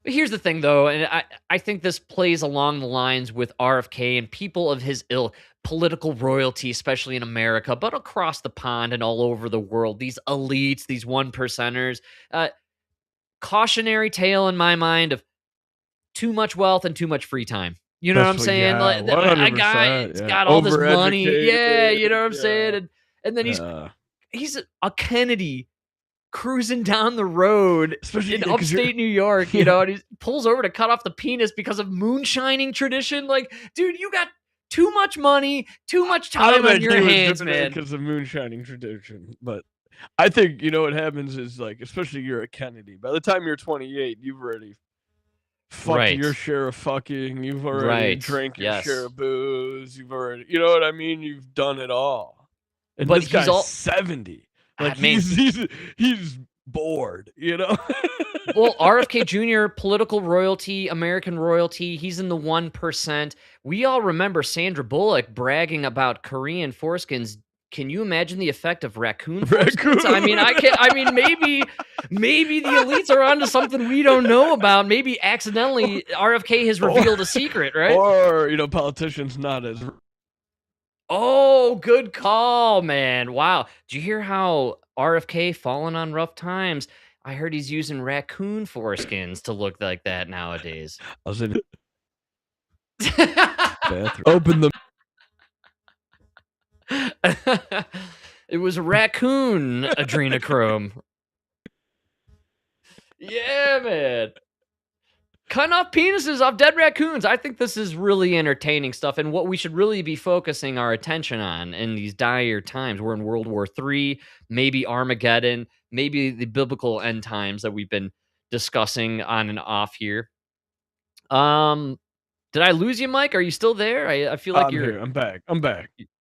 Here's the thing, though, and I think this plays along the lines with RFK and people of his ilk, political royalty, especially in America, but across the pond and all over the world. These elites, these one percenters. Cautionary tale in my mind of too much wealth and too much free time. You know what I'm That's what- saying? yeah, Like a guy 100%, has yeah. got all this money. Yeah, Overeducated, you know what I'm yeah. saying? And then Yeah. he's a Kennedy cruising down the road Especially in 'cause you're- upstate New York, you know, and he pulls over to cut off the penis because of moonshining tradition. Like, dude, you got too much money, too much I don't time on think your he was hands, doing it man. because of moonshining tradition, but I think what happens is, like, especially you're a Kennedy. By the time you're 28, you've already fucked Right. your share of fucking. You've already Right. drank your share Yes. of booze. You've already, you know what I mean? You've done it all. And But this guy's he's 70. Like, man, he's bored, you know? well, RFK Jr., political royalty, American royalty, he's in the 1%. We all remember Sandra Bullock bragging about Korean foreskins. Can you imagine the effect of raccoon foreskins? I mean, maybe the elites are onto something we don't know about. Maybe accidentally RFK has revealed a secret, right? Or, politicians not as... Oh, good call, man. Wow. Did you hear how RFK fallen on rough times? I heard he's using raccoon foreskins to look like that nowadays. I was in bathroom. Open the... It was raccoon adrenochrome. Yeah, man. Cutting off penises off dead raccoons. I think this is really entertaining stuff and what we should really be focusing our attention on in these dire times. We're in World War III, maybe Armageddon, maybe the biblical end times that we've been discussing on and off here. Did I lose you, Mike? Are you still there? I feel like you're here. I'm back.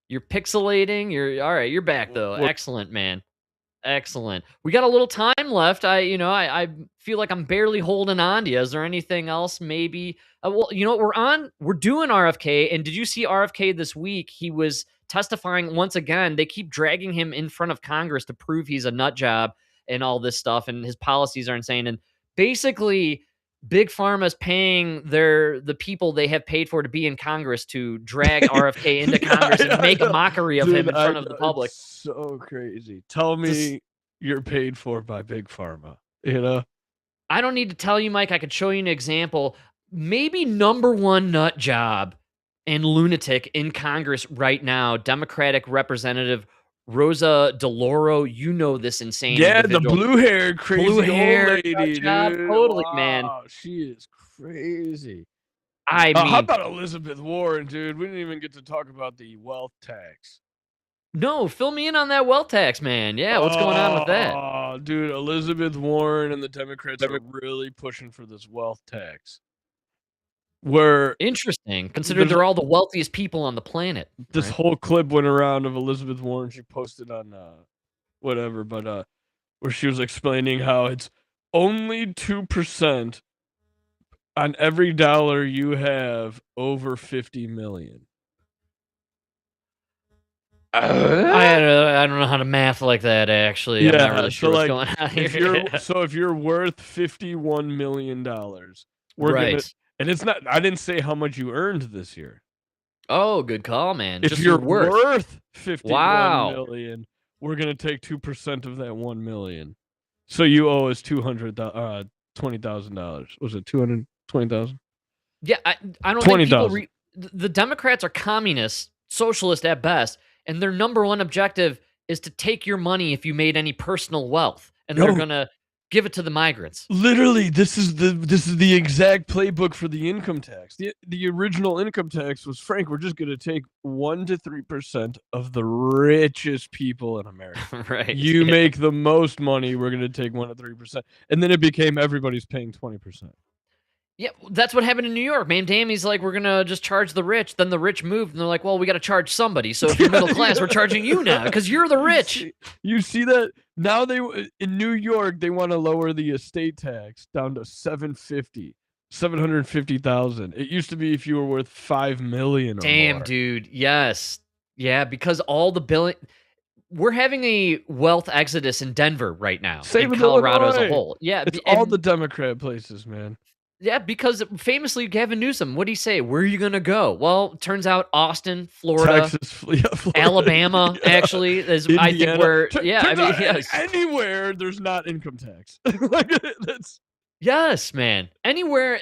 You're pixelating. You're all right. You're back though. Excellent, man. Excellent. We got a little time left. I feel like I'm barely holding on to you. Is there anything else? Maybe. Well, you know what? We're doing RFK. And did you see RFK this week? He was testifying once again. They keep dragging him in front of Congress to prove he's a nut job and all this stuff. And his policies are insane. And basically, Big Pharma's paying the people they have paid for to be in Congress to drag RFK into Congress and make a mockery of him in front of the public. It's so crazy. Tell me you're paid for by Big Pharma, you know? I don't need to tell you, Mike. I could show you an example. Maybe number one nut job and lunatic in Congress right now, Democratic Representative Rosa DeLauro. You know this insane individual. The blue-haired crazy old lady, dude. Totally, man. She is crazy. I mean, how about Elizabeth Warren, dude? We didn't even get to talk about the wealth tax. No, fill me in on that wealth tax, man. Yeah, what's going on with that? Oh, dude, Elizabeth Warren and the Democrats are really pushing for this wealth tax. Interesting, considering they're all the wealthiest people on the planet. This whole clip went around of Elizabeth Warren. She posted on whatever, but where she was explaining how it's only 2% on every dollar you have over 50 million. I don't know how to math like that, actually. Yeah, I'm not really sure what's going on here. If you're worth $51 million, right. And it's not, I didn't say how much you earned this year. Oh, good call, man. If Just you're worth worth $51 million, we're going to take 2% of that $1 million. So you owe us $20,000. Was it $220,000? Yeah, I don't think people the Democrats are communists, socialist at best, and their number one objective is to take your money if you made any personal wealth, and they're going to give it to the migrants. Literally, this is the exact playbook for the income tax. The original income tax was, Frank, we're just going to take 1 to 3% of the richest people in America. Right. You make the most money, we're going to take 1 to 3%. And then it became everybody's paying 20%. Yeah, that's what happened in New York, man. Dammy's like, we're going to just charge the rich. Then the rich moved, and they're like, well, we got to charge somebody. So if you're middle class, we're charging you now because you're the rich. You see that? Now in New York, they want to lower the estate tax down to $750,000. It used to be if you were worth $5 million or Damn, more. dude. Yes. Yeah, because all the we're having a wealth exodus in Denver right now. Same in with Colorado as a Illinois. whole. Yeah. It's all the Democrat places, man. Yeah, because famously, Gavin Newsom, what did he say? Where are you going to go? Well, it turns out Austin, Florida, Texas, Florida, Alabama, actually, is, I think, where, Turns out anywhere there's not income tax. Like, that's Yes, man. Anywhere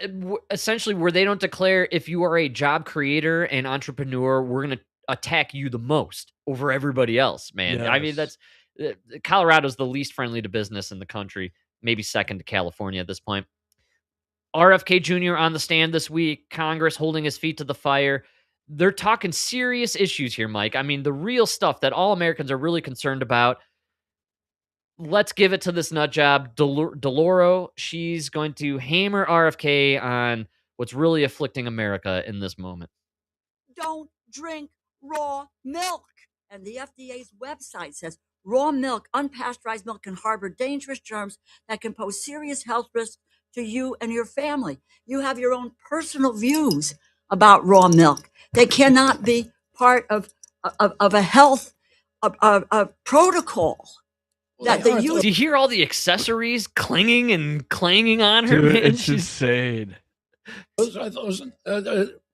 essentially where they don't declare if you are a job creator and entrepreneur, we're going to attack you the most over everybody else, man. I mean, Yes. that's Colorado's the least friendly to business in the country, maybe second to California at this point. RFK Jr. on the stand this week, Congress holding his feet to the fire. They're talking serious issues here, Mike. I mean, the real stuff that all Americans are really concerned about. Let's give it to this nut job, Deloro. She's going to hammer RFK on what's really afflicting America in this moment. Don't drink raw milk. And the FDA's website says raw milk, unpasteurized milk, can harbor dangerous germs that can pose serious health risks to you and your family. You have your own personal views about raw milk. They cannot be part of a health protocol. Do you hear all the accessories clinging and clanging on her? Dude, man? it's insane.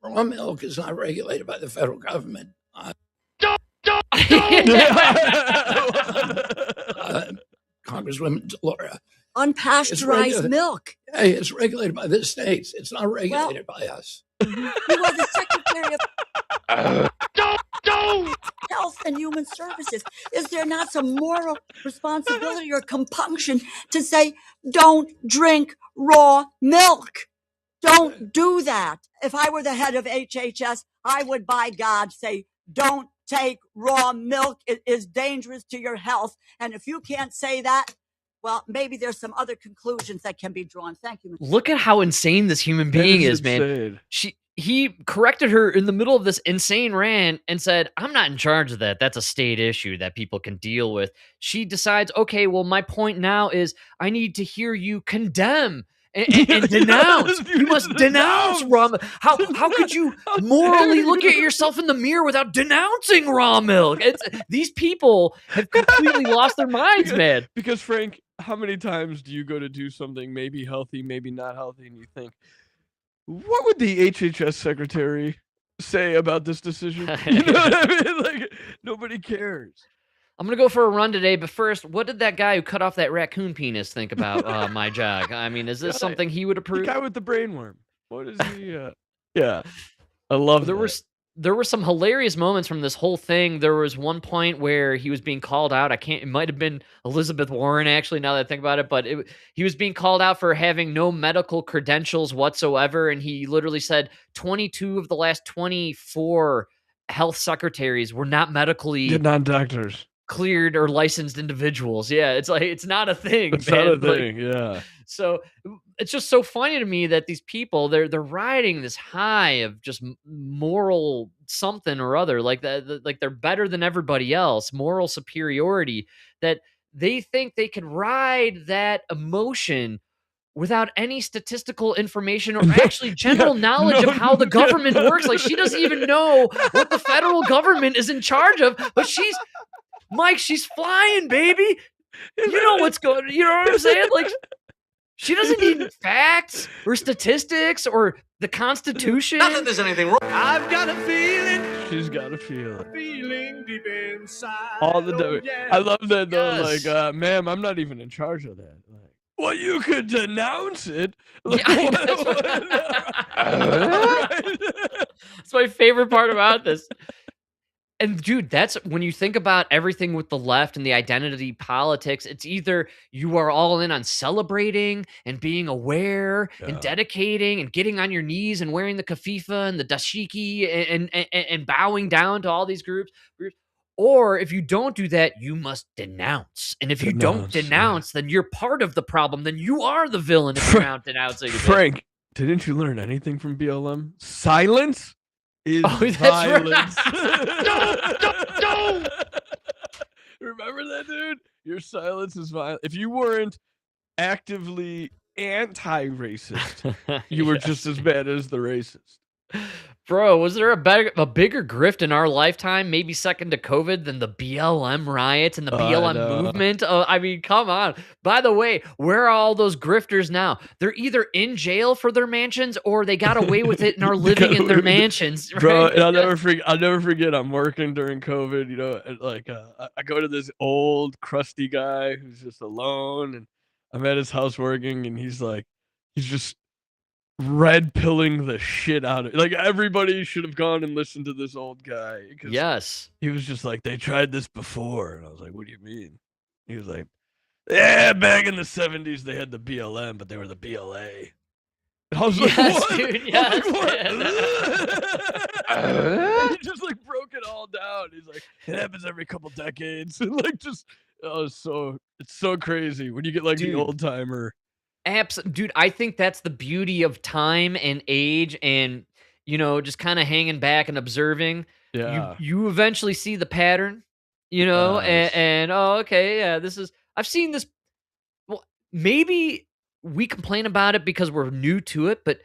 Raw milk is not regulated by the federal government. Congresswoman Delora. Unpasteurized milk. Hey, it's regulated by the states. It's not regulated by us. You are the Secretary of Health and Human Services. Is there not some moral responsibility or compunction to say, don't drink raw milk? Don't do that. If I were the head of HHS, I would, by God, say, don't take raw milk. It is dangerous to your health. And if you can't say that, well, maybe there's some other conclusions that can be drawn. Thank you. Look at how insane this human being is, man. He corrected her in the middle of this insane rant and said, I'm not in charge of that. That's a state issue that people can deal with. She decides, okay, well, my point now is I need to hear you condemn and denounce. You must denounce raw milk. How could you morally look at yourself in the mirror without denouncing raw milk? These people have completely lost their minds, man. Because, Frank, how many times do you go to do something maybe healthy, maybe not healthy, and you think, what would the HHS secretary say about this decision? You know what I mean? Like, nobody cares. I'm going to go for a run today, but first, what did that guy who cut off that raccoon penis think about my jog? I mean, is this something he would approve? The guy with the brainworm. What is he? Yeah. I love There were some hilarious moments from this whole thing. There was one point where he was being called out. It might have been Elizabeth Warren, actually, now that I think about it, but he was being called out for having no medical credentials whatsoever. And he literally said 22 of the last 24 health secretaries were not medically non-doctors cleared or licensed individuals. Yeah, it's like it's not a thing. It's man. not a thing. Yeah. So it's just so funny to me that these people they're riding this high of just moral something or other, like that, like they're better than everybody else, moral superiority, that they think they can ride that emotion without any statistical information or actually general knowledge of how the government works. Like she doesn't even know what the federal government is in charge of, but Mike, she's flying, baby. You know what's going on. You know what I'm saying? Like, she doesn't need facts or statistics or the Constitution. Not that there's anything wrong. I've got a feeling. She's got a feeling. Feeling deep inside. All the time. yeah. I love that, though. Yes. Like, ma'am, I'm not even in charge of that. Like, well, you could denounce it. Like, That's my favorite part about this. And dude, that's when you think about everything with the left and the identity politics, it's either you are all in on celebrating and being aware and dedicating and getting on your knees and wearing the kafifa and the dashiki and bowing down to all these groups. Or if you don't do that, you must denounce. And if you don't denounce, then you're part of the problem. Then you are the villain if you're not denouncing. Frank, didn't you learn anything from BLM? Silence is that's violence. Right. Don't. Remember that, dude? Your silence is violence. If you weren't actively anti-racist, you were just as bad as the racist. Bro, was there a bigger grift in our lifetime, maybe second to COVID, than the BLM riots and the BLM movement? I mean, come on. By the way, where are all those grifters now? They're either in jail for their mansions or they got away with it and are living in their mansions. Right? Bro, and I'll never forget. I'm working during COVID, you know, and like I go to this old crusty guy who's just alone, and I'm at his house working, and he's like, he's just red pilling the shit out of it. Like, everybody should have gone and listened to this old guy. Yes. He was just like, they tried this before. And I was like, what do you mean? He was like, yeah, back in the 70s, they had the BLM, but they were the BLA. And I was like, Yes, what? dude. I Yes, was like, man. he just like broke it all down. He's like, it happens every couple decades. And like, just, oh, it's so crazy when you get like the Dude. old timer. Dude, I think that's the beauty of time and age and, just kind of hanging back and observing. Yeah. You eventually see the pattern, Yes. and oh, okay, yeah, I've seen this. Well, maybe we complain about it because we're new to it, but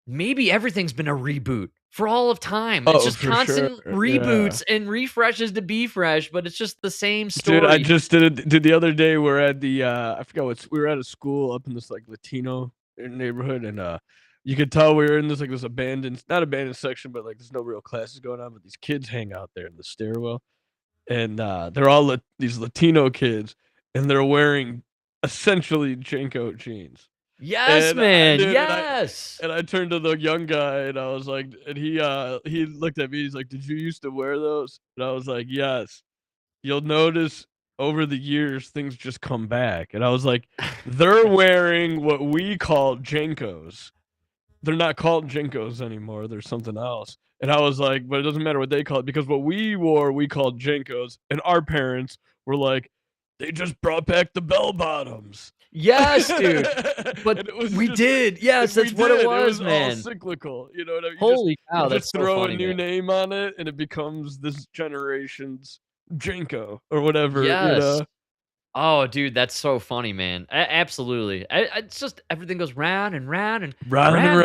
maybe everything's been a reboot for all of time. It's Oh, just for constant sure. reboots and refreshes to be fresh, but it's just the same story. Dude, I just did the other day. We're at the I forgot we were at a school up in this like Latino neighborhood, and you could tell we were in this not abandoned section, but like there's no real classes going on, but these kids hang out there in the stairwell, and they're all these Latino kids, and they're wearing essentially Jenko jeans. Yes, And, man. dude, Yes. And I turned to the young guy and I was like, and he looked at me. He's like, "Did you used to wear those?" And I was like, "Yes." You'll notice over the years things just come back. And I was like, they're wearing what we call Jenkos. They're not called Jenkos anymore. There's something else. And I was like, but it doesn't matter what they call it because what we wore, we called Jenkos. And our parents were like, they just brought back the bell bottoms. Yes, dude. But we did. Yes, that's what it was, man. All cyclical. You know what I mean? Holy cow, you that's just so throw funny, a new man. name on it, and it becomes this generation's Jenko or whatever. Yes. You know? Oh, dude, that's so funny, man. Absolutely. It's just everything goes round and round and Round and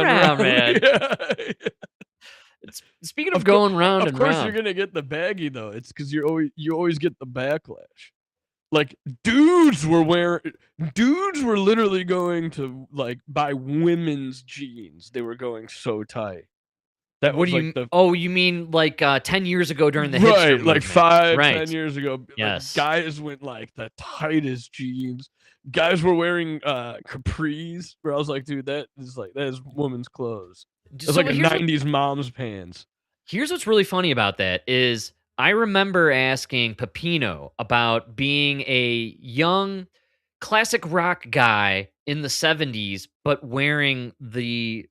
round, man. Yeah. Speaking of going round and Of course, round. you're gonna get the baggy though. It's because you always get the backlash. Like dudes were literally going to like buy women's jeans. They were going so tight. That What was do you? like the Oh, you mean like 10 years ago during the hipster right, like movement. 5, Right. 10 years ago. Yes. Like, guys went like the tightest jeans. Guys were wearing capris. Where I was like, dude, that is women's clothes. It's So like a here's what- 90s mom's pants. Here's what's really funny about that is I remember asking Pepino about being a young classic rock guy in the 70s, but wearing the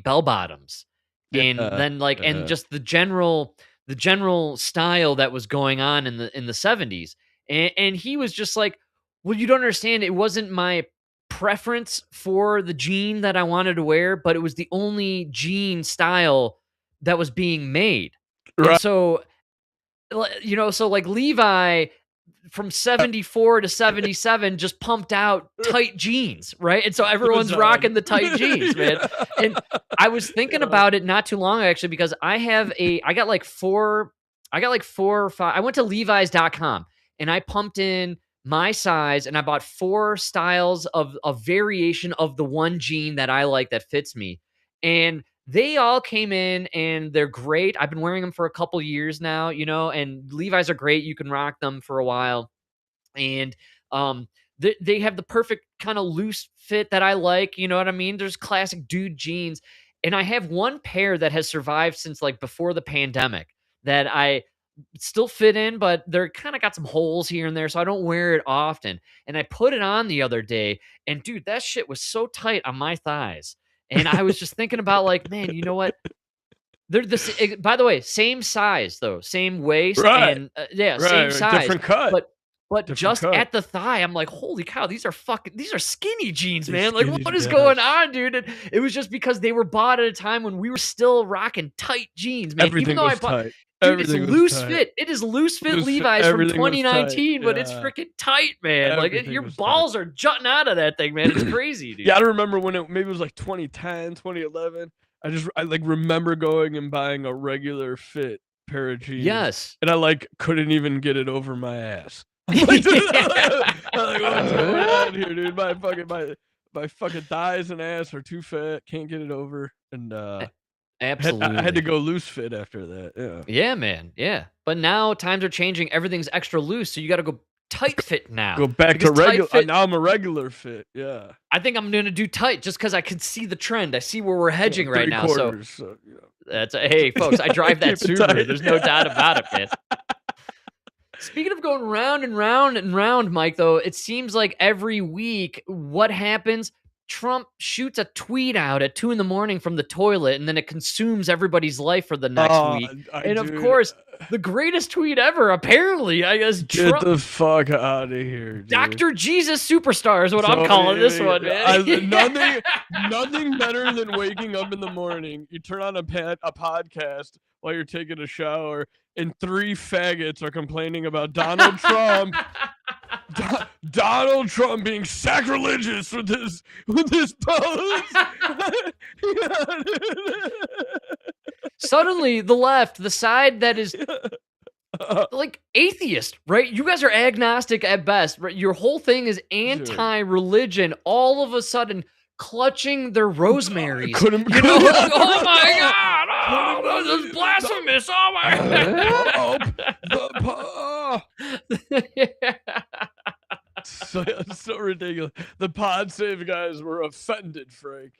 bell bottoms. And then and just the general style that was going on in the 70s. And he was just like, well, you don't understand. It wasn't my preference for the jean that I wanted to wear, but it was the only jean style that was being made. And Right. so, so like Levi from 74 to 77 just pumped out tight jeans, right? And so everyone's rocking the tight jeans, man. And I was thinking about it not too long actually, because I got like four or five. I went to levis.com and I pumped in my size and I bought 4 styles of a variation of the one jean that I like that fits me. And they all came in and they're great. I've been wearing them for a couple years now, and Levi's are great. You can rock them for a while. And they have the perfect kind of loose fit that I like. You know what I mean? There's classic dude jeans. And I have one pair that has survived since like before the pandemic that I still fit in, but they're kind of got some holes here and there. So I don't wear it often. And I put it on the other day and dude, that shit was so tight on my thighs. And I was just thinking about like, man, you know what? They're by the way, same size though, same waist, Right. and Right, same size, different cut. but Different just cut. at the thigh, I'm like, holy cow, these are skinny jeans, man. Like, skinny what is jeans. going on, dude? And it was just because they were bought at a time when we were still rocking tight jeans, man. Everything Even though was I bought, tight. dude, it's Everything was loose tight. fit. It is loose fit Loose fit, Levi's from everything was tight, 2019, but it's yeah. freaking tight, man. Like Everything your was balls are jutting out of that thing, man. It's crazy, dude. Yeah, I remember when maybe it was like 2010, 2011. I like remember going and buying a regular fit pair of jeans. Yes. And I like couldn't even get it over my ass. I'm like, what's going on here, dude? My fucking thighs and ass are too fat. Can't get it over. And Absolutely. I had to go loose fit after that. Yeah. Yeah, man. Yeah. But now times are changing. Everything's extra loose. So you got to go tight fit now. Go back to because tight regular. fit- Now I'm a regular fit. Yeah. I think I'm gonna do tight just because I can see the trend. I see where we're hedging right now. So hey, folks, I drive that Keep it Subaru. tight. There's no doubt about it, man. Speaking of going round and round and round, Mike, though, it seems like every week, what happens? Trump shoots a tweet out at 2 a.m. from the toilet, and then it consumes everybody's life for the next week. And of course, the greatest tweet ever, apparently, I guess, Get Trump. the fuck out of here, dude. Dr. Jesus Superstar is what I'm calling this one, man. Nothing better than waking up in the morning. You turn on a podcast while you're taking a shower, and 3 faggots are complaining about Donald Trump. Donald Trump being sacrilegious with his post. Suddenly, the left, the side that is like atheist, right? You guys are agnostic at best, right? Your whole thing is anti-religion. All of a sudden, clutching their rosemaries. Oh my God! Oh, this is blasphemous! Oh my God! So ridiculous. The Pod Save guys were offended, Frank.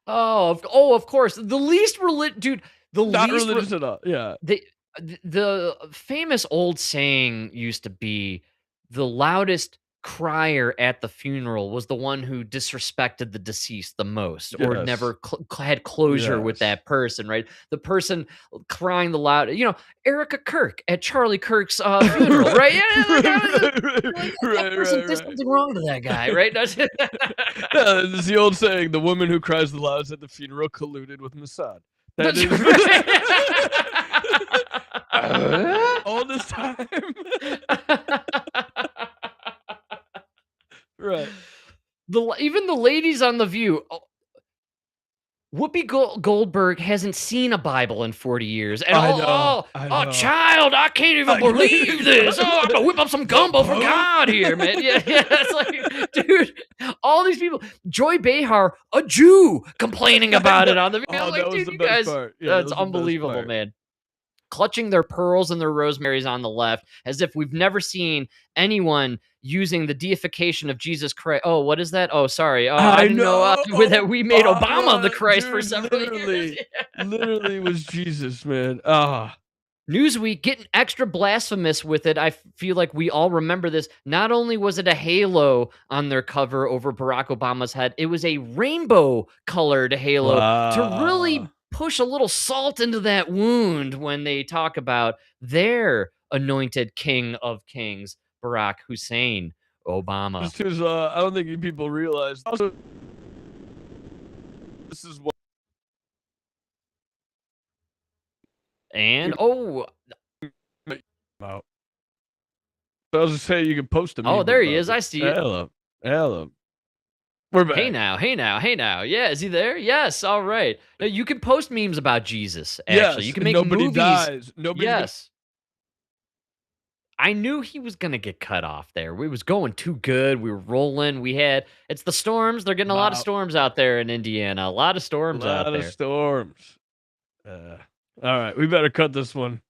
Of course. The least dude. The Not least religious at all. Yeah. The famous old saying used to be, the loudest crier at the funeral was the one who disrespected the deceased the most, or Yes. never had closure with that person, right? The person crying the loudest, Erica Kirk at Charlie Kirk's funeral, right? That person did something wrong to that guy, right? It's the old saying, the woman who cries the loudest at the funeral colluded with Mossad. That is all this time. Right. Even the ladies on The View. Whoopi Goldberg hasn't seen a Bible in 40 years. And I know. Child, I can't even believe this. Oh, I'm gonna whip up some gumbo for God here, man. Yeah, it's like, dude, all these people. Joy Behar, a Jew, complaining about it on The View. That was the best part. Yeah, that's unbelievable, man. Clutching their pearls and their rosemaries on the left, as if we've never seen anyone using the deification of Jesus Christ. Oh, what is that? Oh, sorry. I didn't know that we made Obama the Christ for several years. Literally was Jesus, man. Newsweek getting extra blasphemous with it. I feel like we all remember this. Not only was it a halo on their cover over Barack Obama's head, it was a rainbow-colored halo to really push a little salt into that wound when they talk about their anointed king of kings, Barack Hussein Obama. Just because I don't think people realize. Also, this is what. And I was just saying you can post him. Oh, there he is. I see it. Hello. We're back. Hey now. Yeah, is he there? Yes. All right. Now, you can post memes about Jesus. Actually, you can make nobody movies. Dies. Nobody. Yes. I knew he was gonna get cut off there. We was going too good. We were rolling. It's the storms. They're getting a lot of storms out there in Indiana. A lot of storms out there. A lot of storms. All right, we better cut this one.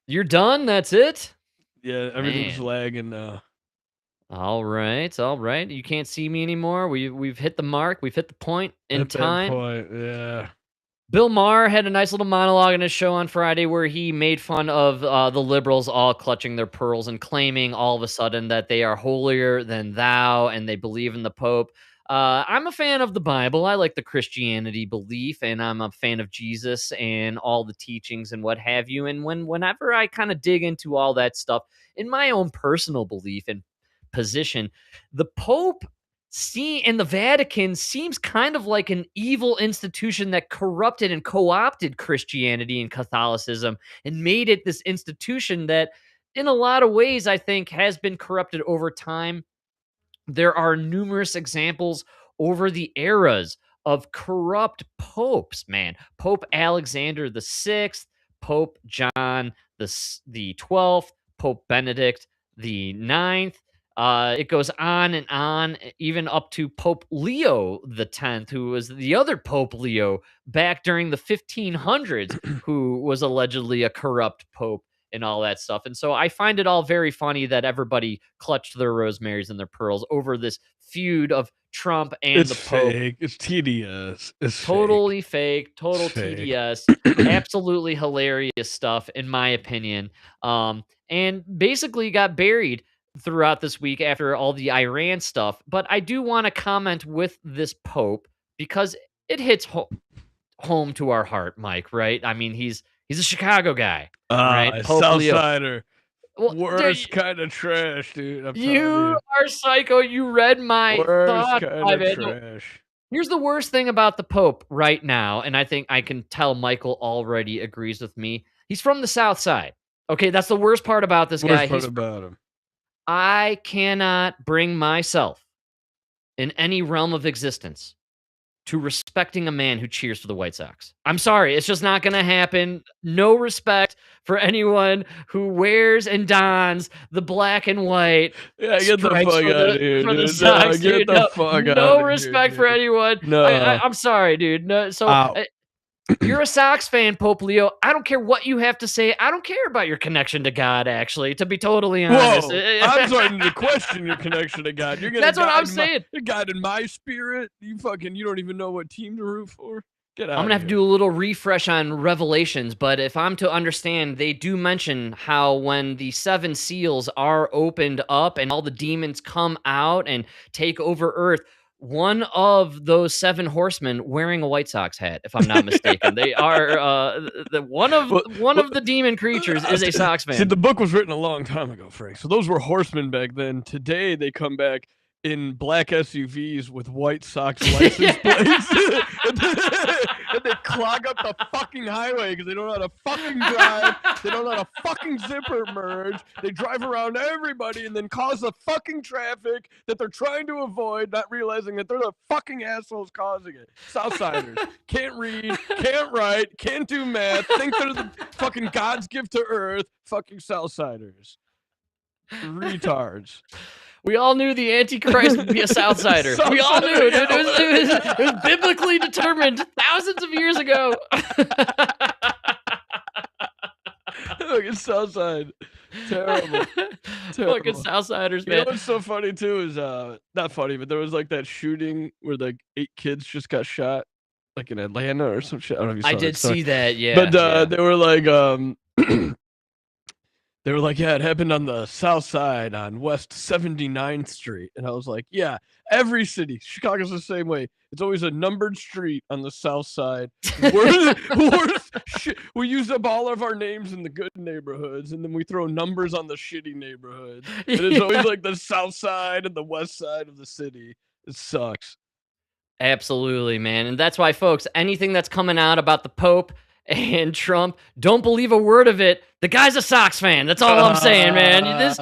You're done? That's it? Yeah, everything's lagging now. All right. You can't see me anymore. We've hit the mark. We've hit the point in time. Yeah. Bill Maher had a nice little monologue in his show on Friday where he made fun of the liberals all clutching their pearls and claiming all of a sudden that they are holier than thou and they believe in the Pope. I'm a fan of the Bible. I like the Christianity belief, and I'm a fan of Jesus and all the teachings and what have you. And whenever I kind of dig into all that stuff, in my own personal belief and position, the Pope and the Vatican seems kind of like an evil institution that corrupted and co-opted Christianity and Catholicism and made it this institution that, in a lot of ways, I think has been corrupted over time. There are numerous examples over the eras of corrupt popes, man. Pope Alexander VI, Pope John the 12th, Pope Benedict the 9th. It goes on and on, even up to Pope Leo X, who was the other Pope Leo back during the 1500s, who was allegedly a corrupt pope and all that stuff. And so I find it all very funny that everybody clutched their rosemarys and their pearls over this feud of Trump and It's the Pope. fake. It's tedious. It's Totally fake. Total It's fake. TDS. Absolutely hilarious stuff, in my opinion. And basically got buried throughout this week after all the Iran stuff. But I do want to comment with this Pope because it hits home to our heart, Mike, right? I mean, he's a Chicago guy, right? Pope Leo. Southsider. Well, Worst kind of trash, dude. I'm telling you are psycho. You read my Worst thoughts. kind of trash. Here's the worst thing about the Pope right now, and I think I can tell Michael already agrees with me. He's from the South Side. Okay, that's the worst part about this guy. Worst part about him. I cannot bring myself in any realm of existence to respecting a man who cheers for the White Sox. I'm sorry, it's just not going to happen. No respect for anyone who wears and dons the black and white. Yeah, get the fuck out of here, dude. Sox, Get the fuck out of here. No respect for anyone. No. I'm sorry, dude. No, so you're a Sox fan, Pope Leo. I don't care what you have to say. I don't care about your connection to God, actually, to be totally honest. Whoa, I'm starting to question your connection to God. You're That's what I'm saying. You're God in my spirit. You don't even know what team to root for. Get out. I'm going to have to do a little refresh on Revelations, but if I'm to understand, they do mention how when the 7 seals are opened up and all the demons come out and take over Earth, one of those 7 horsemen wearing a White Sox hat, if I'm not mistaken. They are one of the demon creatures is a Sox fan. See, the book was written a long time ago, Frank. So those were horsemen back then. Today they come back in black SUVs with White Sox license plates, and they clog up the fucking highway because they don't know how to fucking drive. They don't know how to fucking zipper merge. They drive around everybody and then cause the fucking traffic that they're trying to avoid, not realizing that they're the fucking assholes causing it. Southsiders can't read, can't write, can't do math, think they're the fucking God's gift to Earth. Fucking Southsiders, retards. We all knew the Antichrist would be a Southsider. We all knew it. It was biblically determined thousands of years ago. Fucking Southside. Terrible. Fucking Southsiders, man. You know what's so funny, too, is, not funny, but there was, like, that shooting where, like, 8 kids just got shot, like, in Atlanta or some shit. I don't know if you saw I did that see that, yeah. But they were like, they were like, yeah, it happened on the south side on West 79th Street. And I was like, yeah, every city. Chicago's the same way. It's always a numbered street on the south side. We use up all of our names in the good neighborhoods, and then we throw numbers on the shitty neighborhoods. And it's always like the south side and the west side of the city. It sucks. Absolutely, man. And that's why, folks, anything that's coming out about the Pope and Trump, don't believe a word of it. The guy's a Sox fan. That's all I'm saying, man.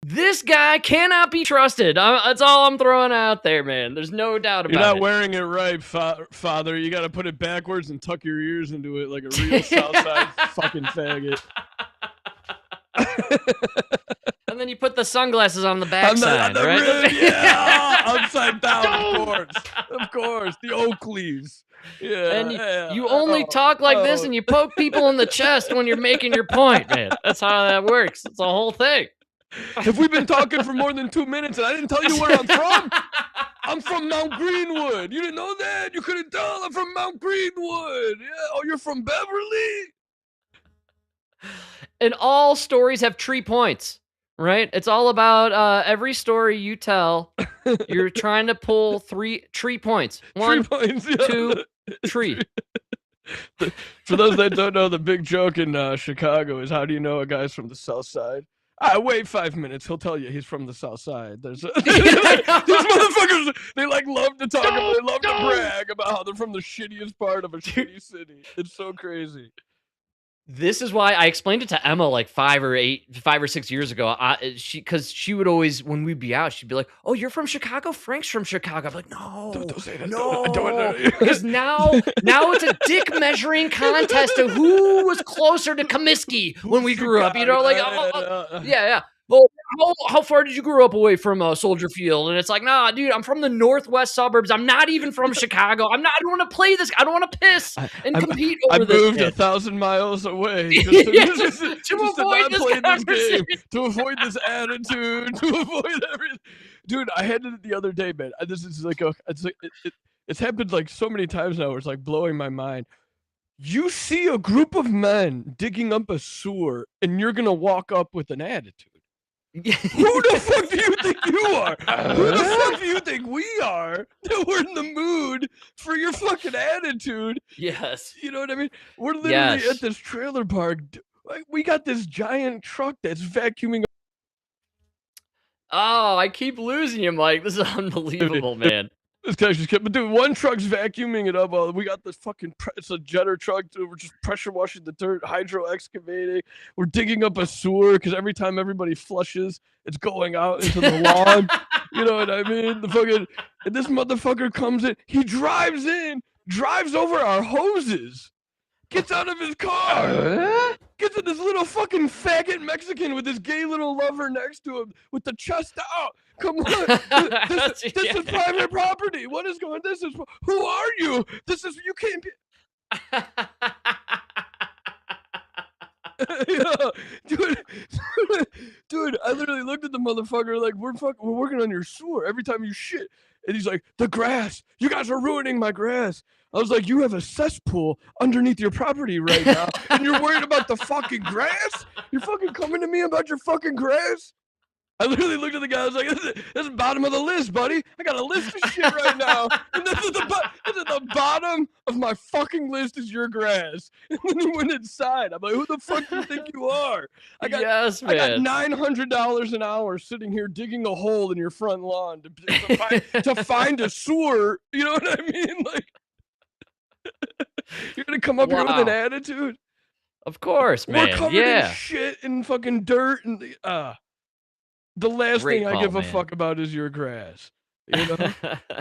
This guy cannot be trusted. That's all I'm throwing out there, man. There's no doubt about it. You're not wearing it right, Father. You got to put it backwards and tuck your ears into it like a real Southside fucking faggot. And then you put the sunglasses on the backside, right? Really, yeah, upside down, of course. The Oakleys. Yeah, and you only talk like this and you poke people in the chest when you're making your point, man. That's how that works. It's a whole thing. Have we been talking for more than 2 minutes and I didn't tell you where I'm from? I'm from Mount Greenwood. You didn't know that? You couldn't tell? I'm from Mount Greenwood. Yeah. Oh, you're from Beverly? And all stories have 3 points, right? It's all about every story you tell. You're trying to pull 3 points. 1, 2, 3. For those that don't know, the big joke in Chicago is, how do you know a guy's from the South Side? Wait 5 minutes. He'll tell you he's from the South Side. These motherfuckers, they like love to talk about, they love to brag about how they're from the shittiest part of a shitty city. It's so crazy. This is why I explained it to Emma like 5 or 6 years ago. Because she would always, when we'd be out, she'd be like, "Oh, you're from Chicago? Frank's from Chicago." I'm like, "No, don't say that. No, Don't. Because now it's a dick measuring contest of who was closer to Comiskey when we grew up. You know, like, yeah. "Oh, how far did you grow up away from Soldier Field?" And it's like, "Nah, dude, I'm from the northwest suburbs. I'm not even from Chicago. I don't want to play this. I don't want to piss and compete I over this." moved man. 1,000 miles away just to, Yeah, just to to not avoid this play this game, conversation. to avoid this attitude, to avoid everything. Dude, I had it the other day, man. This is like it's happened like so many times now. Where it's like blowing my mind. You see a group of men digging up a sewer, and you're gonna walk up with an attitude. Who the fuck do you think you are? Who the fuck do you think we are that we're in the mood for your fucking attitude? Yes. You know what I mean? We're literally Yes. at this trailer park. Like, we got this giant truck that's vacuuming. Oh, I keep losing you, Mike. This is unbelievable, man. This guy's just kidding. But dude, one truck's vacuuming it up. We got this fucking, it's a jetter truck. Dude, we're just pressure washing the dirt, hydro excavating. We're digging up a sewer because every time everybody flushes, it's going out into the lawn. You know what I mean? And this motherfucker comes in. He drives over our hoses. Gets out of his car. Gets in this little fucking faggot Mexican with his gay little lover next to him with the chest out. Come on. This is private property. What is going on? Who are you? You can't be. Yeah, dude, I literally looked at the motherfucker like, we're working on your sewer every time you shit. And he's like, the grass. You guys are ruining my grass. I was like, you have a cesspool underneath your property right now, and you're worried about the fucking grass? You're fucking coming to me about your fucking grass? I literally looked at the guy. I was like, this is the bottom of the list, buddy. I got a list of shit right now. And this is the bottom of my fucking list is your grass. And then he went inside. I'm like, who the fuck do you think you are? I got $900 an hour sitting here digging a hole in your front lawn to find a sewer. You know what I mean? Like, you're going to come up here with an attitude? Of course, man. We're covered in shit and fucking dirt and the last thing I give a fuck about is your grass. You know?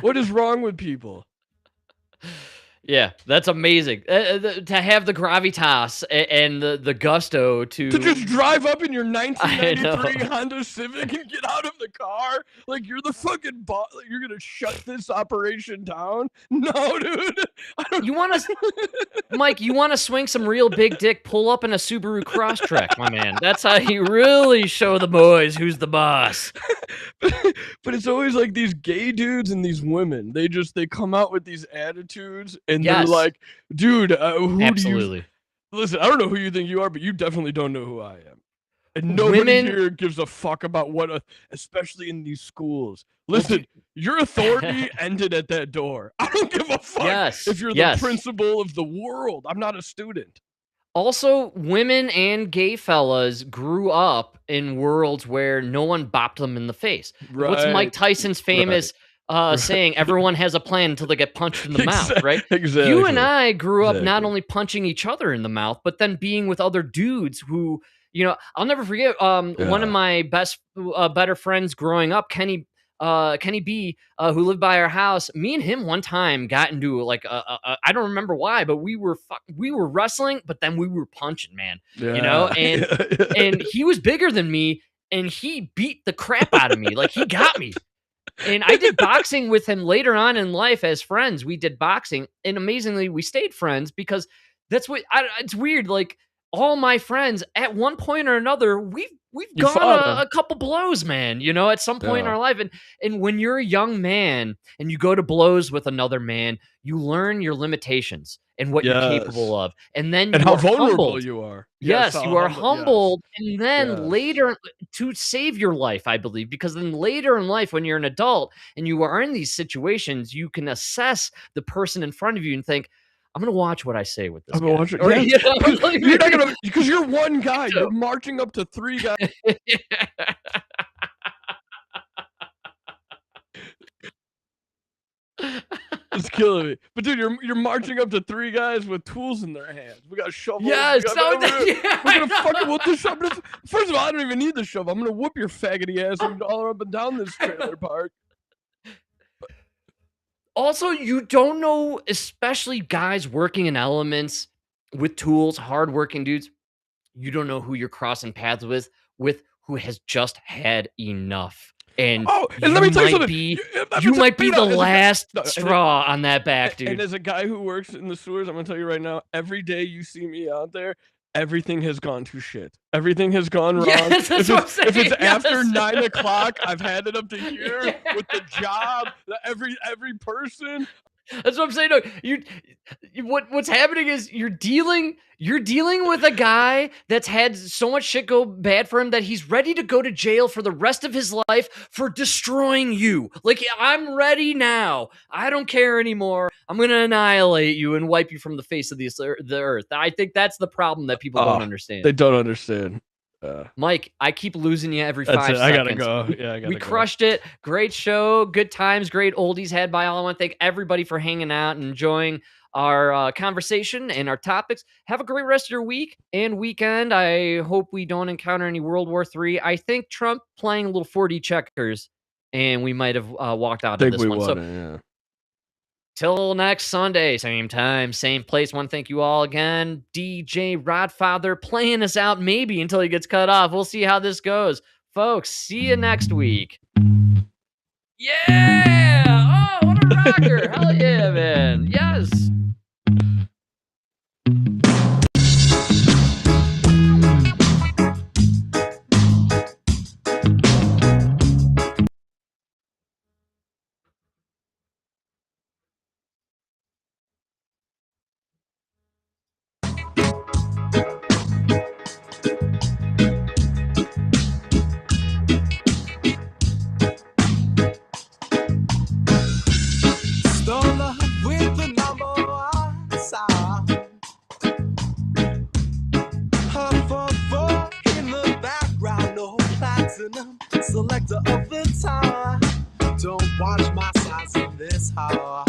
What is wrong with people? Yeah, that's amazing. To have the gravitas and the gusto to just drive up in your 1993 Honda Civic and get out of the car like you're the fucking boss. Like you're gonna shut this operation down? No, dude. You want to, Mike? You want to swing some real big dick? Pull up in a Subaru Crosstrek, my man. That's how you really show the boys who's the boss. But it's always like these gay dudes and these women. They come out with these attitudes. And they're like, dude, who Absolutely. do you... Listen, I don't know who you think you are, but you definitely don't know who I am. And nobody here gives a fuck about especially in these schools. Listen, your authority ended at that door. I don't give a fuck if you're the principal of the world. I'm not a student. Also, women and gay fellas grew up in worlds where no one bopped them in the face. Right. What's Mike Tyson's famous saying, everyone has a plan until they get punched in the mouth, right? Exactly. You and I grew up not only punching each other in the mouth, but then being with other dudes who, you know, I'll never forget one of my better friends growing up, Kenny B, who lived by our house. Me and him one time got into like I don't remember why, but we were wrestling, but then we were punching, man. Yeah. You know, and he was bigger than me, and he beat the crap out of me. Like he got me. And I did boxing with him later on in life as friends. We did boxing, and amazingly, we stayed friends because that's what it's weird. Like all my friends, at one point or another, we've gone a couple blows, man. You know, at some point in our life, and when you're a young man and you go to blows with another man, you learn your limitations and what you're capable of, and then how vulnerable you are. Yes, you are humbled, and then later to save your life, I believe, because then later in life, when you're an adult and you are in these situations, you can assess the person in front of you and think, I'm going to watch what I say with this guy. Or, you know, you're not gonna, because you're one guy. You're marching up to three guys. It's killing me. But dude, you're marching up to three guys with tools in their hands. We got shovels. Yes, we're gonna fucking whoop this shovel. First of all, I don't even need the shovel. I'm gonna whoop your faggoty ass all up and down this trailer park. Also, you don't know, especially guys working in elements with tools, hardworking dudes. You don't know who you're crossing paths with who has just had enough. And and let me tell you something. You might be the last straw on that back, dude. And as a guy who works in the sewers, I'm gonna tell you right now, every day you see me out there, everything has gone to shit. Everything has gone wrong. Yes, that's what I'm saying. If it's after 9 o'clock, I've had it up to here with the job, every person. That's what I'm saying. No, what's happening is you're dealing with a guy that's had so much shit go bad for him that he's ready to go to jail for the rest of his life for destroying you. Like, I'm ready now. I don't care anymore. I'm going to annihilate you and wipe you from the face of the earth. I think that's the problem that people don't understand. They don't understand. Mike, I keep losing you every 5 seconds. I gotta go. Yeah, I gotta We go. crushed it. Great show. Good times. Great oldies had by all. I want to thank everybody for hanging out and enjoying our conversation and our topics. Have a great rest of your week and weekend. I hope we don't encounter any World War III. I think Trump playing a little 4D checkers, and we might have walked out of this one. Yeah. Till next Sunday, same time, same place. Want to thank you all again. DJ Rodfather playing us out maybe until he gets cut off. We'll see how this goes. Folks, see you next week. Yeah! Oh, what a rocker. Hell yeah, man. Yes. Stolen with the number one sound. Her 4-4 in the background, no platinum selector of the time. Don't watch my size in this hour.